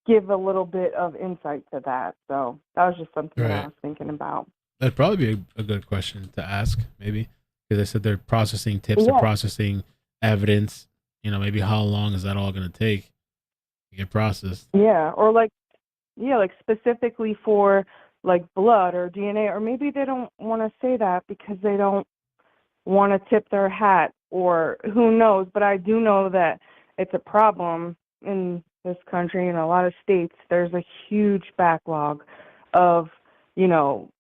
give a little bit of insight to that. So that was just something that I was thinking about. That'd probably be a good question to ask, maybe. Because they said they're processing tips, Yeah. they're processing evidence. Maybe how long is that all going to take to get processed? Yeah, or like specifically for like blood or DNA, or maybe they don't want to say that because they don't want to tip their hat, or who knows. But I do know that it's a problem in this country in a lot of states. There's a huge backlog of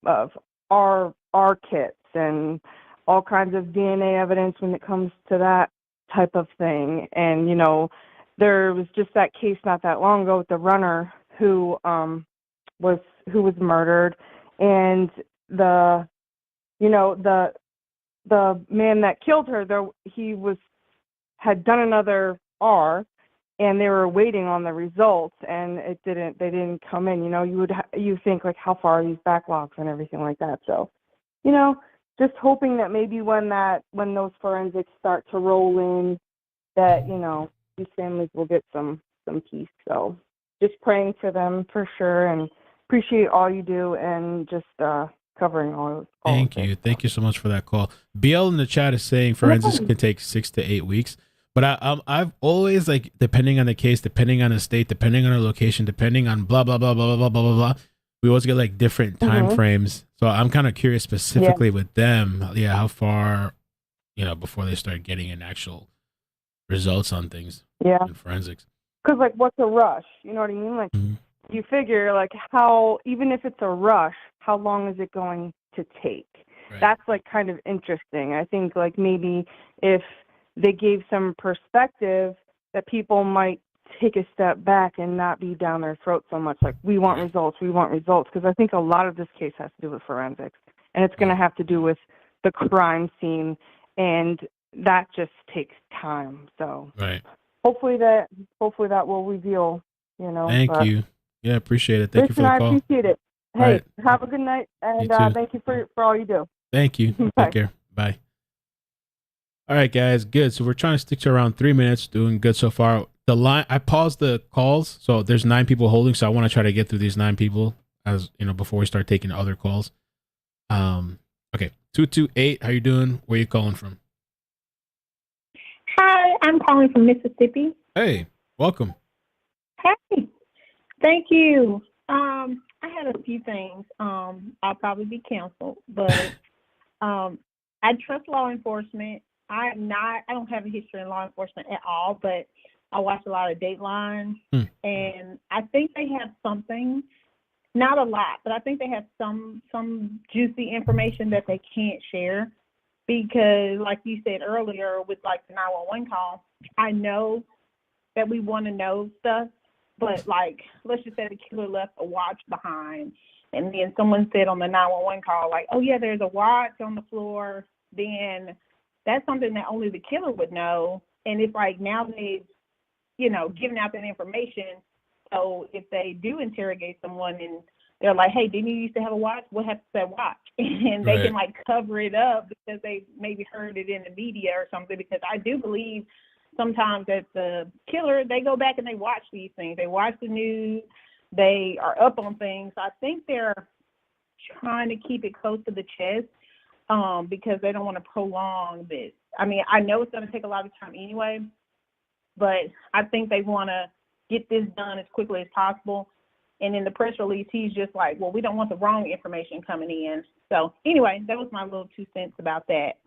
of our kits and all kinds of DNA evidence when it comes to that type of thing. And there was just that case not that long ago with the runner who was murdered, and the man that killed her, he had done another R, and they were waiting on the results, and they didn't come in. You think like, how far are these backlogs and everything like that. So just hoping that maybe when those forensics start to roll in, that these families will get some peace. So just praying for them for sure, and appreciate all you do and just covering all. Thank you. Thank you so much for that call. BL in the chat is saying forensics can take 6 to 8 weeks. But I've always, like, depending on the case, depending on the state, depending on the location, depending on blah, blah, blah, blah, blah, blah, blah, blah, we always get like different time frames. So I'm kind of curious specifically with them, how far, before they start getting an actual results on things in forensics. Because like, what's a rush? You know what I mean? Like, you figure like even if it's a rush, how long is it going to take? Right. That's like kind of interesting. I think like maybe if they gave some perspective, that people might take a step back and not be down their throat so much like, we want results, because I think a lot of this case has to do with forensics, and it's going to have to do with the crime scene, and that just takes time. So hopefully that will reveal, Thank you. Yeah, appreciate it. Thank you for the call. I appreciate it. Hey, have a good night, and thank you for all you do. Thank you. Take care. Bye. All right, guys. Good. So we're trying to stick to around 3 minutes. Doing good so far. The line, I paused the calls, so there's 9 people holding. So I want to try to get through these 9 people before we start taking other calls. Okay. 228. How you doing? Where you calling from? Hi, I'm calling from Mississippi. Hey, welcome. Hey, thank you. I had a few things. I'll probably be canceled, but I trust law enforcement. I don't have a history in law enforcement at all, but I watch a lot of Dateline, and I think they have something, not a lot, but I think they have some juicy information that they can't share, because like you said earlier with like the 911 call, I know that we want to know stuff, but like, let's just say the killer left a watch behind, and then someone said on the 911 call, like, oh yeah, there's a watch on the floor, then that's something that only the killer would know. And it's like now they've, given out that information. So if they do interrogate someone and they're like, hey, didn't you used to have a watch? What happened to that watch? And they can like cover it up because they maybe heard it in the media or something, because I do believe sometimes that the killer, they go back and they watch these things. They watch the news. They are up on things. I think they're trying to keep it close to the chest because they don't want to prolong this. I mean, I know it's going to take a lot of time anyway, but I think they want to get this done as quickly as possible. And in the press release, he's just like, well, we don't want the wrong information coming in. So anyway, that was my little 2 cents about that.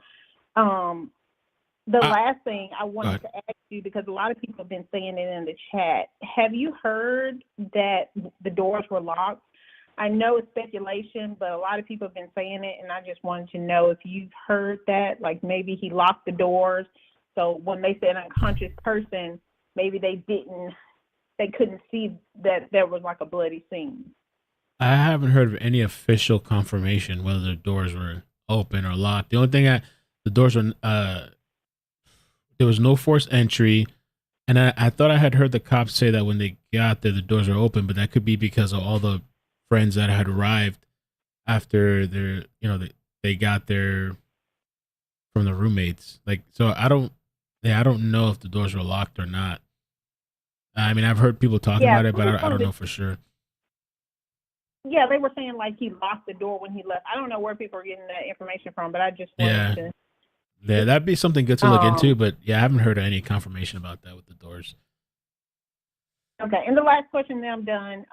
The last thing I wanted to ask you, because a lot of people have been saying it in the chat, have you heard that the doors were locked? I know it's speculation, but a lot of people have been saying it, and I just wanted to know if you've heard that, like maybe he locked the doors, so when they said unconscious person, maybe they couldn't see that there was like a bloody scene. I haven't heard of any official confirmation whether the doors were open or locked. The only thing the doors were, there was no forced entry. And I thought I had heard the cops say that when they got there, the doors were open, but that could be because of all the friends that had arrived after their, they got there from the roommates. Like, so I don't know if the doors were locked or not. I mean, I've heard people talking about it, but I don't know for sure. Yeah, they were saying like he locked the door when he left. I don't know where people are getting that information from, but I just wanted to. Yeah, that'd be something good to look into, but yeah, I haven't heard of any confirmation about that with the doors. Okay, and the last question, then I'm done.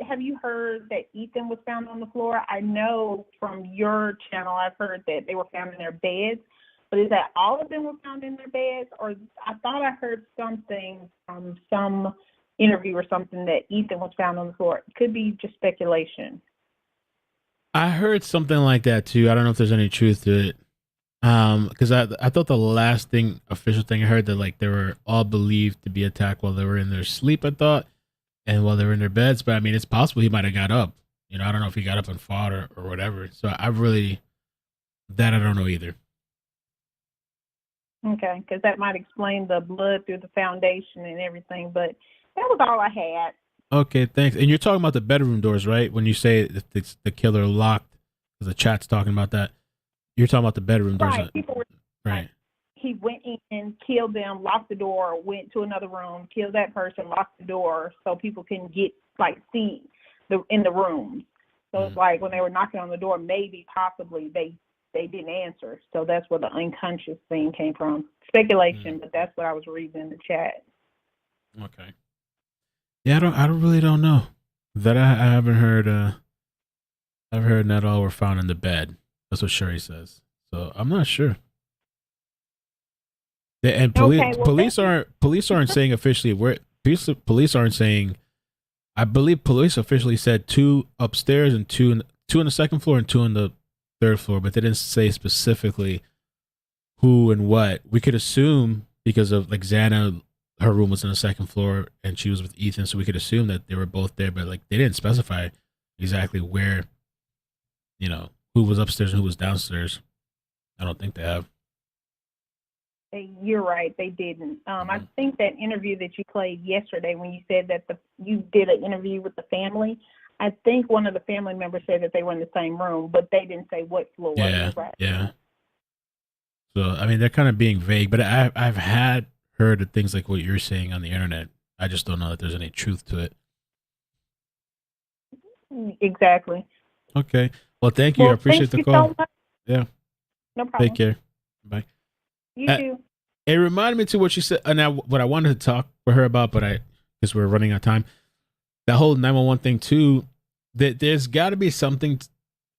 Have you heard that Ethan was found on the floor? I know from your channel, I've heard that they were found in their beds, but is that all of them were found in their beds? Or I thought I heard something from some interview or something that Ethan was found on the floor. It could be just speculation. I heard something like that too. I don't know if there's any truth to it. Because I thought the last official thing I heard that like they were all believed to be attacked while they were in their sleep, I thought, and while they were in their beds. But I mean, it's possible he might have got up. I don't know if he got up and fought or whatever. So I don't know either. Okay, because that might explain the blood through the foundation and everything. But that was all I had. Okay, thanks. And you're talking about the bedroom doors, right? When you say it's the killer locked, because the chat's talking about that. You're talking about the bedroom doors. Right. People were right. He went in, killed them, locked the door, went to another room, killed that person, locked the door so people can see in the rooms. So it's like when they were knocking on the door, maybe possibly they didn't answer. So that's where the unconscious thing came from. Speculation, but that's what I was reading in the chat. Okay. Yeah, I really don't know. That I haven't heard. I've heard not all were found in the bed. That's what Sherry says. So I'm not sure. Yeah, and police aren't saying officially where police aren't saying. I believe police officially said 2 upstairs and 2 on the second floor and 2 on the third floor, but they didn't say specifically who and what. We could assume because of like Xana, her room was on the second floor and she was with Ethan, so we could assume that they were both there, but like they didn't specify exactly where, who was upstairs and who was downstairs. I don't think they have. You're right, they didn't. I think that interview that you played yesterday when you said that you did an interview with the family, I think one of the family members said that they were in the same room, but they didn't say what floor. Yeah, right? yeah. So, I mean, they're kind of being vague, but I've heard of things like what you're saying on the internet. I just don't know that there's any truth to it. Exactly. Okay. Well, thank you. I appreciate the call. So much. Yeah. No problem. Take care. Bye. You too. It reminded me to what she said. Now, what I wanted to talk with her about, but because we're running out of time, that whole 911 thing too. That there's got to be something.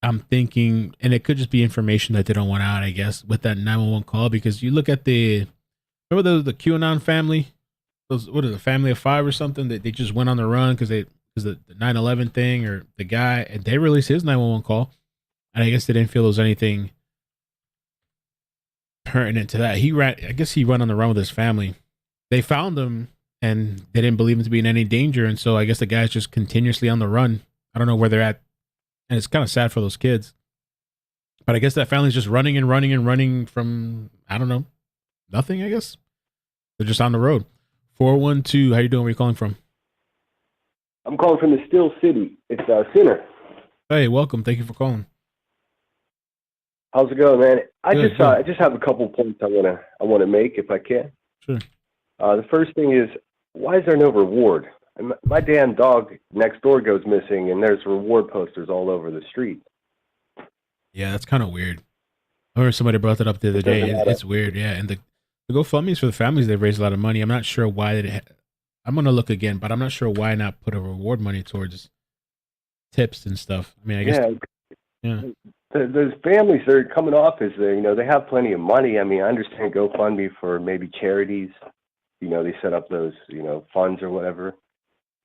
I'm thinking, and it could just be information that they don't want out, I guess, with that 911 call. Because you look at remember the QAnon family, the family of 5 or something, that they just went on the run because the 9/11 thing, or the guy, and they released his 911 call, and I guess they didn't feel there was anything turn into that. I guess he ran on the run with his family. They found him and they didn't believe him to be in any danger. And so I guess the guy's just continuously on the run. I don't know where they're at. And it's kind of sad for those kids. But I guess that family's just running and running and running from, I don't know, nothing, I guess. They're just on the road. 412, how you doing? Where are you calling from? I'm calling from the Still City. It's Sinner. Hey, welcome. Thank you for calling. How's it going, man? I Good. just have a couple points I wanna make if I can. Sure. The first thing is, why is there no reward? My damn dog next door goes missing, and there's reward posters all over the street. Yeah, that's kind of weird. I heard somebody brought that up the other day. It's weird, yeah. And the GoFundMe's for the families, they've raised a lot of money. I'm not sure why I'm going to look again, but I'm not sure why not put a reward money towards tips and stuff. I mean, I guess. Yeah. Those families that are coming off as they have plenty of money. I mean, I understand GoFundMe for maybe charities. They set up those, funds or whatever.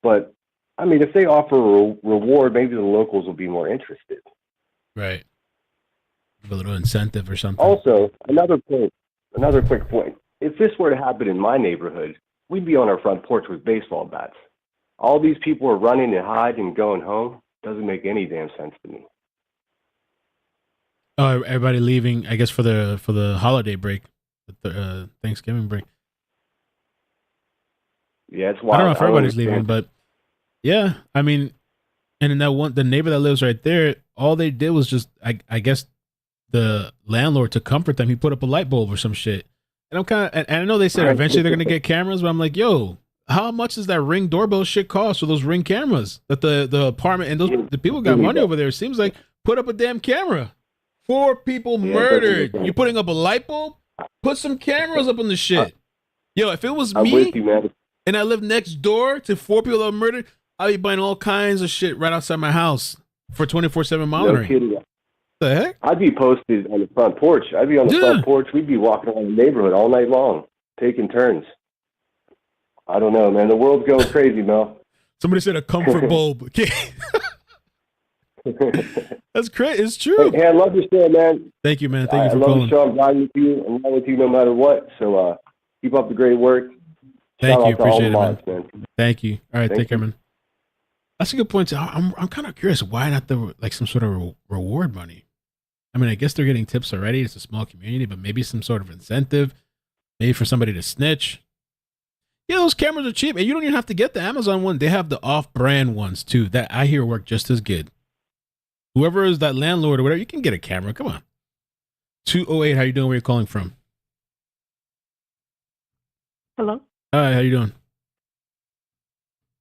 But, I mean, if they offer a reward, maybe the locals will be more interested. Right. A little incentive or something. Also, another quick point. If this were to happen in my neighborhood, we'd be on our front porch with baseball bats. All these people are running and hiding and going home. Doesn't make any damn sense to me. Oh, everybody leaving, I guess, for the holiday break, the Thanksgiving break. Yeah, it's wild. I don't know if everybody's leaving, but yeah, I mean, and in the neighbor that lives right there, all they did was just, I guess, the landlord, to comfort them, he put up a light bulb or some shit. And I'm kind of, and I know they said eventually they're gonna get cameras, but I'm like, yo, how much does that Ring doorbell shit cost for those Ring cameras that the apartment and the people got money over there? It seems like put up a damn camera. 4 people murdered. You putting up a light bulb? Put some cameras up on the shit. Yo, if it was me and I lived next door to 4 people that were murdered, I'd be buying all kinds of shit right outside my house for 24/7 monitoring. No kidding. The heck? I'd be posted on the front porch. I'd be on the front porch. We'd be walking around the neighborhood all night long, taking turns. I don't know, man. The world's going crazy, Mel. Somebody said a comfort bulb. That's great. It's true. Hey, I love your show, man. Thank you, man. Thank you for calling. I love calling. the show. I'm riding with you. I'm riding with you no matter what. So keep up the great work. Thank Shout you. out to all Appreciate the it, mods, man. Thank you. All right. Thank Take care, you. man. That's a good point. I'm kind of curious. Why not some sort of reward money? I mean, I guess they're getting tips already. It's a small community, but maybe some sort of incentive, maybe for somebody to snitch. Yeah, those cameras are cheap, and you don't even have to get the Amazon one. They have the off-brand ones too that I hear work just as good. Whoever is that landlord or whatever, you can get a camera. Come on. 208, how you doing? Where you calling from? Hello. Hi, how you doing?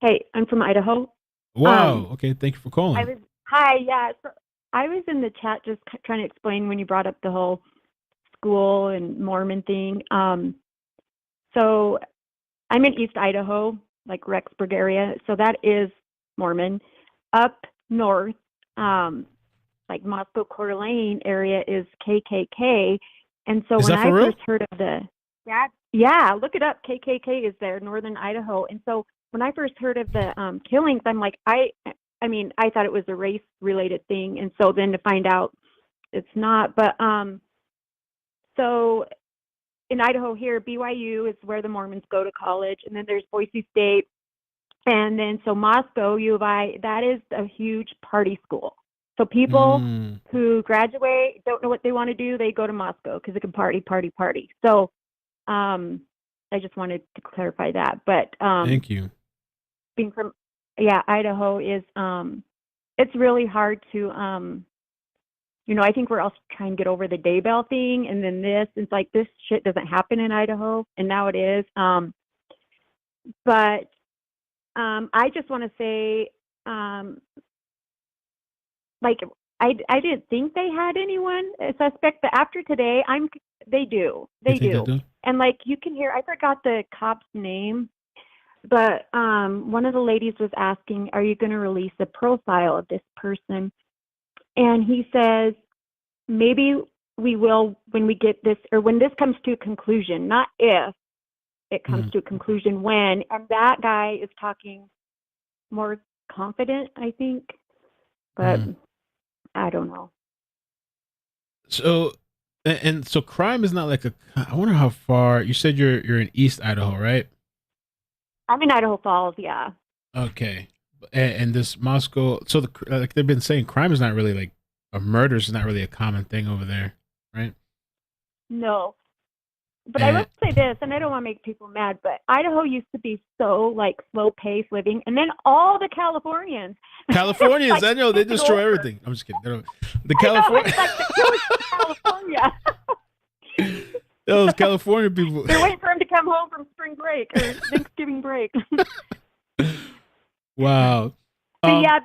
Hey, I'm from Idaho. Wow. Okay, thank you for calling. Hi, yeah. So I was in the chat just trying to explain when you brought up the whole school and Mormon thing. So I'm in East Idaho, like Rexburg area. So that is Mormon. Up north, like Moscow Coeur d'Alene area is KKK. And so Is when that I for real? first heard of yeah, look it up. KKK is there, northern Idaho. And so when I first heard of the killings, I'm like, I mean, I thought it was a race-related thing, and so then to find out it's not. But so in Idaho here, BYU is where the Mormons go to college, and then there's Boise State, and then so Moscow, U of I, that is a huge party school. So people who graduate, don't know what they want to do, they go to Moscow because it can party. So I just wanted to clarify that. But thank you. Being from Idaho is it's really hard to I think we're all trying to get over the Daybell thing, and then it's like this shit doesn't happen in Idaho, and now it is. But I just want to say like I didn't think they had anyone a suspect, but after today they do. And like you can hear, I forgot the cop's name. But one of the ladies was asking, are you going to release a profile of this person? And he says, maybe we will when we get this, or when this comes to a conclusion, not if it comes to a conclusion, when. And that guy is talking more confident, I think. But I don't know. So And so crime is not like I wonder how far, you said you're in East Idaho, right? I'm in Idaho Falls, yeah. Okay. And this Moscow, so like they've been saying crime is not really like, murders is not really a common thing over there, right? No. But I will say this, and I don't want to make people mad, but Idaho used to be so like slow paced living, and then all the Californians, like, I know they destroy everything. I'm just kidding. The California, it's like the killers from California. Those California people. They're waiting for him to come home from spring break or Thanksgiving break. Wow. But yeah,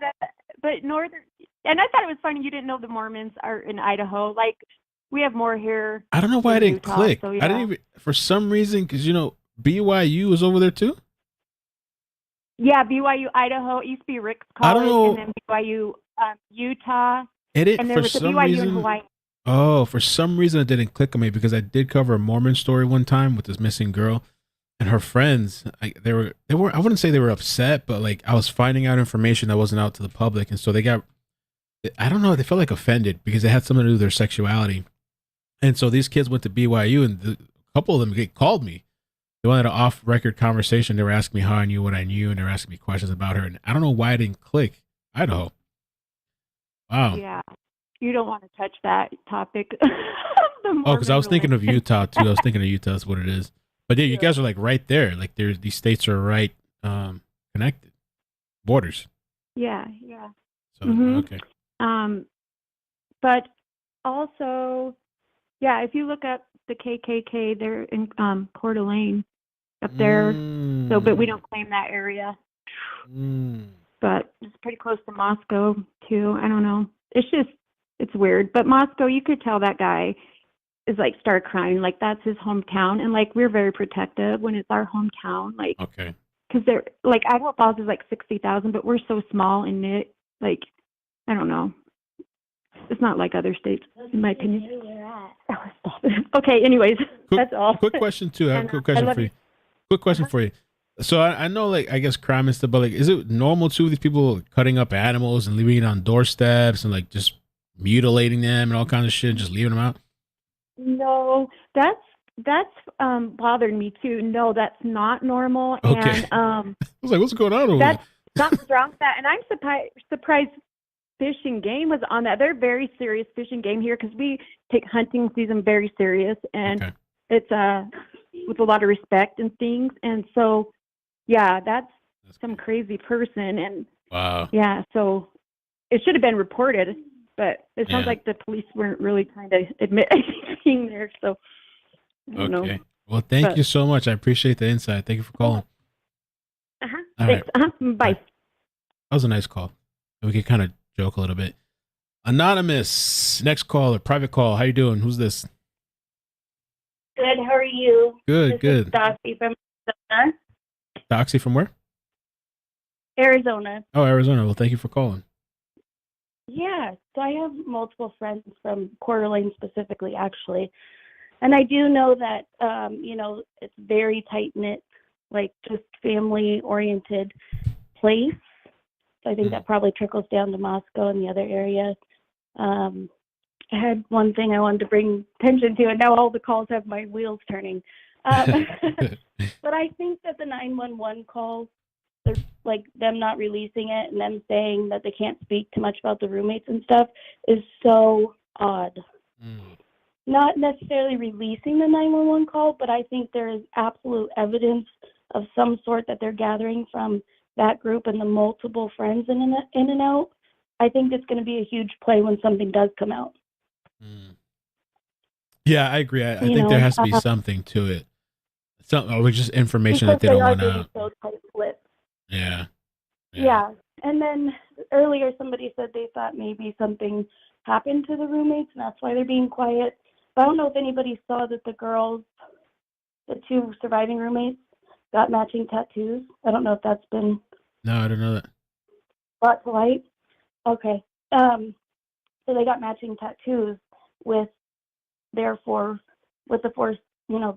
but northern, and I thought it was funny you didn't know the Mormons are in Idaho. Like, we have more here. I don't know why I didn't Utah, click. so, yeah. I didn't even, for some reason, because BYU was over there too. Yeah, BYU Idaho. It used to be Rick's College, I don't know. and then BYU Utah. It didn't, and there for was a some BYU reason. in Hawaii. Oh, for some reason it didn't click on me, because I did cover a Mormon story one time with this missing girl and her friends. They were I wouldn't say they were upset, but like I was finding out information that wasn't out to the public, and so they got, I don't know, they felt like offended because it had something to do with their sexuality. And so these kids went to BYU, and a couple of them called me. They wanted an off-record conversation. They were asking me how I knew what I knew, and they were asking me questions about her. And I don't know why I didn't click. Idaho. Wow. Yeah, you don't want to touch that topic. Oh, because I was thinking of Utah too. I was thinking of Utah. That's what it is. But yeah, you guys are like right there. Like these states are right connected, borders. Yeah. So okay. But also, yeah, if you look up the KKK, they're in Coeur d'Alene up there. So, but we don't claim that area. But it's pretty close to Moscow too. I don't know. It's weird. But Moscow, you could tell that guy is like start crying. Like that's his hometown, and like we're very protective when it's our hometown. Like okay. Because they're like Idaho Falls is like 60,000, but we're so small and knit. Like I don't know. It's not like other states, in my opinion. Okay, anyways, that's all. Quick question too. I have a quick question for you. Quick question for you. So I know, like, I guess crime and stuff, but like, is it normal too, these people cutting up animals and leaving it on doorsteps and like just mutilating them and all kinds of shit and just leaving them out? No, that's bothered me too. No, that's not normal. Okay. And I was like, what's going on over there? Something's wrong with that. And I'm surprised Fish and Game was on that. They're very serious, Fish and Game here, because we take hunting season very serious, and it's with a lot of respect and things. And so, yeah, that's some crazy person. And wow. Yeah, so it should have been reported, but it sounds like the police weren't really trying to admit anything there. So I don't know. Well, thank you so much. I appreciate the insight. Thank you for calling. All Thanks. right. Bye. That was a nice call. We could kind of joke a little bit. Anonymous, next caller, private call. How you doing? Who's this? Good. How are you? Good. This is Doxy from Arizona. Doxy from where? Arizona. Oh, Arizona. Well, thank you for calling. Yeah. So I have multiple friends from Coeur d'Alene specifically, actually. And I do know that, it's very tight-knit, like just family-oriented place. So I think that probably trickles down to Moscow and the other areas. I had one thing I wanted to bring attention to, and now all the calls have my wheels turning. But I think that the 911 calls, like them not releasing it and them saying that they can't speak too much about the roommates and stuff is so odd. Not necessarily releasing the 911 call, but I think there is absolute evidence of some sort that they're gathering from that group and the multiple friends in and out. I think it's going to be a huge play when something does come out. Yeah, I agree. I think there has to be something to it. Or just information that they don't want out. So tight-lipped. Yeah. And then earlier somebody said they thought maybe something happened to the roommates and that's why they're being quiet. But I don't know if anybody saw that the girls, the two surviving roommates, got matching tattoos. I don't know if that's been No, I don't know that. brought to light. Okay. So they got matching tattoos with the four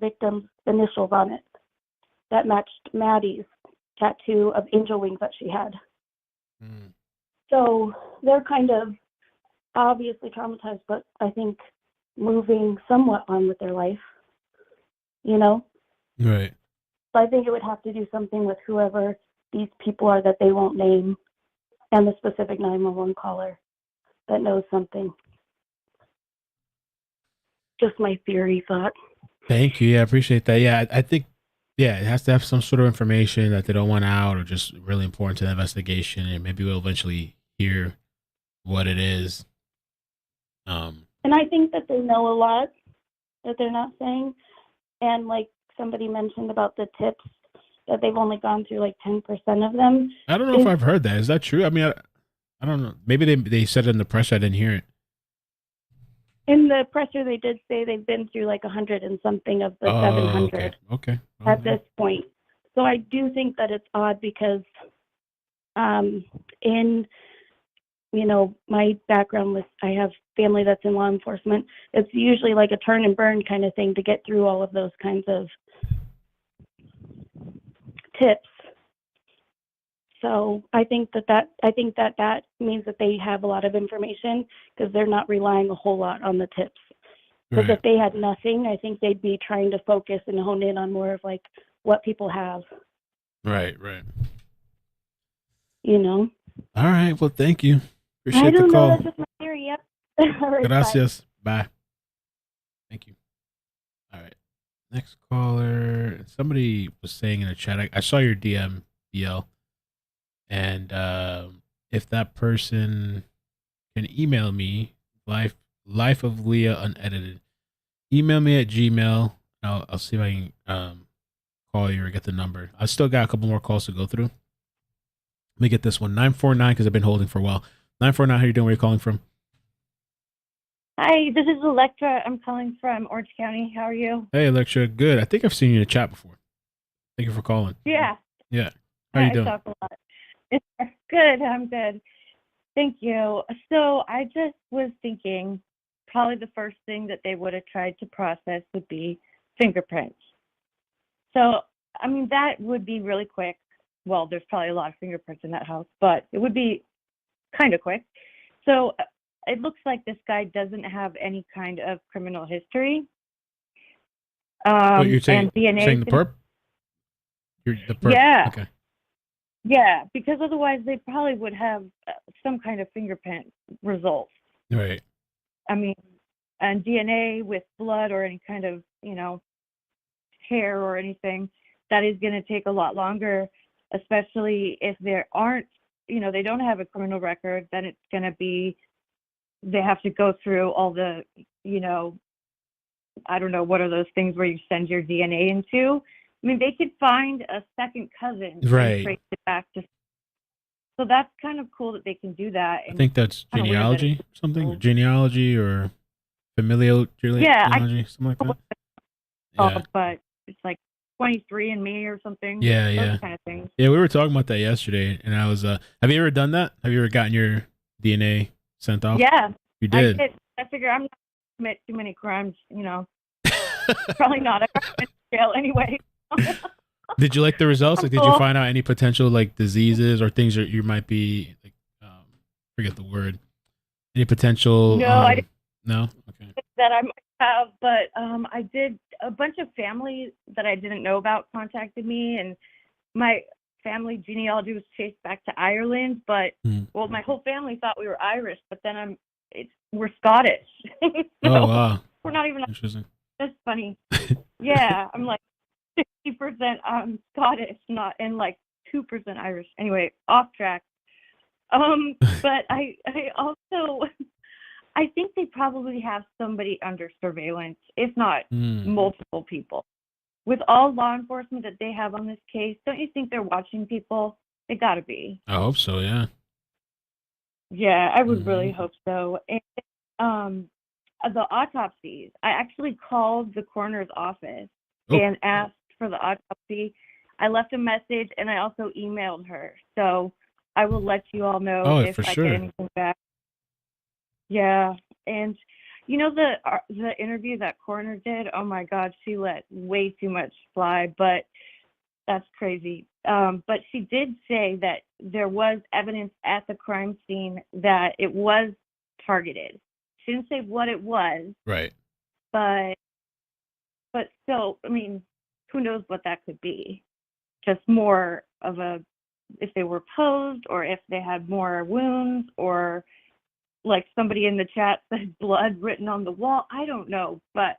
victims' initials on it. That matched Maddie's tattoo of angel wings that she had. So they're kind of obviously traumatized, but I think moving somewhat on with their life, you know? Right. So I think it would have to do something with whoever these people are that they won't name and the specific 911 caller that knows something. Just my theory thought. Thank you. Yeah, I appreciate that. Yeah, I think, yeah, it has to have some sort of information that they don't want out or just really important to the investigation. And maybe we'll eventually hear what it is. And I think that they know a lot that they're not saying. And like somebody mentioned about the tips, that they've only gone through like 10% of them. I don't know if I've heard that. Is that true? I mean, I don't know. Maybe they said it in the press. I didn't hear it. In the presser, they did say they've been through like 100 and something of the 700 Okay. at this point. So I do think that it's odd because in, you know, my background with, I have family that's in law enforcement. It's usually like a turn and burn kind of thing to get through all of those kinds of tips. So I think that means that they have a lot of information because they're not relying a whole lot on the tips. Because if they had nothing, I think they'd be trying to focus and hone in on more of like what people have. Right. You know? All right. Well, thank you. Appreciate I don't the call. know. That's just my theory. Yep. All right, Gracias. Bye. Thank you. All right. Next caller. Somebody was saying in the chat, I saw your DM, BL. And if that person can email me, life of Leah unedited, email me at Gmail. I'll see if I can call you or get the number. I still got a couple more calls to go through. Let me get this one. 949, because I've been holding for a while. 949, how you doing? Where are you calling from? Hi, this is Electra. I'm calling from Orange County. How are you? Hey, Electra. Good. I think I've seen you in the chat before. Thank you for calling. Yeah. Yeah. How are you doing? I talk a lot. Good. I'm good. Thank you. So I just was thinking probably the first thing that they would have tried to process would be fingerprints. So, I mean, that would be really quick. Well, there's probably a lot of fingerprints in that house, but it would be kind of quick. So it looks like this guy doesn't have any kind of criminal history. What you're saying? And DNA. Saying the perp? The perp. Yeah. Okay. Yeah, because otherwise they probably would have some kind of fingerprint results. Right. I mean, and DNA with blood or any kind of, you know, hair or anything, that is going to take a lot longer, especially if there aren't, you know, they don't have a criminal record, then it's going to be, they have to go through all the, you know, I don't know, what are those things where you send your DNA into? I mean, they could find a second cousin Right. and trace it back to. So that's kind of cool that they can do that. I think that's genealogy, something, genealogy or familial genealogy, something like that. Yeah. But it's like 23andMe or something. Yeah, those kind of things. Yeah, we were talking about that yesterday, and I was. Have you ever done that? Have you ever gotten your DNA sent off? Yeah, you did. I figure I'm not going to commit too many crimes. You know, probably not. I'm in jail anyway. Did you like the results? Like, did you find out any potential like diseases or things that you might be like? Forget the word. Any potential? No, I didn't. No. Okay. That I might have, but I did. A bunch of family that I didn't know about contacted me, and my family genealogy was traced back to Ireland. But well, my whole family thought we were Irish, but then we're Scottish. So oh wow. We're not even. Interesting. That's funny. Yeah, I'm like 60% Scottish, not and like 2% Irish. Anyway, off track. But I also I think they probably have somebody under surveillance, if not multiple people. With all law enforcement that they have on this case, don't you think they're watching people? They got to be. I hope so. Yeah. Yeah, I would really hope so. And the autopsies, I actually called the coroner's office and asked for the autopsy. I left a message and I also emailed her. So I will let you all know if I get anything back. Yeah, and you know the interview that coroner did. Oh my God, she let way too much fly, but that's crazy. But she did say that there was evidence at the crime scene that it was targeted. She didn't say what it was. Right. but still, I mean, who knows what that could be? Just more of if they were posed, or if they had more wounds, or like somebody in the chat said blood written on the wall. I don't know, but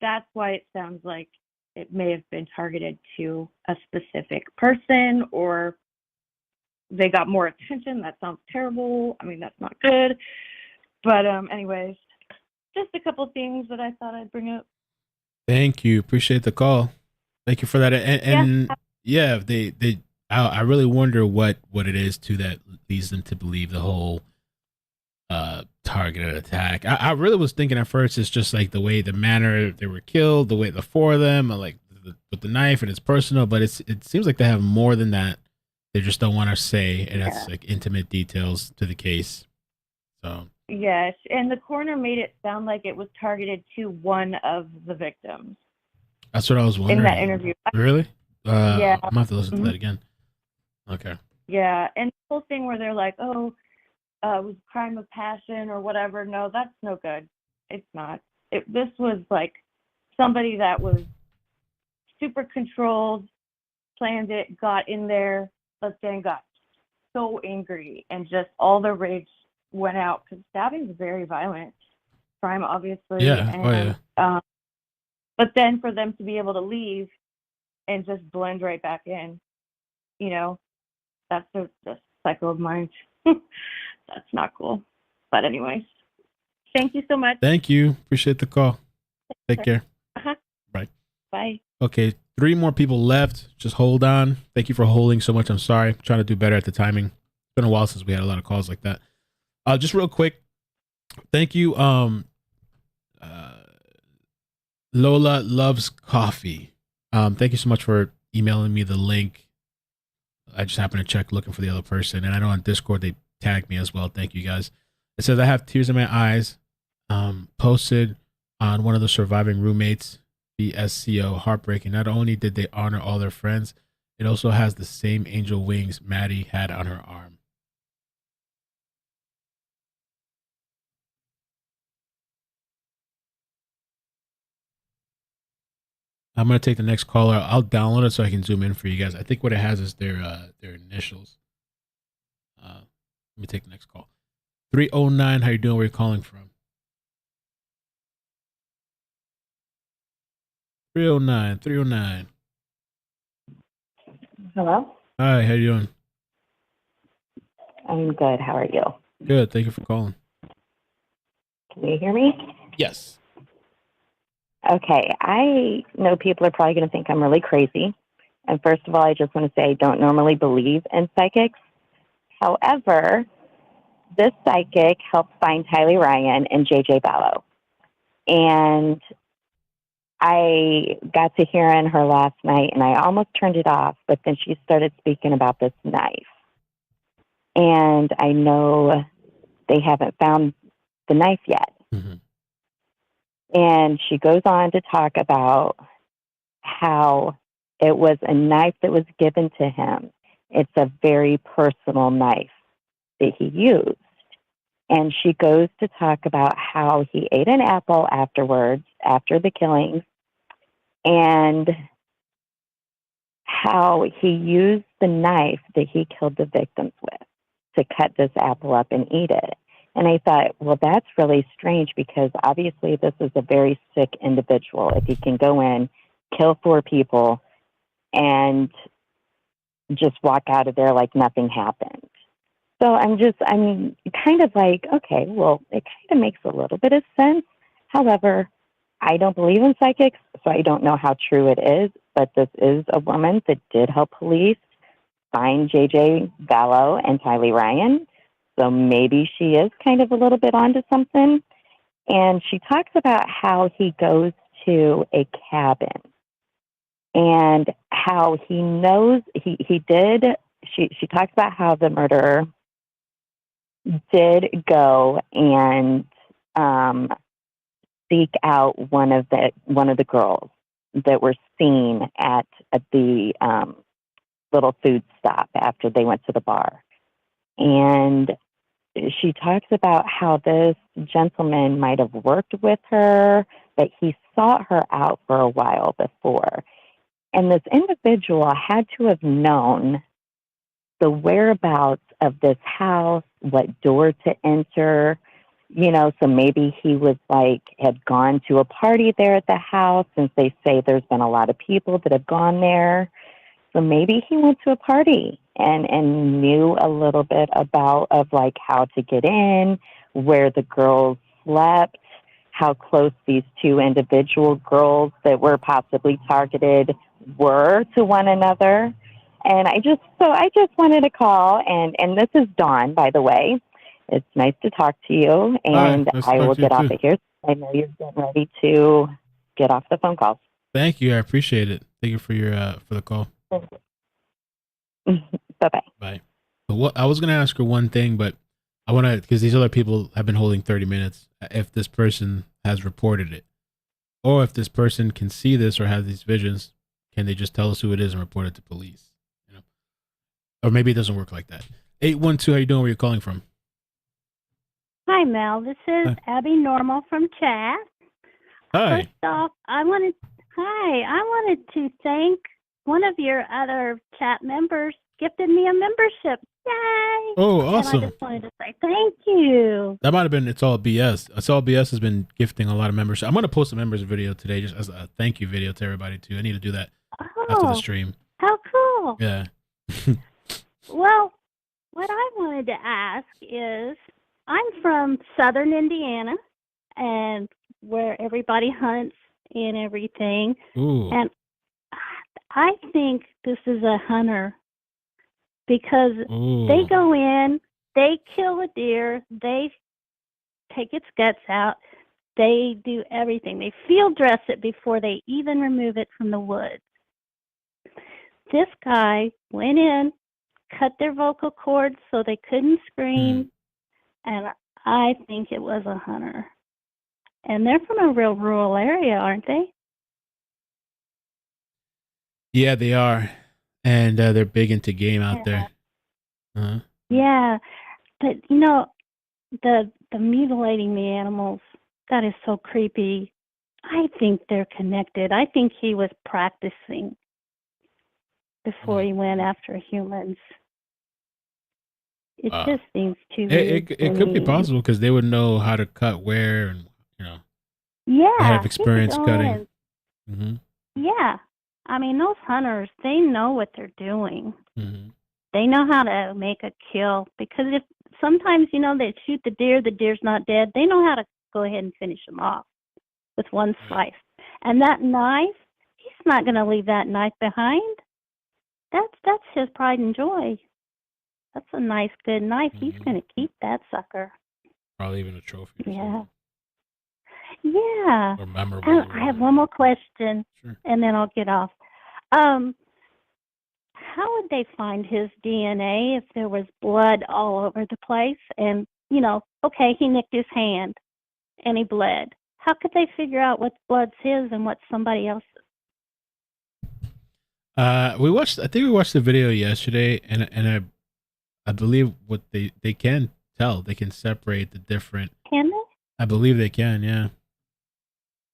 that's why it sounds like it may have been targeted to a specific person, or they got more attention. That sounds terrible. I mean, that's not good. But anyways, just a couple things that I thought I'd bring up. Thank you. Appreciate the call. Thank you for that. And yeah, I really wonder what it is too that leads them to believe the whole targeted attack. I really was thinking at first it's just like the manner they were killed, the way the four of them, like with the knife, and it's personal, but it seems like they have more than that. They just don't want to say, and it's like intimate details to the case. So yes, and the coroner made it sound like it was targeted to one of the victims. That's what I was wondering. In that interview. Really? Yeah. I'm gonna have to listen to that again. Okay. Yeah, and the whole thing where they're like, oh, it was crime of passion or whatever. No, that's no good. It's not. This was like somebody that was super controlled, planned it, got in there, but then got so angry and just all the rage went out, because stabbing is very violent crime, obviously. Yeah. And, but then for them to be able to leave and just blend right back in, that's a cycle of mind. That's not cool. But anyways, thank you so much. Thank you. Appreciate the call. Take care. Bye. Bye. Okay, 3 more people left. Just hold on. Thank you for holding so much. I'm sorry. I'm trying to do better at the timing. It's been a while since we had a lot of calls like that. Just real quick. Thank you. Lola Loves Coffee. Thank you so much for emailing me the link. I just happened to check looking for the other person, and I know on Discord they tagged me as well. Thank you guys. It says I have tears in my eyes. Posted on one of the surviving roommates, BSCO. Heartbreaking. Not only did they honor all their friends, it also has the same angel wings Maddie had on her arm. I'm gonna take the next caller. I'll download it so I can zoom in for you guys. I think what it has is their initials. Let me take the next call. 309. How you doing? Where are you calling from? 309. 309. Hello. Hi. How you doing? I'm good. How are you? Good. Thank you for calling. Can you hear me? Yes. Okay. I know people are probably going to think I'm really crazy. And first of all, I just want to say I don't normally believe in psychics. However, this psychic helped find Tylee Ryan and JJ Ballo. And I got to hearing her last night, and I almost turned it off, but then she started speaking about this knife. And I know they haven't found the knife yet. Mm-hmm. And she goes on to talk about how it was a knife that was given to him. It's a very personal knife that he used. And she goes to talk about how he ate an apple afterwards, after the killings, and how he used the knife that he killed the victims with to cut this apple up and eat it. And I thought, well, that's really strange, because obviously this is a very sick individual. If he can go in, kill 4 people, and just walk out of there like nothing happened. So I'm kind of like, okay, well, it kind of makes a little bit of sense. However, I don't believe in psychics, so I don't know how true it is, but this is a woman that did help police find JJ Ballo and Tylee Ryan. So maybe she is kind of a little bit onto something. And she talks about how he goes to a cabin and how he knows she talks about how the murderer did go and seek out one of the girls that were seen at the little food stop after they went to the bar. And she talks about how this gentleman might have worked with her but he sought her out for a while before. And this individual had to have known the whereabouts of this house, what door to enter, so maybe he was had gone to a party there at the house, since they say there's been a lot of people that have gone there. So maybe he went to a party and knew a little bit about how to get in, where the girls slept, how close these two individual girls that were possibly targeted were to one another. And I just wanted to call, and this is Dawn, by the way. It's nice to talk to you, and I will get off of here. I know you're getting ready to get off the phone call. Thank you. I appreciate it. Thank you for your for the call. Bye-bye. Bye. I was going to ask her one thing, but I want to, because these other people have been holding 30 minutes, if this person has reported it, or if this person can see this or have these visions, can they just tell us who it is and report it to police? Or maybe it doesn't work like that. 812, how you doing? Where you calling from? Hi, Mel. This is Abby Normal from chat. Hi. First off, I wanted to thank one of your other chat members gifted me a membership. Yay! Oh, awesome. And I just wanted to say thank you. That might have been It's All BS. It's All BS has been gifting a lot of members. I'm going to post a members video today just as a thank you video to everybody, too. I need to do that after the stream. How cool. Yeah. Well, what I wanted to ask is, I'm from southern Indiana, and where everybody hunts and everything. Ooh. And I think this is a hunter, because they go in, they kill a deer, they take its guts out, they do everything. They field dress it before they even remove it from the woods. This guy went in, cut their vocal cords so they couldn't scream, and I think it was a hunter. And they're from a real rural area, aren't they? Yeah, they are. And they're big into game out there. Uh-huh. Yeah. But, the mutilating the animals, that is so creepy. I think they're connected. I think he was practicing before he went after humans. It just seems too weird. It could be possible, because they would know how to cut where, and yeah, they have experience cutting. Mm-hmm. Yeah, I mean, those hunters, they know what they're doing. Mm-hmm. They know how to make a kill, because if sometimes they shoot the deer's not dead. They know how to go ahead and finish them off with one slice. And that knife, he's not going to leave that knife behind. That's his pride and joy. That's a nice, good knife. He's going to keep that sucker. Probably even a trophy. Yeah. Yeah. Or memorable. And I have one more question, and then I'll get off. How would they find his DNA if there was blood all over the place? And, okay, he nicked his hand, and he bled. How could they figure out what blood's his and what's somebody else's? I think we watched the video yesterday, and I believe what they can tell. They can separate the different. Can they? I believe they can, yeah.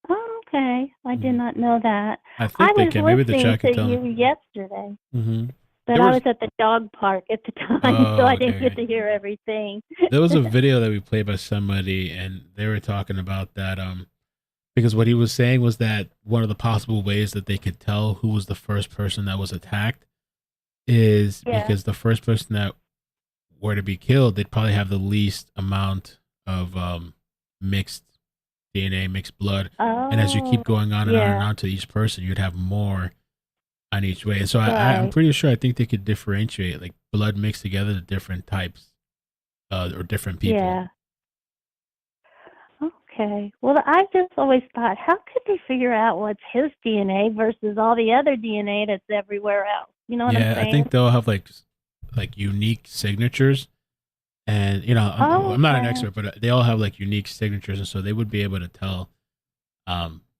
Oh, okay. I did not know that. I think they can. Maybe the chat can tell I was listening to me. you yesterday, Mm-hmm. but I was at the dog park at the time, so I didn't get to hear everything. There was a video that we played by somebody, and they were talking about that. Because what he was saying was that one of the possible ways that they could tell who was the first person that was attacked is because the first person that were to be killed, they'd probably have the least amount of mixed DNA, mixed blood. And as you keep going on and on and on to each person, you'd have more on each way. And so I'm pretty sure, I think they could differentiate like blood mixed together to different types or different people. Yeah. Okay. Well, I just always thought, how could they figure out what's his DNA versus all the other DNA that's everywhere else? You know what I'm saying? I think they'll have like unique signatures. And, I'm not an expert, but they all have like unique signatures. And so they would be able to tell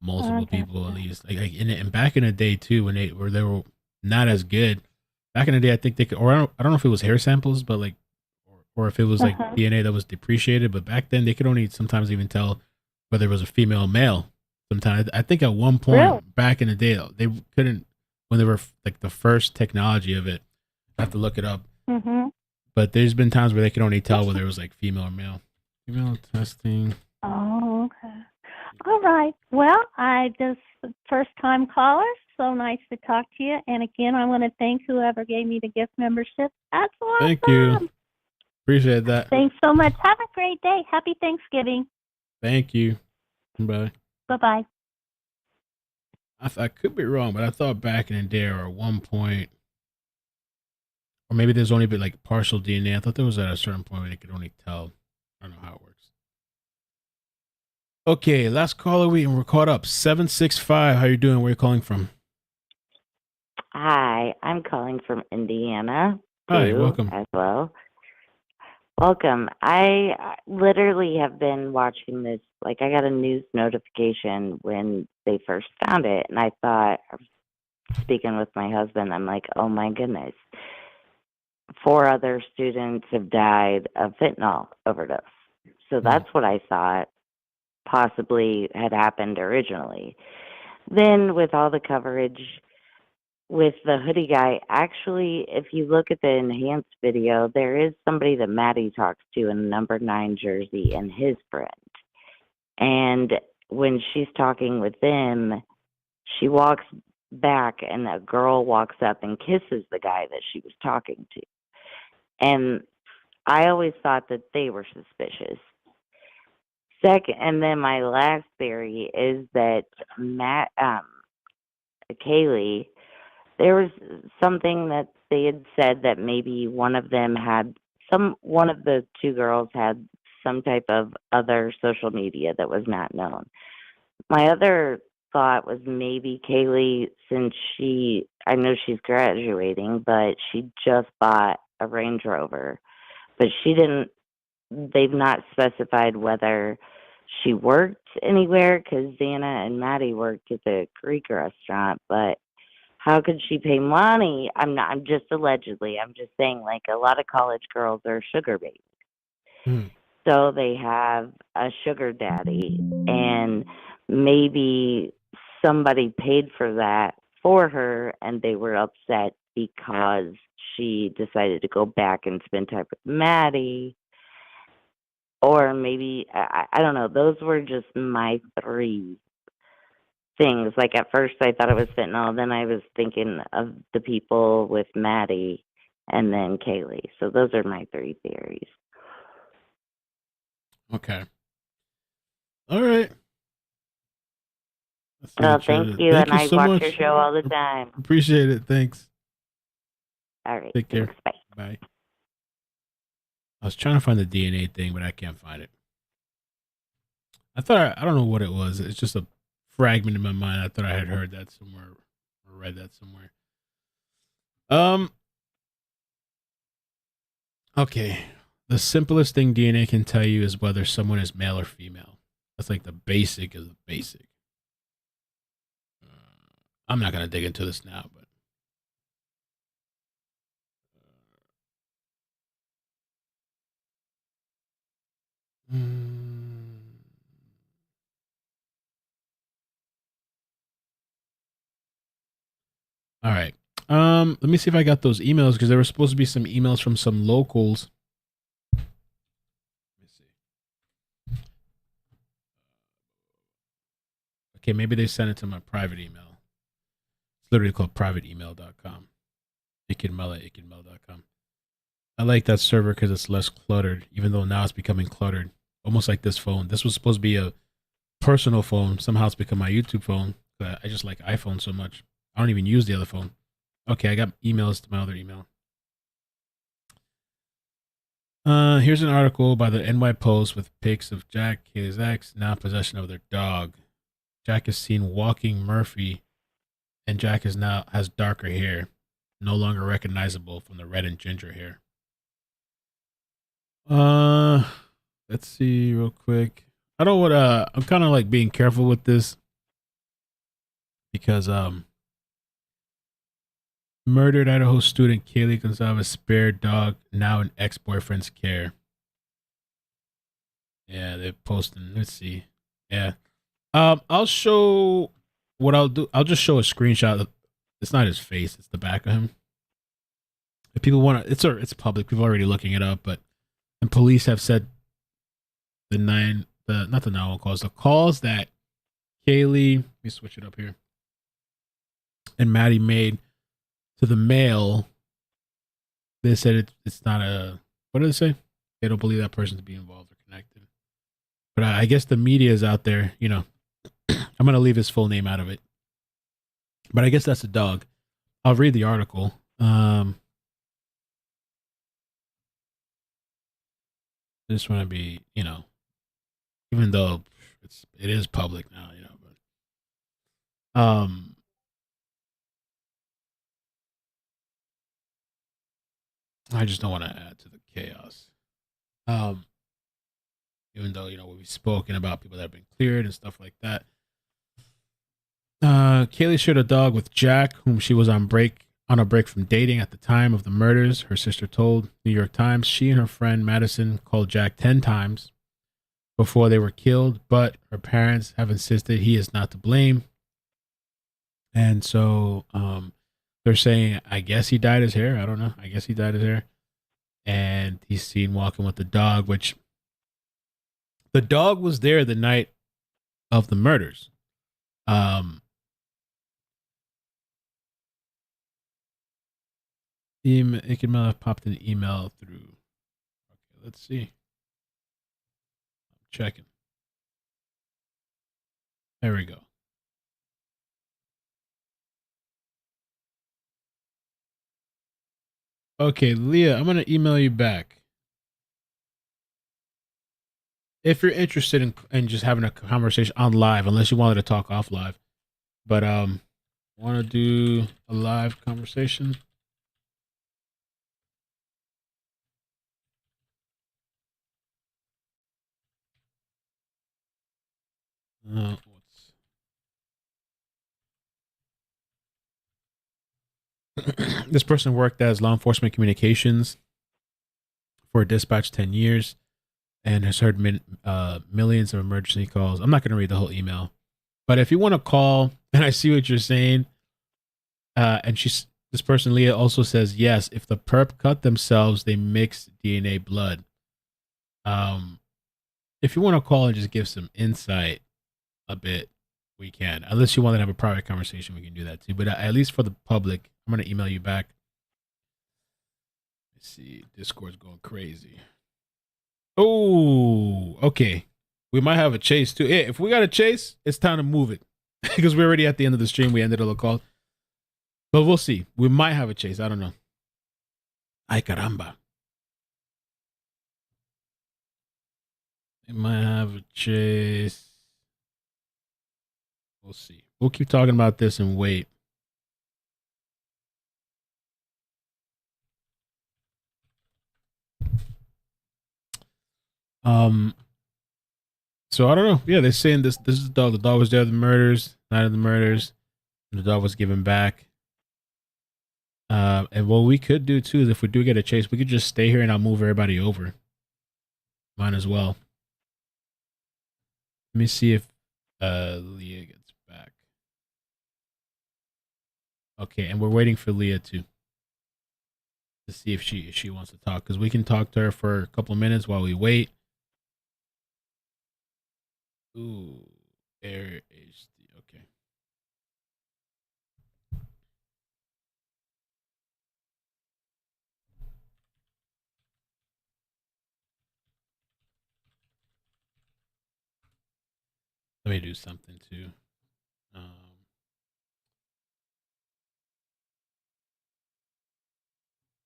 multiple people at least. And back in the day, too, when they were not as good. Back in the day, I think they could, or I don't know if it was hair samples, but like, or if it was like DNA that was depreciated. But back then, they could only sometimes even tell whether it was a female or male. sometimes. I think at one point Really? back in the day, they couldn't, when they were like the first technology of it. I have to look it up. Mm-hmm. But there's been times where they could only tell whether it was like female or male. Female testing. Oh, okay. All right. Well, I just first time caller. So nice to talk to you. And again, I want to thank whoever gave me the gift membership. That's awesome. Thank you. Appreciate that. Thanks so much. Have a great day. Happy Thanksgiving. Thank you. Bye. Bye-bye. I could be wrong, but I thought back in the day or at one point, or maybe there's only been like partial DNA. I thought there was at a certain point where they could only tell. I don't know how it works. Okay, last caller we're caught up. 765. How you doing? Where are you calling from? Hi, I'm calling from Indiana. Hi, too, welcome. As well. Welcome. I literally have been watching this. Like, I got a news notification when they first found it, and I thought, speaking with my husband, I'm like, oh my goodness. 4 other students have died of fentanyl overdose. So that's what I thought possibly had happened originally. Then with all the coverage with the hoodie guy, actually, if you look at the enhanced video, there is somebody that Maddie talks to in a number 9 jersey and his friend. And when she's talking with them, she walks back and a girl walks up and kisses the guy that she was talking to. And I always thought that they were suspicious. Second, and then my last theory is that Kaylee, there was something that they had said that maybe one of the 2 girls had some type of other social media that was not known. My other thought was maybe Kaylee, since I know she's graduating, but she just bought a Range Rover, but they've not specified whether she worked anywhere, because Xana and Maddie worked at the Greek restaurant, but how could she pay money? I'm just allegedly. I'm just saying, like, a lot of college girls are sugar babies. So they have a sugar daddy, and maybe somebody paid for that for her, and they were upset because she decided to go back and spend time with Maddie. Or maybe, I don't know. Those were just my 3 things. Like, at first I thought it was fentanyl, then I was thinking of the people with Maddie, and then Kaylee. So those are my 3 theories. Okay. All right. Well, thank you, Thank and you I so watch much. your show all the time. Appreciate it. Thanks. All right. Take care. Thanks, bye. Bye. I was trying to find the DNA thing, but I can't find it. I don't know what it was. It's just a fragment in my mind. I thought I had heard that somewhere or read that somewhere. Okay. The simplest thing DNA can tell you is whether someone is male or female. That's like the basic of the basic. I'm not going to dig into this now, but all right. Let me see if I got those emails, because there were supposed to be some emails from some locals. Let me see. Okay, maybe they sent it to my private email. It's literally called privateemail.com. iCkEdMeL at iCkEdMeL.com. I like that server because it's less cluttered, even though now it's becoming cluttered. Almost like this phone. This was supposed to be a personal phone. Somehow it's become my YouTube phone. But I just like iPhone so much. I don't even use the other phone. Okay, I got emails to my other email. Here's an article by the NY Post with pics of Jack, his ex, now in possession of their dog. Jack is seen walking Murphy, and Jack has darker hair, no longer recognizable from the red and ginger hair. Let's see real quick. I'm kind of like being careful with this because murdered Idaho student Kaylee Goncalves spared dog now in ex-boyfriend's care. Yeah, they're posting. Let's see. Yeah. I'll show what I'll do. I'll just show a screenshot. It's not his face; it's the back of him. If people want to, it's public. People are already looking it up, but and police have said not the 911 calls, the calls that Kaylee, let me switch it up here, and Maddie made to the mail. They said it's not a. What did they say? They don't believe that person to be involved or connected. But I guess the media is out there. You know, I'm gonna leave his full name out of it. But I guess that's a dog. I'll read the article. I just want to be, you know, even though it is public now, you know, but I just don't want to add to the chaos. Even though, you know, we've spoken about people that have been cleared and stuff like that. Kaylee shared a dog with Jack, whom she was on a break from dating at the time of the murders. Her sister told New York Times she and her friend Madison called Jack 10 times before they were killed, but her parents have insisted he is not to blame. And so they're saying, I guess he dyed his hair. I don't know. I guess he dyed his hair. And he's seen walking with the dog, which the dog was there the night of the murders. iCkEdMeL have popped an email through. Okay, let's see. I'm checking. There we go. Okay, Leah, I'm gonna email you back if you're interested in just having a conversation on live, unless you wanted to talk off live. But want to do a live conversation? This person worked as law enforcement communications for dispatch 10 years and has heard millions of emergency calls. I'm not going to read the whole email, but if you want to call, and I see what you're saying, and this person, Leah, also says, yes, if the perp cut themselves, they mix DNA blood. If you want to call and just give some insight a bit, we can. Unless you want to have a private conversation, we can do that too. But at least for the public, I'm going to email you back. Let's see. Discord's going crazy. Oh, okay. We might have a chase too. Hey, if we got a chase, it's time to move it. Because we're already at the end of the stream. We ended a little call. But we'll see. We might have a chase. I don't know. Ay, caramba. We might have a chase. We'll see. We'll keep talking about this and wait. So I don't know. Yeah, they're saying this is the dog. The dog was there at the murders, night of the murders, and the dog was given back. And what we could do too is if we do get a chase, we could just stay here and I'll move everybody over. Might as well. Let me see if Leah gets back. Okay, and we're waiting for Leah to see if she wants to talk, because we can talk to her for a couple of minutes while we wait. Ooh, there is the okay. Let me do something too.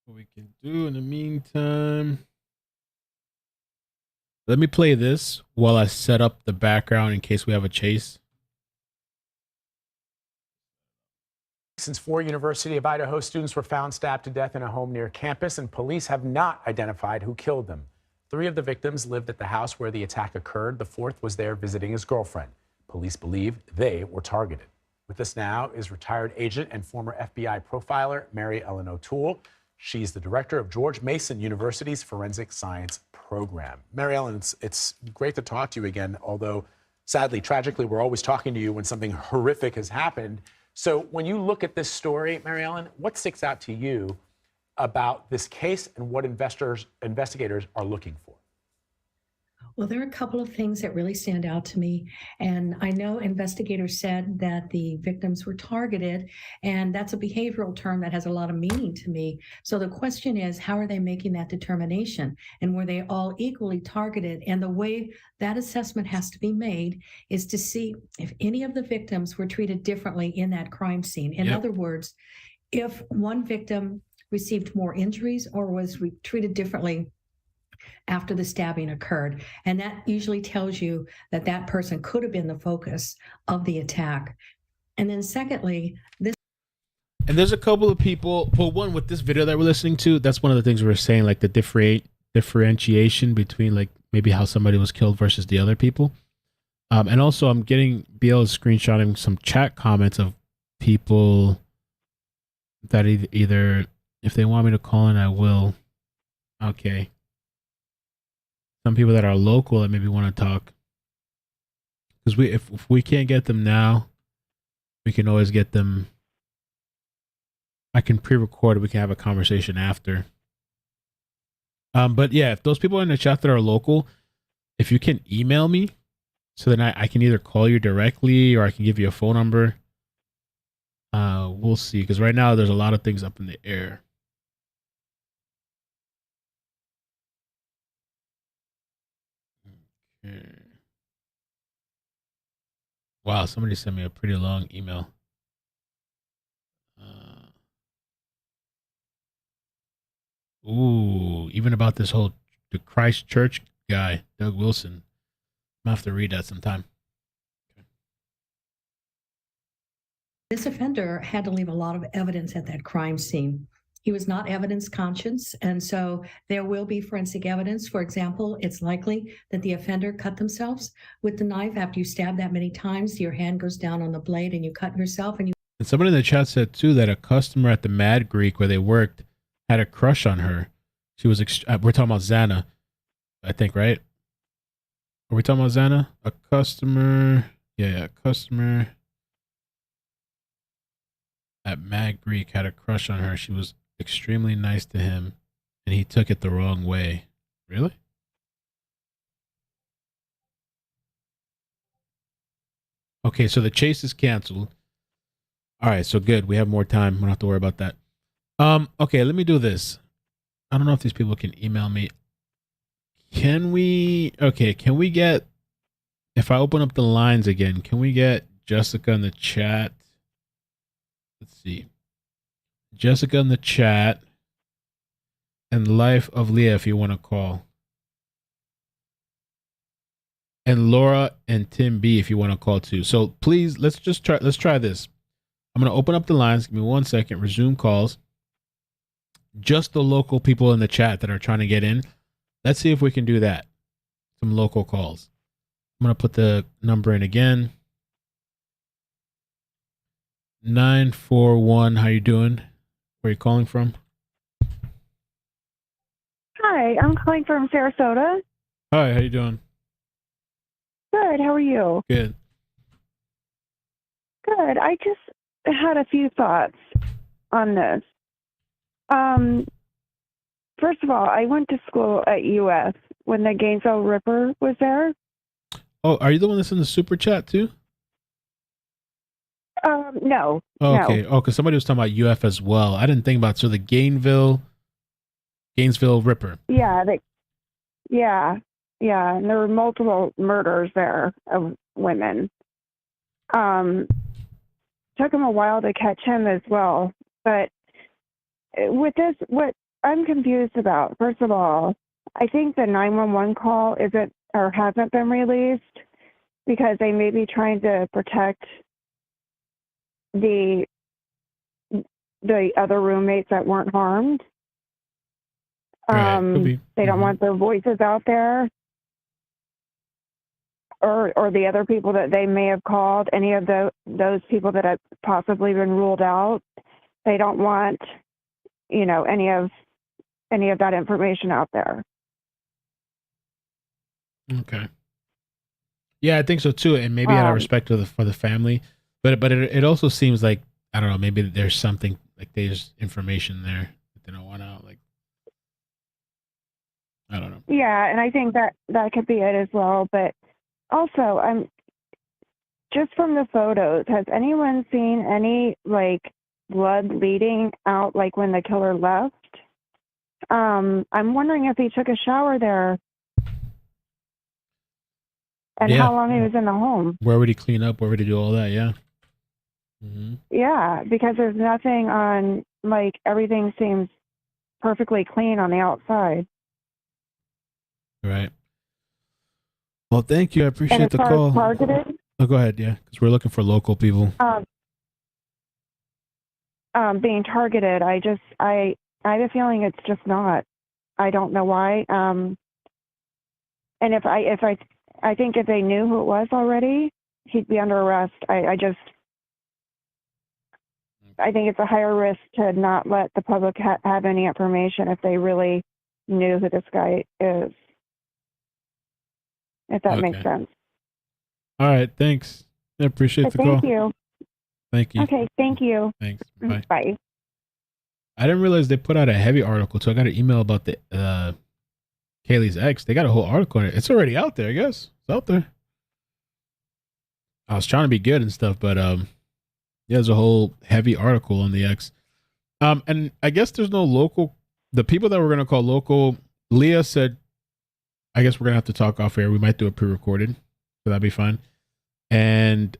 What we can do in the meantime. Let me play this while I set up the background in case we have a chase. Since 4 University of Idaho students were found stabbed to death in a home near campus, and police have not identified who killed them. 3 of the victims lived at the house where the attack occurred. The 4th was there visiting his girlfriend. Police believe they were targeted. With us now is retired agent and former FBI profiler Mary Ellen O'Toole. She's the director of George Mason University's Forensic Science Program. Mary Ellen, it's great to talk to you again, although Sadly, tragically, we're always talking to you when something horrific has happened. So when you look at this story, Mary Ellen, what sticks out to you about this case and what investigators are looking for? Well, there are a couple of things that really stand out to me. And I know investigators said that the victims were targeted, and that's a behavioral term that has a lot of meaning to me. So the question is, how are they making that determination? And were they all equally targeted? And the way that assessment has to be made is to see if any of the victims were treated differently in that crime scene. In other words, if one victim received more injuries or was treated differently after the stabbing occurred. And that usually tells you that that person could have been the focus of the attack. And then secondly, and there's a couple of people, well, one with this video that we're listening to, that's one of the things we were saying, like the differentiation between like maybe how somebody was killed versus the other people. And also I'm getting BL is screenshotting some chat comments of people that either, if they want me to call in, I will. Okay. Some people that are local that maybe want to talk, because if we can't get them now, we can always get them. I can pre-record. We can have a conversation after. But yeah, if those people in the chat that are local, if you can email me, so then I can either call you directly or I can give you a phone number. We'll see, because right now there's a lot of things up in the air. Wow, somebody sent me a pretty long email. Ooh, even about this whole the Christchurch guy, Doug Wilson. I'm gonna have to read that sometime. this offender had to leave a lot of evidence at that crime scene. He was not evidence conscious, and so there will be forensic evidence. For example, it's likely that the offender cut themselves with the knife. After you stab that many times, your hand goes down on the blade and you cut yourself. And somebody in the chat said too that a customer at the Mad Greek where they worked had a crush on her. She was we're talking about Xana, I think, right? Are we talking about Xana? A customer, yeah, customer at Mad Greek had a crush on her. She was extremely nice to him, and he took it the wrong way. Really? Okay, so the chase is canceled. All right, so good. We have more time. We don't have to worry about that. Okay, let me do this. I don't know if these people can email me. Can we get, if I open up the lines again, can we get Jessica in the chat? Let's see. Jessica in the chat and Life of Leah if you want to call. And Laura and Tim B if you want to call too. So please, let's try this. I'm going to open up the lines. Give me 1 second. Resume calls. Just the local people in the chat that are trying to get in. Let's see if we can do that. Some local calls. I'm going to put the number in again. 941. How you doing? Where are you calling from? Hi, I'm calling from Sarasota. Hi, how you doing? Good, how are you? Good. Good. I just had a few thoughts on this. First of all, I went to school at UF when the Gainesville Ripper was there. Oh, are you the one that's in the super chat too? No. Oh, okay. No. Oh, because somebody was talking about UF as well. I didn't think about the Gainesville Ripper. Yeah, yeah, and there were multiple murders there of women. Took him a while to catch him as well, but with this, what I'm confused about, first of all, I think the 911 call hasn't been released because they may be trying to protect the other roommates that weren't harmed. Right, they don't want their voices out there, or the other people that they may have called, any of those people that have possibly been ruled out. They don't want, any of that information out there. Okay. Yeah, I think so too. And maybe out of respect for the family, but it also seems like, I don't know, maybe there's something like there's information there that they don't want out. Like, I don't know. Yeah, and I think that could be it as well. But also, I'm just from the photos, has anyone seen any like blood leading out like when the killer left? I'm wondering if he took a shower there and how long he was in the home. Where would he clean up? Where would he do all that? Yeah. Yeah, because there's nothing on, like, everything seems perfectly clean on the outside. Right. Well, thank you. I And appreciate as the far call. as targeted, Oh, go ahead. Yeah, because we're looking for local people. being targeted, I have a feeling it's just not. I don't know why. And I think if they knew who it was already, he'd be under arrest. I think it's a higher risk to not let the public have any information if they really knew who this guy is. If that makes sense. All right. Thanks. I appreciate the call. Thank you. Thank you. Okay, thank you. Thanks. Bye. Bye. I didn't realize they put out a heavy article, so I got an email about the Kaylee's ex. They got a whole article on it. It's already out there, I guess. It's out there. I was trying to be good and stuff, but yeah, there's a whole heavy article on the ex. And I guess there's no local. The people that we're gonna call local, Leah said, I guess we're gonna have to talk off air. We might do a pre-recorded, so that'd be fine. And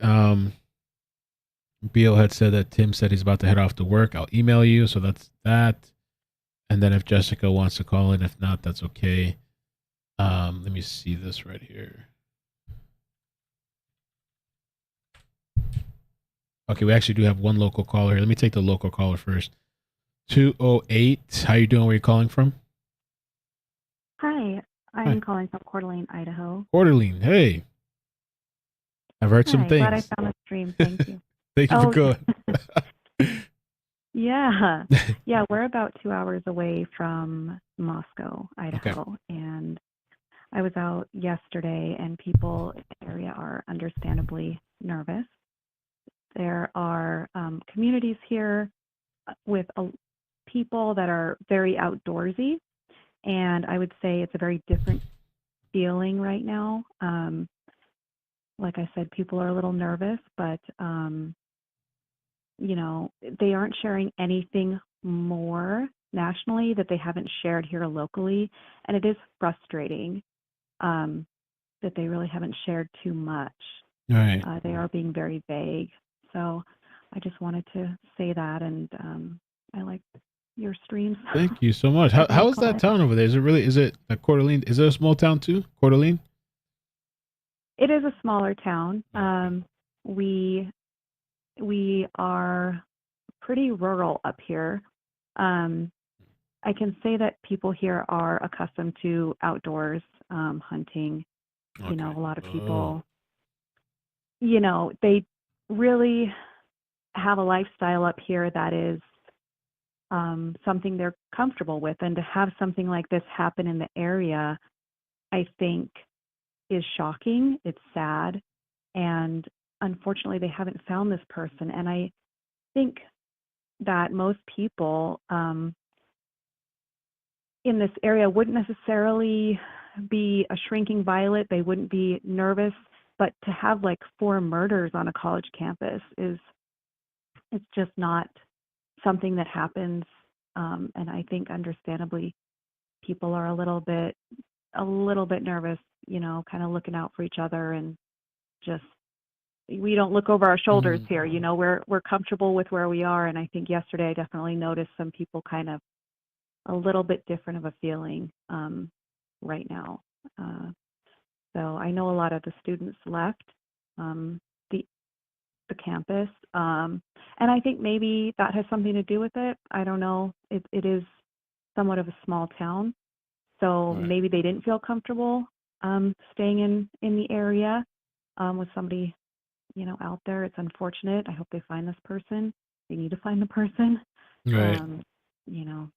Beal had said that Tim said he's about to head off to work. I'll email you, so that's that. And then if Jessica wants to call in, if not, that's okay. Let me see this right here. Okay, we actually do have one local caller here. Let me take the local caller first. 208. How you doing? Where are you calling from? Hi, I'm calling from Coeur d'Alene, Idaho. Coeur d'Alene. Hey. I've heard some things. Glad I found the stream. Thank you. Thank you for calling. Yeah. Yeah, we're about 2 hours away from Moscow, Idaho. And I was out yesterday, and people in the area are understandably nervous. There are communities here with people that are very outdoorsy, and I would say it's a very different feeling right now. Like I said, people are a little nervous, but you know, they aren't sharing anything more nationally that they haven't shared here locally, and it is frustrating that they really haven't shared too much. All right. They are being very vague. So I just wanted to say that, and I like your streams. Thank you so much. How is that town over there? Is it like Coeur d'Alene? Is it a small town too, Coeur d'Alene? It is a smaller town. We are pretty rural up here. I can say that people here are accustomed to outdoors, hunting. Okay. You know, a lot of people, you know, they really have a lifestyle up here that is something they're comfortable with. And to have something like this happen in the area, I think is shocking. It's sad. And unfortunately, they haven't found this person. And I think that most people in this area wouldn't necessarily be a shrinking violet. They wouldn't be nervous. But to have like 4 murders on a college campus it's just not something that happens. And I think understandably, people are a little bit nervous, you know, kind of looking out for each other, and just, we don't look over our shoulders here. You know, we're comfortable with where we are. And I think yesterday I definitely noticed some people kind of a little bit different of a feeling right now. So I know a lot of the students left the campus, and I think maybe that has something to do with it. I don't know. It is somewhat of a small town, so maybe they didn't feel comfortable staying in the area with somebody, you know, out there. It's unfortunate. I hope they find this person. They need to find the person. Right. You know.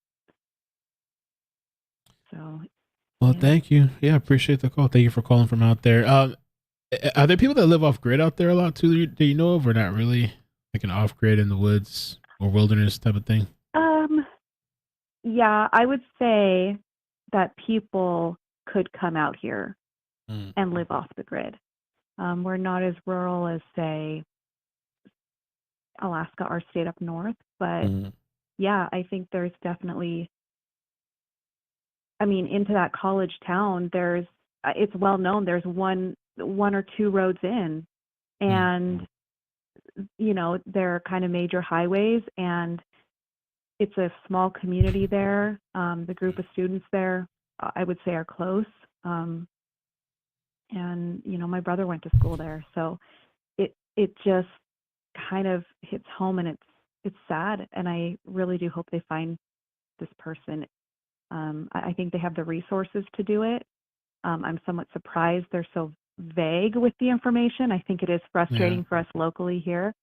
So. Well, thank you. Yeah, appreciate the call. Thank you for calling from out there. Are there people that live off grid out there a lot too? Do you know of, or not really? Like an off grid in the woods or wilderness type of thing? Yeah, I would say that people could come out here and live off the grid. We're not as rural as, say, Alaska, our state up north, but yeah, I think there's definitely, I mean, into that college town, there's, it's well known, there's one or two roads in, and, you know, they're kind of major highways, and it's a small community there. The group of students there, I would say, are close. And, you know, my brother went to school there, so it just kind of hits home, and it's sad, and I really do hope they find this person. I think they have the resources to do it. I'm somewhat surprised they're so vague with the information. I think it is frustrating for us locally here,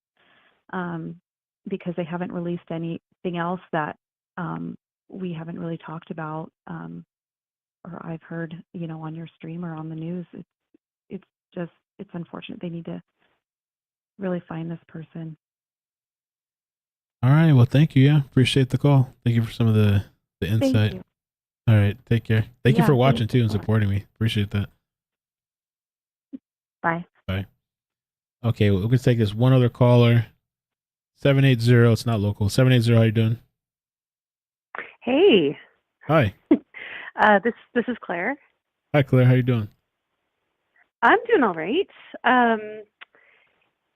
because they haven't released anything else that we haven't really talked about, or I've heard, you know, on your stream or on the news. It's unfortunate. They need to really find this person. All right. Well, thank you. Yeah, appreciate the call. Thank you for some of the insight. Thank you. All right. Take care. Thank you for watching thank too you and so much. supporting me. Appreciate that. Bye. Bye. Okay, well, we're gonna take this one other caller. 780. It's not local. 780. How you doing? Hey, Hi. this is Claire. Hi, Claire. How you doing? I'm doing all right.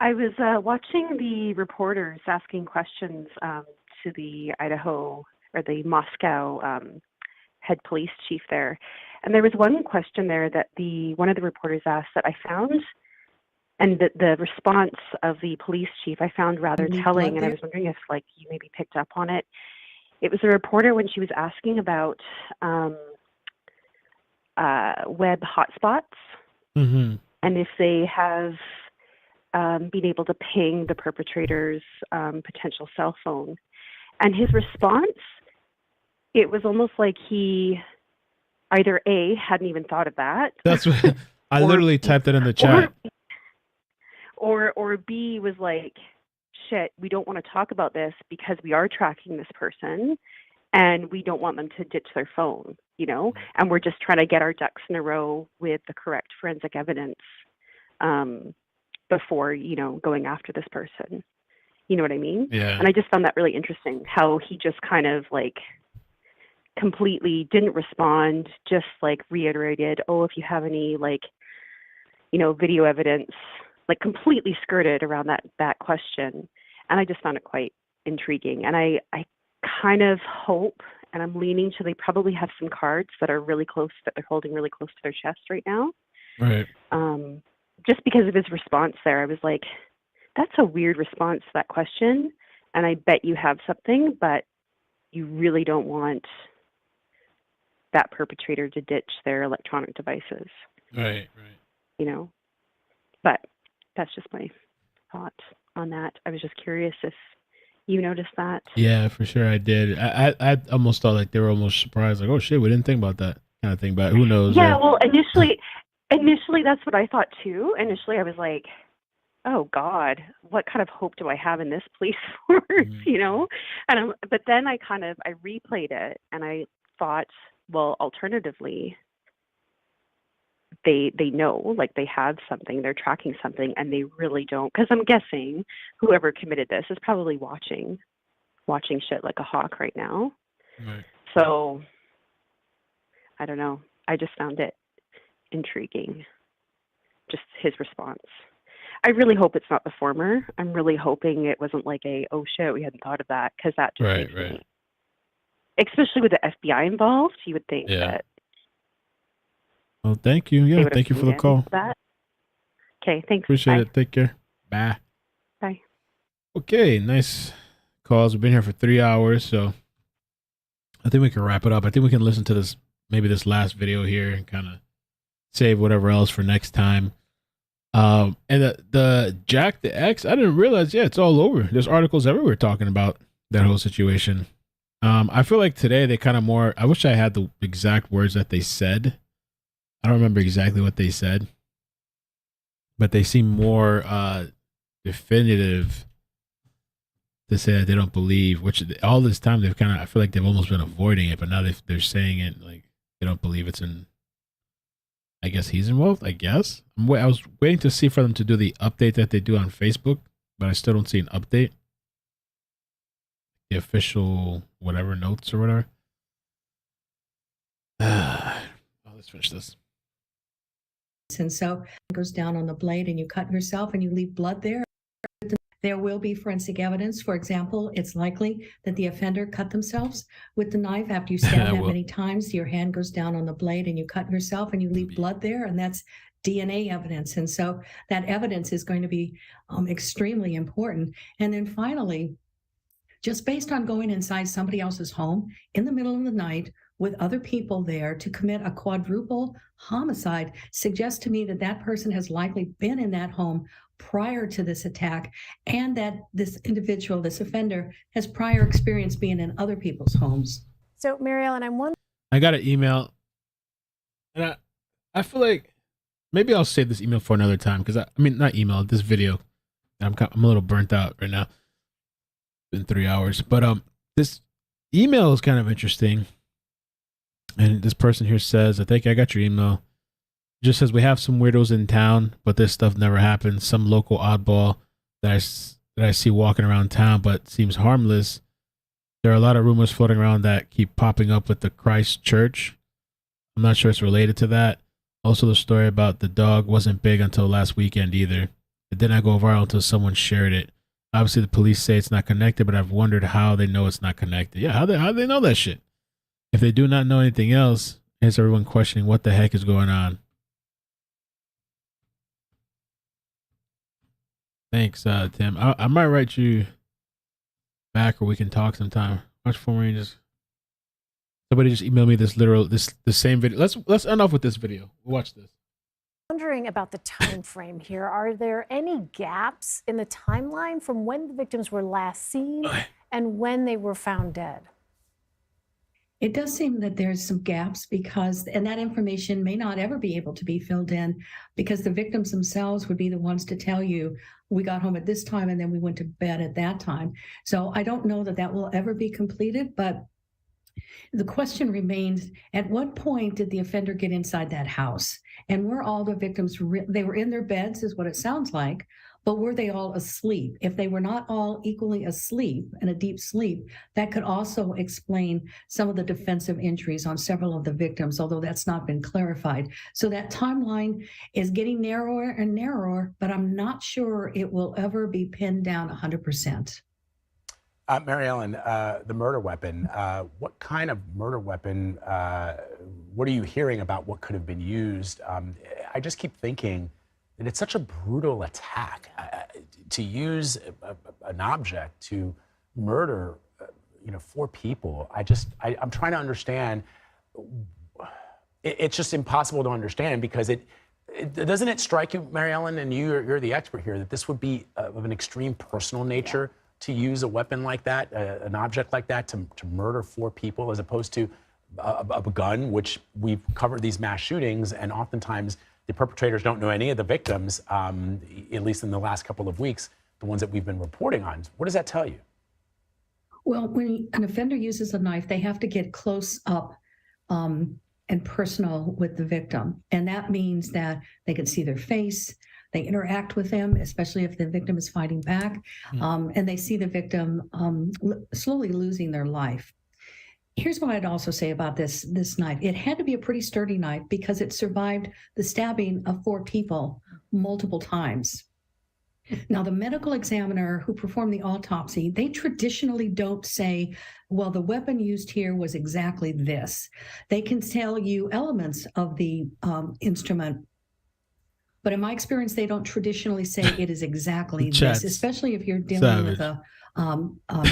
I was watching the reporters asking questions to the Idaho or the Moscow head police chief there, and there was one question there that one of the reporters asked that I found, and the response of the police chief I found rather telling, and I was wondering if like you maybe picked up on it. It was a reporter when she was asking about web hotspots. Mm-hmm. And if they have been able to ping the perpetrator's potential cell phone. And his response, it was almost like he either A, hadn't even thought of that. That's what I literally typed it in the chat. Or B was like, shit, we don't want to talk about this because we are tracking this person and we don't want them to ditch their phone, you know, and we're just trying to get our ducks in a row with the correct forensic evidence before, you know, going after this person. You know what I mean? Yeah. And I just found that really interesting, how he just kind of like completely didn't respond, just like reiterated, oh, if you have any like, you know, video evidence, like completely skirted around that question. And I just found it quite intriguing. And I kind of hope, and I'm leaning to, they probably have some cards that are really close, that they're holding really close to their chest right now. Right. Just because of his response there, I was like, that's a weird response to that question. And I bet you have something, but you really don't want that perpetrator to ditch their electronic devices. Right. You know, but that's just my thought on that. I was just curious if you noticed that. Yeah, for sure I did. I almost thought like they were almost surprised, like, oh shit, we didn't think about that kind of thing, but who knows? Yeah, well, initially that's what I thought too. Initially I was like, oh God, what kind of hope do I have in this police force, you know? And but then I replayed it and I thought, well, alternatively, they know, like they have something, they're tracking something, and they really don't, because I'm guessing whoever committed this is probably watching shit like a hawk right now. Right. So I don't know. I just found it intriguing, just his response. I really hope it's not the former. I'm really hoping it wasn't like oh shit, we hadn't thought of that, because that just makes me, especially with the FBI involved, you would think that. Well, thank you. Yeah, thank you for the call. Okay, thanks. Appreciate Bye. it. Take care. Bye. Bye. Okay, nice calls. We've been here for 3 hours, so I think we can wrap it up. I think we can listen to this last video here and kind of save whatever else for next time. And the Jack the X, I didn't realize. Yeah, it's all over. There's articles everywhere talking about that whole situation. I feel like today they kind of more. I wish I had the exact words that they said. I don't remember exactly what they said, but they seem more definitive to say that they don't believe, which all this time they've kind of, I feel like they've almost been avoiding it, but now they're saying it like they don't believe it's in, I guess he's involved, I guess. I was waiting to see for them to do the update that they do on Facebook, but I still don't see an update. The official whatever notes or whatever. Let's finish this. And so it goes down on the blade and you cut yourself and you leave blood there. There will be forensic evidence. For example, it's likely that the offender cut themselves with the knife after you stab that many times. Your hand goes down on the blade and you cut yourself and you leave blood there, and that's DNA evidence. And so that evidence is going to be extremely important. And then finally, just based on going inside somebody else's home in the middle of the night with other people there to commit a quadruple homicide suggests to me that that person has likely been in that home prior to this attack, and that this individual, this offender, has prior experience being in other people's homes. So, Mary Ellen, I'm wondering. I got an email, and I feel like maybe I'll save this email for another time, because I mean, not email, this video. I'm a little burnt out right now. It's been 3 hours, but this email is kind of interesting. And this person here says, I think I got your email. Just says, we have some weirdos in town, but this stuff never happens. Some local oddball that I see walking around town, but seems harmless. There are a lot of rumors floating around that keep popping up with the Christ Church. I'm not sure it's related to that. Also, the story about the dog wasn't big until last weekend either. It did not go viral until someone shared it. Obviously, the police say it's not connected, but I've wondered how they know it's not connected. Yeah, how they know that shit? If they do not know anything else, here's everyone questioning what the heck is going on. Thanks, Tim. I might write you back, or we can talk sometime. Watch for me. Somebody just emailed me the same video. Let's end off with this video. Watch this. Wondering about the time frame here. Are there any gaps in the timeline from when the victims were last seen and when they were found dead? It does seem that there's some gaps and that information may not ever be able to be filled in, because the victims themselves would be the ones to tell you, we got home at this time and then we went to bed at that time. So I don't know that that will ever be completed, but the question remains, at what point did the offender get inside that house? And were all the victims, they were in their beds is what it sounds like, but were they all asleep? If they were not all equally asleep in a deep sleep, that could also explain some of the defensive injuries on several of the victims, although that's not been clarified. So that timeline is getting narrower and narrower, but I'm not sure it will ever be pinned down 100%. Mary Ellen, the murder weapon, what kind of murder weapon, what are you hearing about what could have been used? I just keep thinking that it's such a brutal attack to use an object to murder, 4 people. I'm trying to understand. It's just impossible to understand, because doesn't it strike you, Mary Ellen, and you're the expert here, that this would be of an extreme personal nature to use a weapon like that, an object like that, to murder 4 people, as opposed to a gun, which we've covered these mass shootings, and oftentimes the perpetrators don't know any of the victims, at least in the last couple of weeks, the ones that we've been reporting on. What does that tell you? Well, when an offender uses a knife, they have to get close up and personal with the victim. And that means that they can see their face, they interact with them, especially if the victim is fighting back, and they see the victim slowly losing their life. Here's what I'd also say about this knife. It had to be a pretty sturdy knife, because it survived the stabbing of 4 people multiple times. Now, the medical examiner who performed the autopsy, they traditionally don't say, well, the weapon used here was exactly this. They can tell you elements of the instrument, but in my experience, they don't traditionally say it is exactly this, especially if you're dealing with a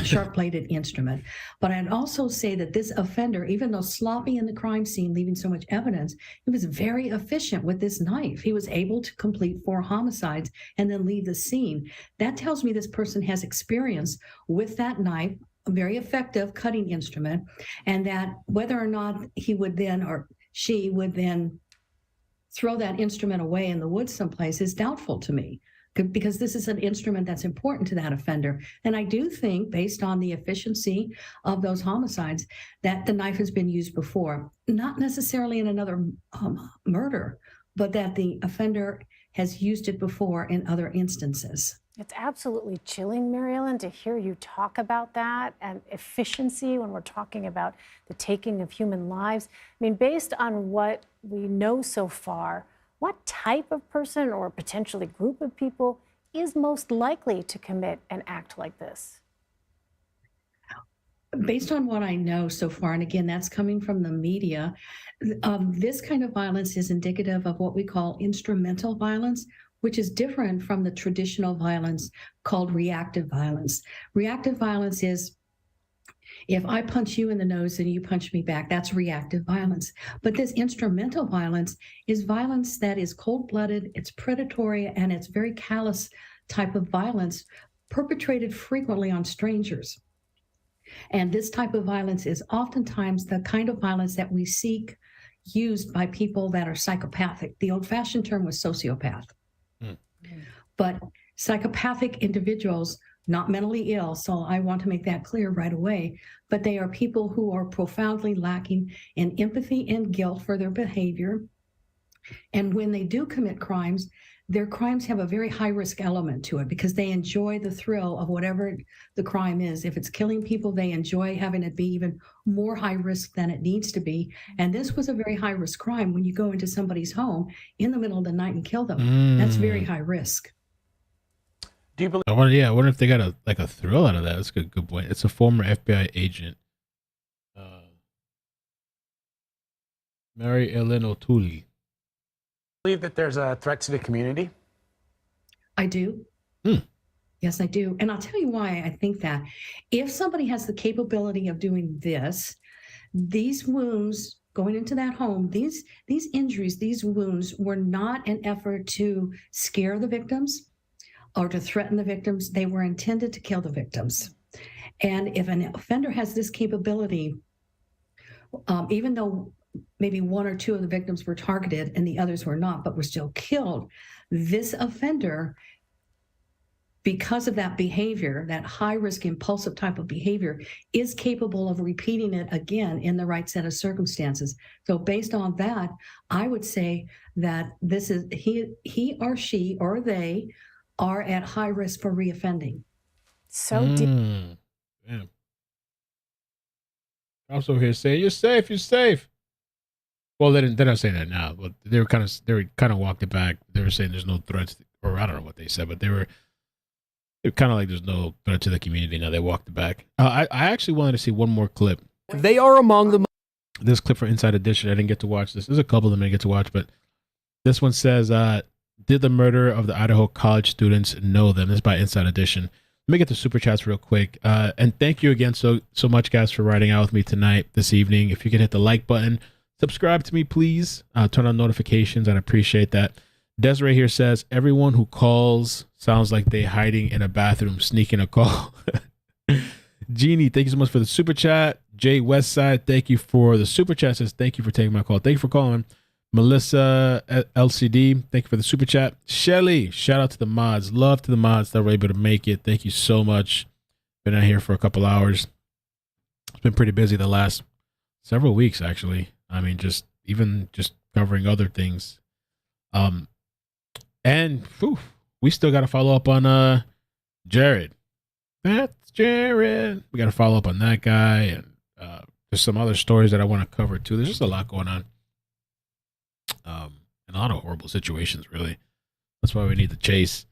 sharp-bladed instrument. But I'd also say that this offender, even though sloppy in the crime scene, leaving so much evidence, he was very efficient with this knife. He was able to complete 4 homicides and then leave the scene. That tells me this person has experience with that knife, a very effective cutting instrument, and that whether or not he would then, or she would then, throw that instrument away in the woods someplace is doubtful to me, because this is an instrument that's important to that offender. And I do think, based on the efficiency of those homicides, that the knife has been used before, not necessarily in another murder, but that the offender has used it before in other instances. It's absolutely chilling, Mary Ellen, to hear you talk about that and efficiency when we're talking about the taking of human lives. I mean, based on what we know so far, what type of person or potentially group of people is most likely to commit an act like this? Based on what I know so far, and again, that's coming from the media, this kind of violence is indicative of what we call instrumental violence, which is different from the traditional violence called reactive violence. Reactive violence is if I punch you in the nose and you punch me back, that's reactive violence. But this instrumental violence is violence that is cold-blooded, it's predatory, and it's very callous type of violence perpetrated frequently on strangers. And this type of violence is oftentimes the kind of violence that we seek used by people that are psychopathic. The old-fashioned term was sociopath. But psychopathic individuals, not mentally ill, so I want to make that clear right away, but they are people who are profoundly lacking in empathy and guilt for their behavior. And when they do commit crimes, their crimes have a very high-risk element to it because they enjoy the thrill of whatever the crime is. If it's killing people, they enjoy having it be even more high risk than it needs to be. And this was a very high-risk crime. When you go into somebody's home in the middle of the night and kill them, that's very high risk. Do you believe? I wonder if they got a thrill out of that. That's a good point. It's a former FBI agent, Mary Ellen O'Toole. Believe that there's a threat to the community? I do. Yes, I do. And I'll tell you why I think that. If somebody has the capability of doing this, these wounds going into that home, these injuries, these wounds were not an effort to scare the victims or to threaten the victims. They were intended to kill the victims. And if an offender has this capability, even though maybe one or two of the victims were targeted and the others were not, but were still killed, this offender, because of that behavior, that high-risk impulsive type of behavior, is capable of repeating it again in the right set of circumstances. So based on that, I would say that this is he or she or they are at high risk for reoffending. So deep. Yeah. Also here saying you're safe. Well, they're not saying that now, but they kind of walked it back. They were saying there's no threats, or I don't know what they said, but they're kind of like there's no threat to the community. Now they walked it back. I actually wanted to see one more clip. They are among the. This clip for Inside Edition. I didn't get to watch this. There's a couple of them I didn't get to watch, but this one says, "Did the murder of the Idaho college students know them?" This is by Inside Edition. Let me get the super chats real quick. And thank you again so much, guys, for riding out with me this evening. If you can hit the like button. Subscribe to me, please. Turn on notifications. I'd appreciate that. Desiree here says, everyone who calls sounds like they hiding in a bathroom, sneaking a call. Jeannie, thank you so much for the super chat. Jay Westside, thank you for the super chat. Says, thank you for taking my call. Thank you for calling. Melissa LCD, thank you for the super chat. Shelly, shout out to the mods. Love to the mods that were able to make it. Thank you so much. Been out here for a couple hours. It's been pretty busy the last several weeks, actually. I mean, just covering other things. And we still got to follow up on Jared. That's Jared. We got to follow up on that guy, and there's some other stories that I want to cover too. There's just a lot going on, and a lot of horrible situations. Really, that's why we need the chase.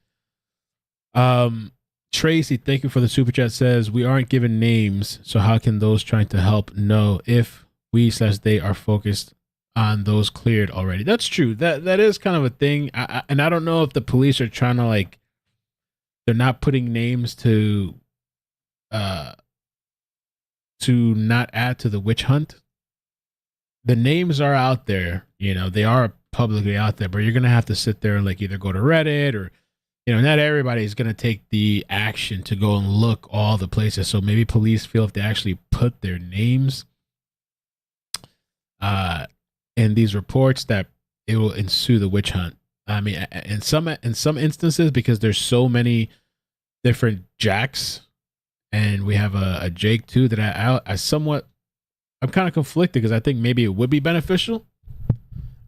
Tracy, thank you for the super chat. Says we aren't given names, so how can those trying to help know if we/they are focused on those cleared already? That's true. That is kind of a thing. And I don't know if the police are trying to they're not putting names to not add to the witch hunt. The names are out there, they are publicly out there, but you're going to have to sit there and either go to Reddit or, not everybody is going to take the action to go and look all the places. So maybe police feel if they actually put their names in these reports that it will ensue the witch hunt. I mean, in some instances, because there's so many different Jacks, and we have a Jake too, that I'm kind of conflicted, because I think maybe it would be beneficial,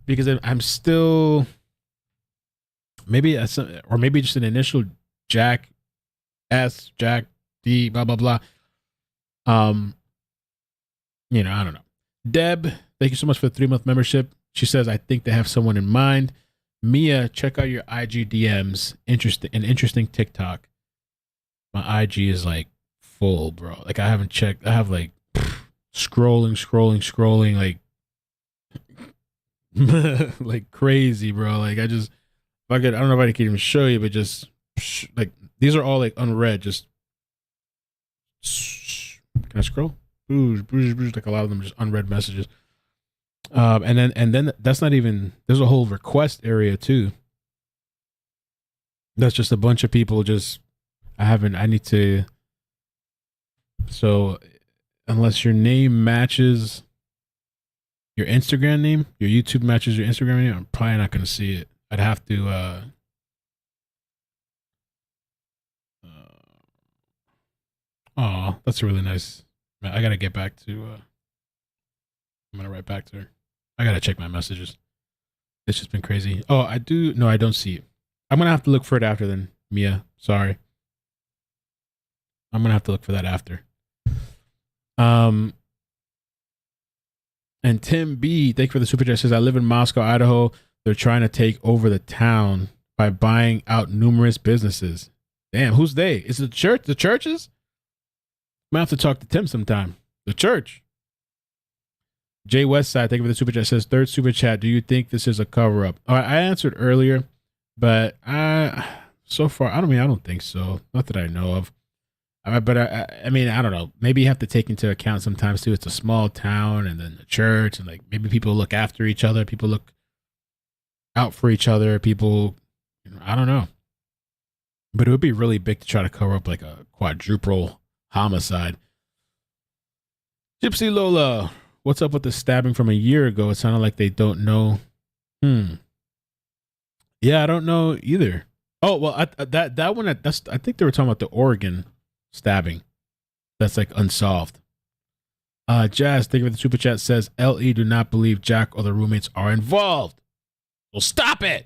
because I'm still maybe or maybe just an initial Jack S, Jack D, blah blah blah. I don't know. Deb, thank you so much for the 3-month membership. She says, I think they have someone in mind. Mia, check out your IG DMs. Interesting TikTok. My IG is like full, bro. Like, I haven't checked. I have like scrolling like like crazy, bro. Like, I don't know if I can even show you, but just like, these are all like unread. Just can I scroll? Like, a lot of them are just unread messages. And then that's not even, there's a whole request area too. That's just a bunch of people so unless your name matches your Instagram name, your YouTube matches your Instagram name, I'm probably not going to see it. I'd have to, that's really nice. I got to get back to, I'm going to write back to her. I got to check my messages. It's just been crazy. Oh, I don't see it. I'm going to have to look for it after then, Mia. Sorry. I'm going to have to look for that after. And Tim B, thank you for the super chat, says, I live in Moscow, Idaho. They're trying to take over the town by buying out numerous businesses. Damn, who's they? Is it the church? The churches? I'm going to have to talk to Tim sometime. The church. Jay Westside, thank you for the super chat, says, third super chat, do you think this is a cover-up? I answered earlier, but so far, I don't think so. Not that I know of. But I mean, I don't know. Maybe you have to take into account sometimes too. It's a small town, and then the church, and like maybe people look after each other. People look out for each other. People, I don't know. But it would be really big to try to cover up like a quadruple homicide. Gypsy Lola, what's up with the stabbing from a year ago? It sounded like they don't know. Yeah, I don't know either. Oh well, that one. I think they were talking about the Oregon stabbing. That's like unsolved. Jazz, thank you for the super chat, says, LE do not believe Jack or the roommates are involved. Well, stop it.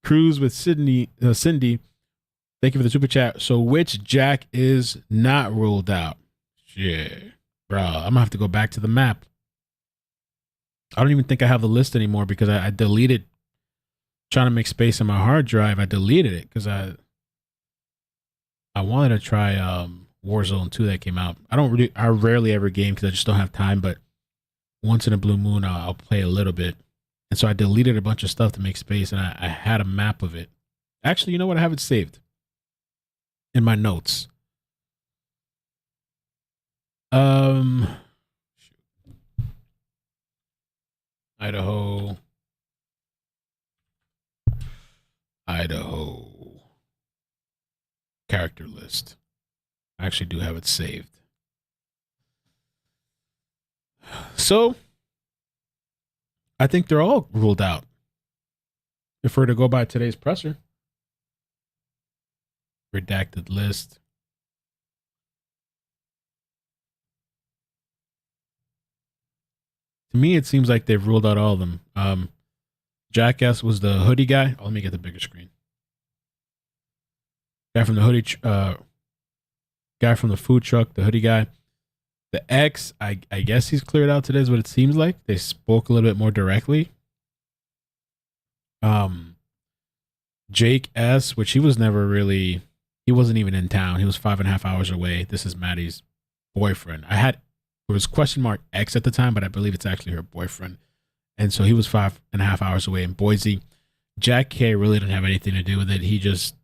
Cruz with Cindy, thank you for the super chat. So which Jack is not ruled out? Shit, bro, I'm gonna have to go back to the map. I don't even think I have the list anymore, because I deleted, trying to make space in my hard drive. I deleted it because I wanted to try Warzone 2 that came out. I rarely ever game because I just don't have time, but once in a blue moon I'll play a little bit. And so I deleted a bunch of stuff to make space, and I had a map of it. Actually, you know what? I have it saved in my notes. Idaho. Character list. I actually do have it saved. So I think they're all ruled out. If we're to go by today's presser. Redacted list. To me, it seems like they've ruled out all of them. Jackass was the hoodie guy. Oh, let me get the bigger screen. Guy from the hoodie, guy from the food truck, the hoodie guy. The ex, I guess he's cleared out today is what it seems like. They spoke a little bit more directly. Jake S, which he wasn't even in town. He was 5.5 hours away. This is Maddie's boyfriend. It was question mark X at the time, but I believe it's actually her boyfriend. And so he was 5.5 hours away in Boise. Jack K really didn't have anything to do with it. He just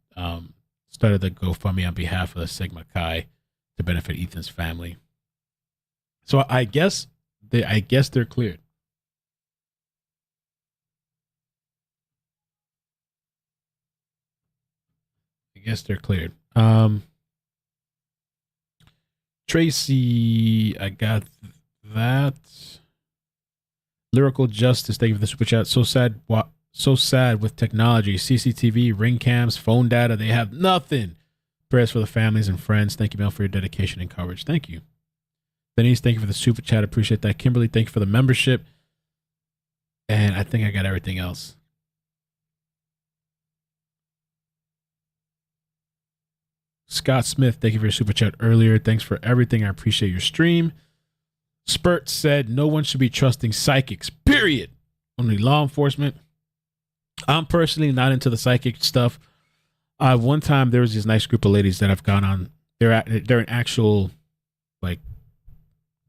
started the GoFundMe on behalf of Sigma Chi to benefit Ethan's family. So I guess they're cleared. Tracy, I got that. Lyrical Justice, thank you for the super chat. So sad with technology, CCTV, ring cams, phone data. They have nothing. Prayers for the families and friends. Thank you, Mel, for your dedication and coverage. Thank you. Denise, thank you for the super chat. Appreciate that. Kimberly, thank you for the membership. And I think I got everything else. Scott Smith, thank you for your super chat earlier. Thanks for everything. I appreciate your stream. Spurt said no one should be trusting psychics, period. Only law enforcement. I'm personally not into the psychic stuff. One time there was this nice group of ladies that I've gone on. They're an actual like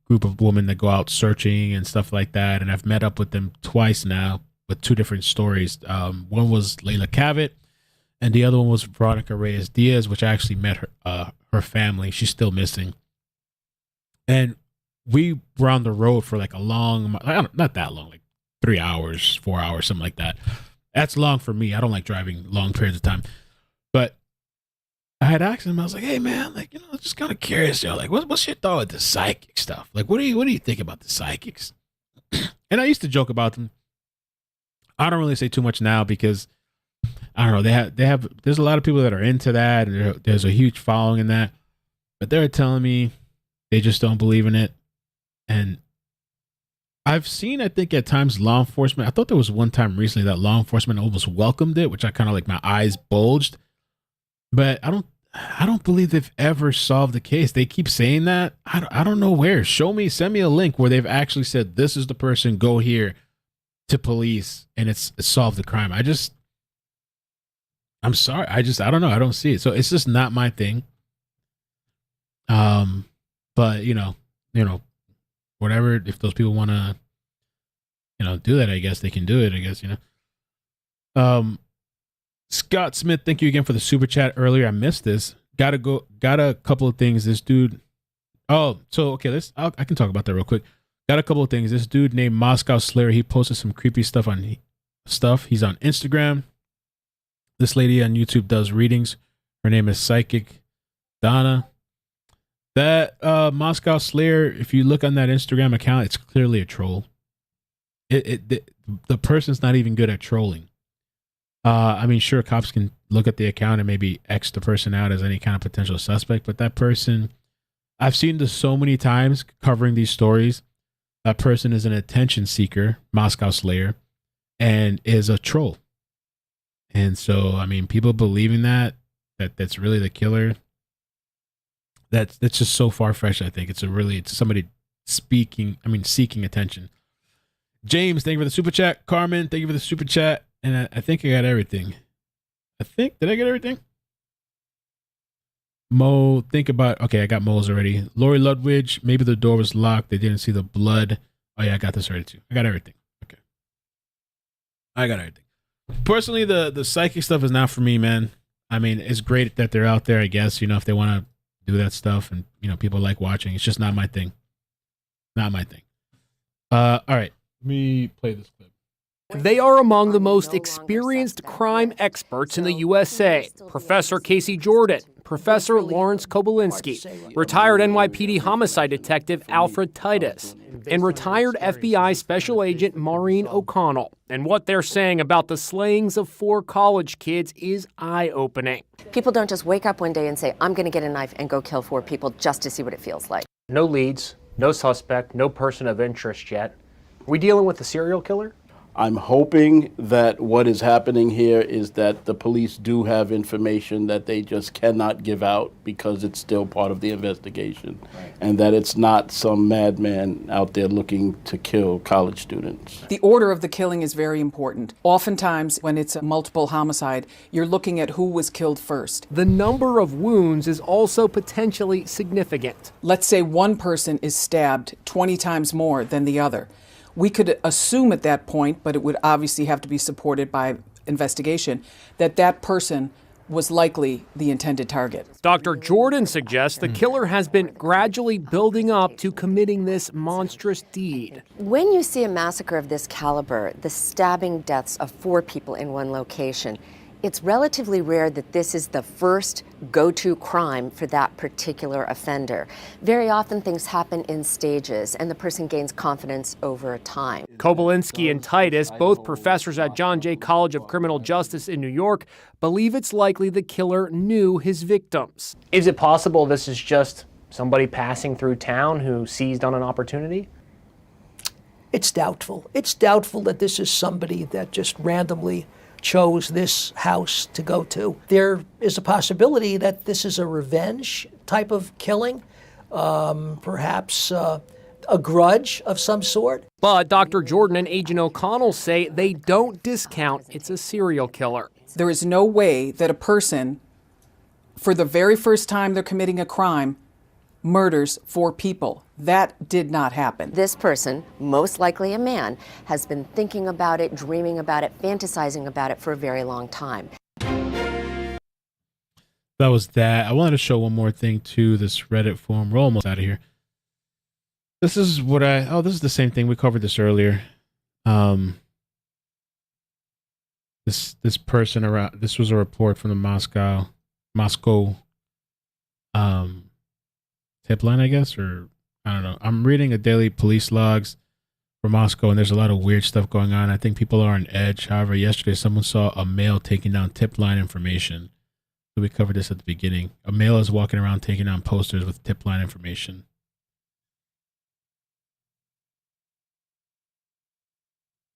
group of women that go out searching and stuff like that. And I've met up with them twice now with two different stories. One was Layla Cavett, and the other one was Veronica Reyes Diaz, which I actually met her family. She's still missing. And we were on the road for like a long, not that long, like 3 hours, 4 hours, something like that. That's long for me. I don't like driving long periods of time. But I had asked him, I was like, hey man, like, you know, I'm just kind of curious, yo, like, what's your thought with the psychic stuff? Like, what do you think about the psychics? And I used to joke about them. I don't really say too much now because I don't know, there's a lot of people that are into that, and there's a huge following in that. But they're telling me they just don't believe in it. And I've seen, I think at times, law enforcement, I thought there was one time recently that law enforcement almost welcomed it, which I kind of like, my eyes bulged. But I don't believe they've ever solved the case. They keep saying that. I don't know where. Send me a link where they've actually said, this is the person, go here to police, and it's solved the crime. I'm sorry. I don't know. I don't see it. So it's just not my thing. But you know, whatever, if those people want to, do that, I guess they can do it, I guess, Scott Smith, thank you again for the super chat earlier. I missed this. Got a couple of things. This dude. Oh, so, okay, I can talk about that real quick. Got a couple of things. This dude named Moscow Slayer, he posted some creepy stuff He's on Instagram. This lady on YouTube does readings. Her name is Psychic Donna. That Moscow Slayer, if you look on that Instagram account, it's clearly a troll. The person's not even good at trolling. I mean, sure, cops can look at the account and maybe X the person out as any kind of potential suspect, but that person, I've seen this so many times covering these stories. That person is an attention seeker, Moscow Slayer, and is a troll. And so, I mean, people believing that's really the killer. That's just so far-fetched, I think. It's somebody seeking attention. James, thank you for the super chat. Carmen, thank you for the super chat. And I think I got everything. Did I get everything? Mo, okay, I got Mo's already. Lori Ludwig, maybe the door was locked. They didn't see the blood. Oh yeah, I got this already too. I got everything. Okay. I got everything. Personally, the psychic stuff is not for me, man. I mean, it's great that they're out there, I guess, if they want to do that stuff and, people like watching. It's just not my thing. Not my thing. All right. Let me play this clip. They are among the most experienced crime experts in the USA. Professor Casey Jordan, Professor Lawrence Kobylinski, retired NYPD homicide detective Alfred Titus, and retired FBI Special Agent Maureen O'Connell. And what they're saying about the slayings of 4 college kids is eye-opening. People don't just wake up one day and say, I'm going to get a knife and go kill 4 people just to see what it feels like. No leads, no suspect, no person of interest yet. Are we dealing with a serial killer? I'm hoping that what is happening here is that the police do have information that they just cannot give out because it's still part of the investigation, and that it's not some madman out there looking to kill college students. The order of the killing is very important. Oftentimes, when it's a multiple homicide, you're looking at who was killed first. The number of wounds is also potentially significant. Let's say one person is stabbed 20 times more than the other. We could assume at that point, but it would obviously have to be supported by investigation, that person was likely the intended target. Dr. Jordan suggests the killer has been gradually building up to committing this monstrous deed. When you see a massacre of this caliber, the stabbing deaths of 4 people in one location, It's relatively rare that this is the first go-to crime for that particular offender. Very often things happen in stages and the person gains confidence over time. Kobylinski and Titus, both professors at John Jay College of Criminal Justice in New York, believe it's likely the killer knew his victims. Is it possible this is just somebody passing through town who seized on an opportunity? It's doubtful. It's doubtful that this is somebody that just randomly chose this house to go to. There is a possibility that this is a revenge type of killing, perhaps a grudge of some sort. But Dr. Jordan and Agent O'Connell say they don't discount it's a serial killer. There is no way that a person, for the very first time they're committing a crime, murders 4 people. That did not happen. This person, most likely a man, has been thinking about it, dreaming about it, fantasizing about it for a very long time. That was that. I wanted to show one more thing to this Reddit forum. We're almost out of here. This is what this is the same thing. We covered this earlier. This person around, this was a report from the Moscow tipline, I guess, or I don't know. I'm reading a daily police logs for Moscow, and there's a lot of weird stuff going on. I think people are on edge. However, yesterday someone saw a male taking down tip line information. So we covered this at the beginning. A male is walking around taking down posters with tip line information.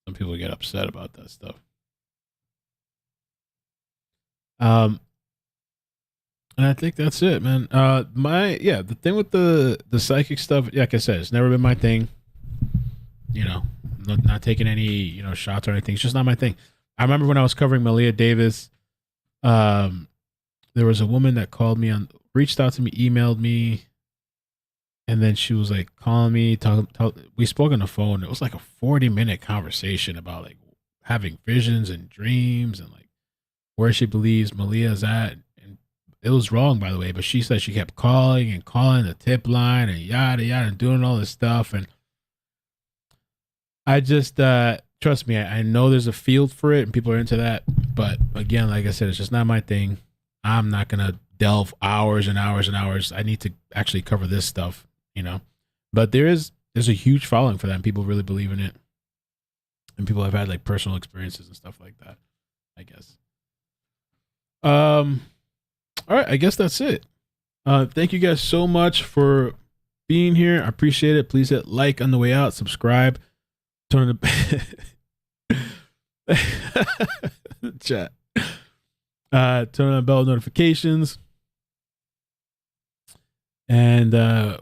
Some people get upset about that stuff. And I think that's it, man. The thing with the psychic stuff, like I said, it's never been my thing. You know, not taking any, shots or anything. It's just not my thing. I remember when I was covering Malia Davis, there was a woman that called me reached out to me, emailed me, and then she was like calling me, we spoke on the phone. It was like a 40-minute conversation about like having visions and dreams and like where she believes Malia's at. It was wrong, by the way, but she said she kept calling the tip line and yada, yada, and doing all this stuff. And I just, trust me, I know there's a field for it and people are into that. But again, like I said, it's just not my thing. I'm not going to delve hours and hours and hours. I need to actually cover this stuff, But there's a huge following for that, and people really believe in it. And people have had like personal experiences and stuff like that, I guess. All right, I guess that's it. Thank you guys so much for being here. I appreciate it. Please hit like on the way out, subscribe, turn on the chat, turn on bell notifications, and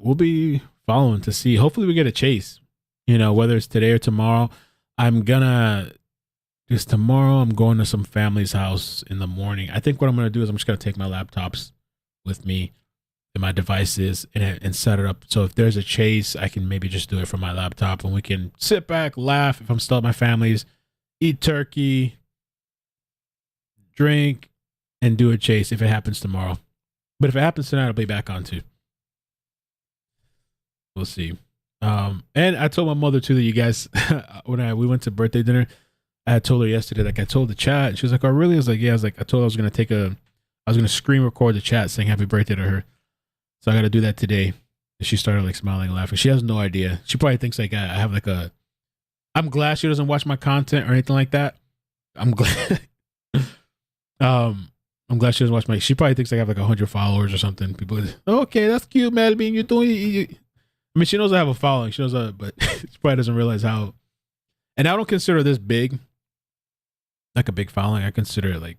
we'll be following to see. Hopefully, we get a chase. Whether it's today or tomorrow. Because tomorrow I'm going to some family's house in the morning. I think what I'm going to do is I'm just going to take my laptops with me and my devices and set it up. So if there's a chase, I can maybe just do it from my laptop and we can sit back, laugh if I'm still at my family's, eat turkey, drink, and do a chase if it happens tomorrow. But if it happens tonight, I'll be back on too. We'll see. And I told my mother too that you guys, when we went to birthday dinner, I told her yesterday, like I told the chat, and she was like, "Oh, really?" I was like, "Yeah." I was like, I told her I was going to screen record the chat saying happy birthday to her. So I got to do that today. And she started like smiling and laughing. She has no idea. She probably thinks like I have like I'm glad she doesn't watch my content or anything like that. I'm glad. I'm glad she doesn't watch she probably thinks I have like 100 followers or something. People, okay, that's cute, Madeline. You're doing, I mean, she knows I have a following. She knows but she probably doesn't realize how, and I don't consider this big. Like a big following. I consider it like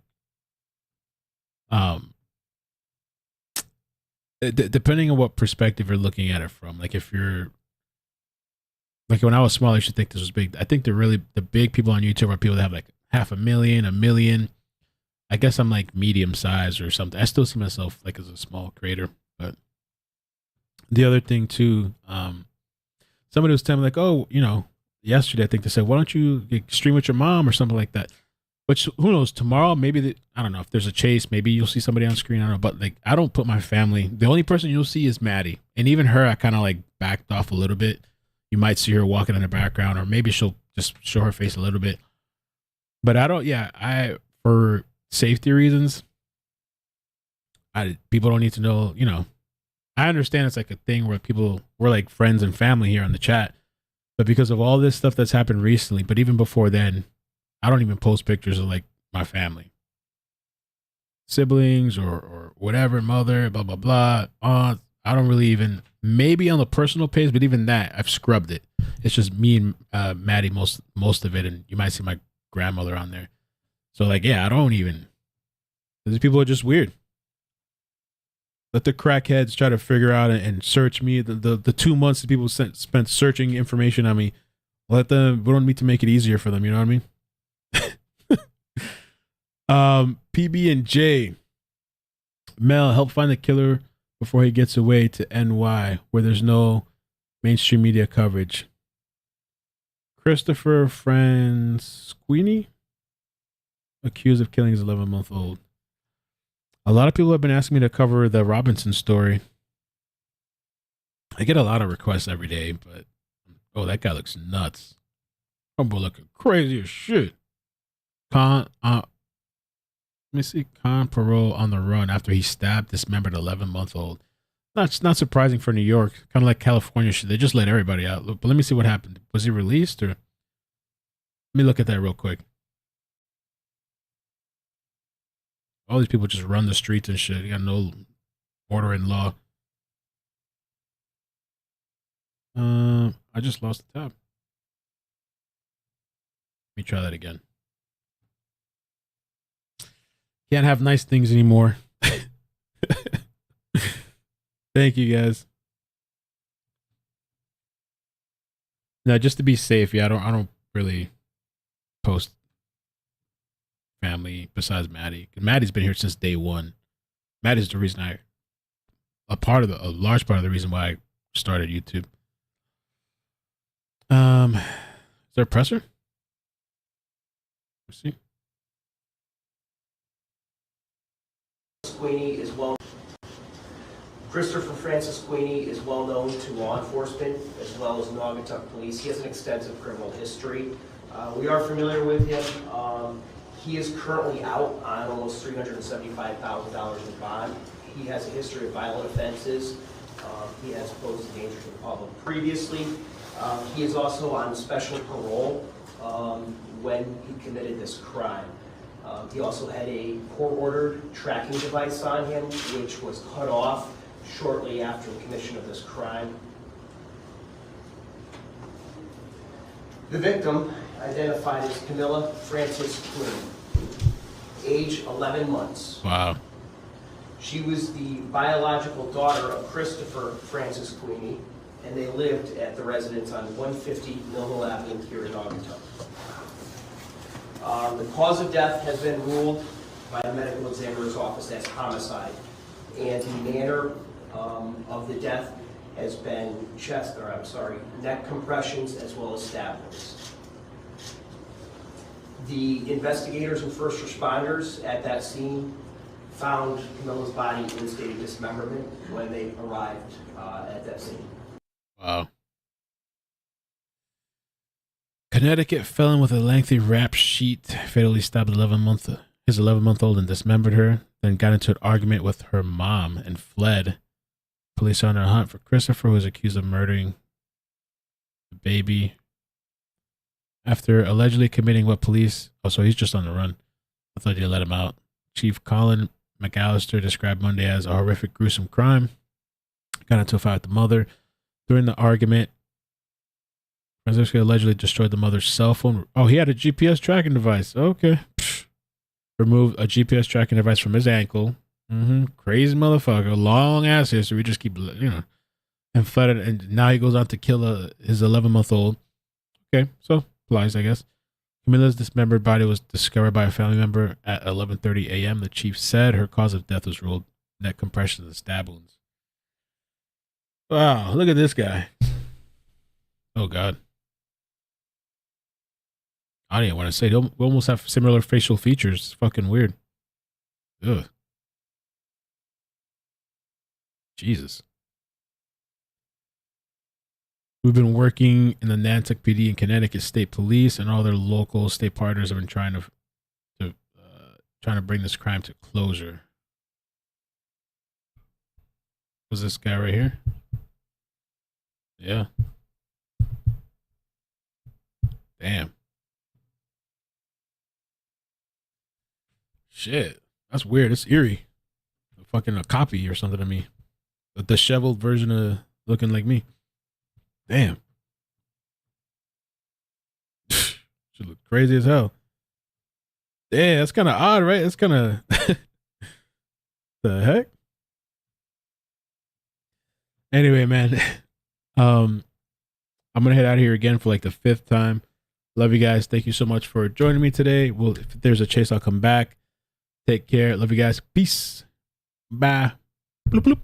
depending on what perspective you're looking at it from. Like if you're like when I was small, you should think this was big. I think the big people on YouTube are people that have like 500,000, 1 million. I guess I'm like medium size or something. I still see myself like as a small creator. But the other thing too, somebody was telling me like, oh, yesterday I think they said, why don't you stream with your mom or something like that? Which, who knows, tomorrow, maybe, I don't know, if there's a chase, maybe you'll see somebody on screen, I don't know, but like, I don't put my family, the only person you'll see is Maddie, and even her, I kind of like backed off a little bit. You might see her walking in the background, or maybe she'll just show her face a little bit, but I don't, for safety reasons, people don't need to know, I understand it's like a thing where we're like friends and family here on the chat, but because of all this stuff that's happened recently, but even before then, I don't even post pictures of like my family, siblings or whatever, mother, blah, blah, blah, aunt. I don't really even, maybe on the personal page, but even that, I've scrubbed it. It's just me and Maddie most of it, and you might see my grandmother on there. So like, yeah, I don't even, these people are just weird. Let the crackheads try to figure out and search me. The 2 months that people spent searching information on me, we don't need to make it easier for them, you know what I mean? PB&J, Mel, help find the killer before he gets away to NY, where there's no mainstream media coverage. Christopher Fransquini, accused of killing his 11-month-old. A lot of people have been asking me to cover the Robinson story. I get a lot of requests every day, but that guy looks nuts. Humble looking crazy as shit. Let me see. Con parole on the run after he stabbed, dismembered 11-month-old. Not surprising for New York. Kind of like California shit. They just let everybody out. But let me see what happened. Was he released or? Let me look at that real quick. All these people just run the streets and shit. You got no order in law. I just lost the tab. Let me try that again. Can't have nice things anymore. Thank you guys. Now, just to be safe, I don't really post family besides Maddie. Maddie's been here since day one. Maddie's the reason a large part of the reason why I started YouTube. Is there a presser? Let's see. Queenie is Christopher Francis Queenie is well known to law enforcement as well as Naugatuck Police. He has an extensive criminal history. We are familiar with him. He is currently out on almost $375,000 in bond. He has a history of violent offenses. He has posed a danger to the public previously. He is also on special parole when he committed this crime. He also had a court-ordered tracking device on him, which was cut off shortly after the commission of this crime. The victim, identified as Camilla Francis Quinn, age 11 months. Wow. She was the biological daughter of Christopher Francis Queenie, and they lived at the residence on 150 Mill Avenue here in Naugatuck. The cause of death has been ruled by the medical examiner's office as homicide, and the manner of the death has been neck compressions as well as stab wounds. The investigators and first responders at that scene found Camilla's body in a state of dismemberment when they arrived at that scene. Wow. Connecticut felon with a lengthy rap sheet fatally stabbed his 11-month-old and dismembered her, then got into an argument with her mom and fled. Police are on a hunt for Christopher, who is accused of murdering the baby after allegedly committing what police... Oh, so he's just on the run. I thought you let him out. Chief Colin McAllister described Monday as a horrific, gruesome crime. Got into a fight with the mother. During the argument, Francisco allegedly destroyed the mother's cell phone. Oh, he had a GPS tracking device. Okay. Removed a GPS tracking device from his ankle. Crazy motherfucker. Long ass history. We just keep, and fled it. And now he goes on to kill his 11-month-old. Okay, so applies, I guess. Camilla's dismembered body was discovered by a family member at 11:30 a.m. The chief said her cause of death was ruled neck compressions and stab wounds. Wow, look at this guy. Oh, God. I don't even want to say. We almost have similar facial features. It's fucking weird. Ugh. Jesus. We've been working in the Nantucket PD and Connecticut State Police, and all their local state partners have been trying to trying to bring this crime to closure. Was this guy right here? Yeah. Damn. Shit. That's weird. It's eerie. Fucking a copy or something of me. A disheveled version of looking like me. Damn. Should look crazy as hell. Damn, that's kind of odd, right? It's kind of the heck. Anyway, man, I'm gonna head out of here again for like the 5th time. Love you guys. Thank you so much for joining me today. Well, if there's a chase, I'll come back. Take care. Love you guys. Peace. Bye. Bloop, bloop.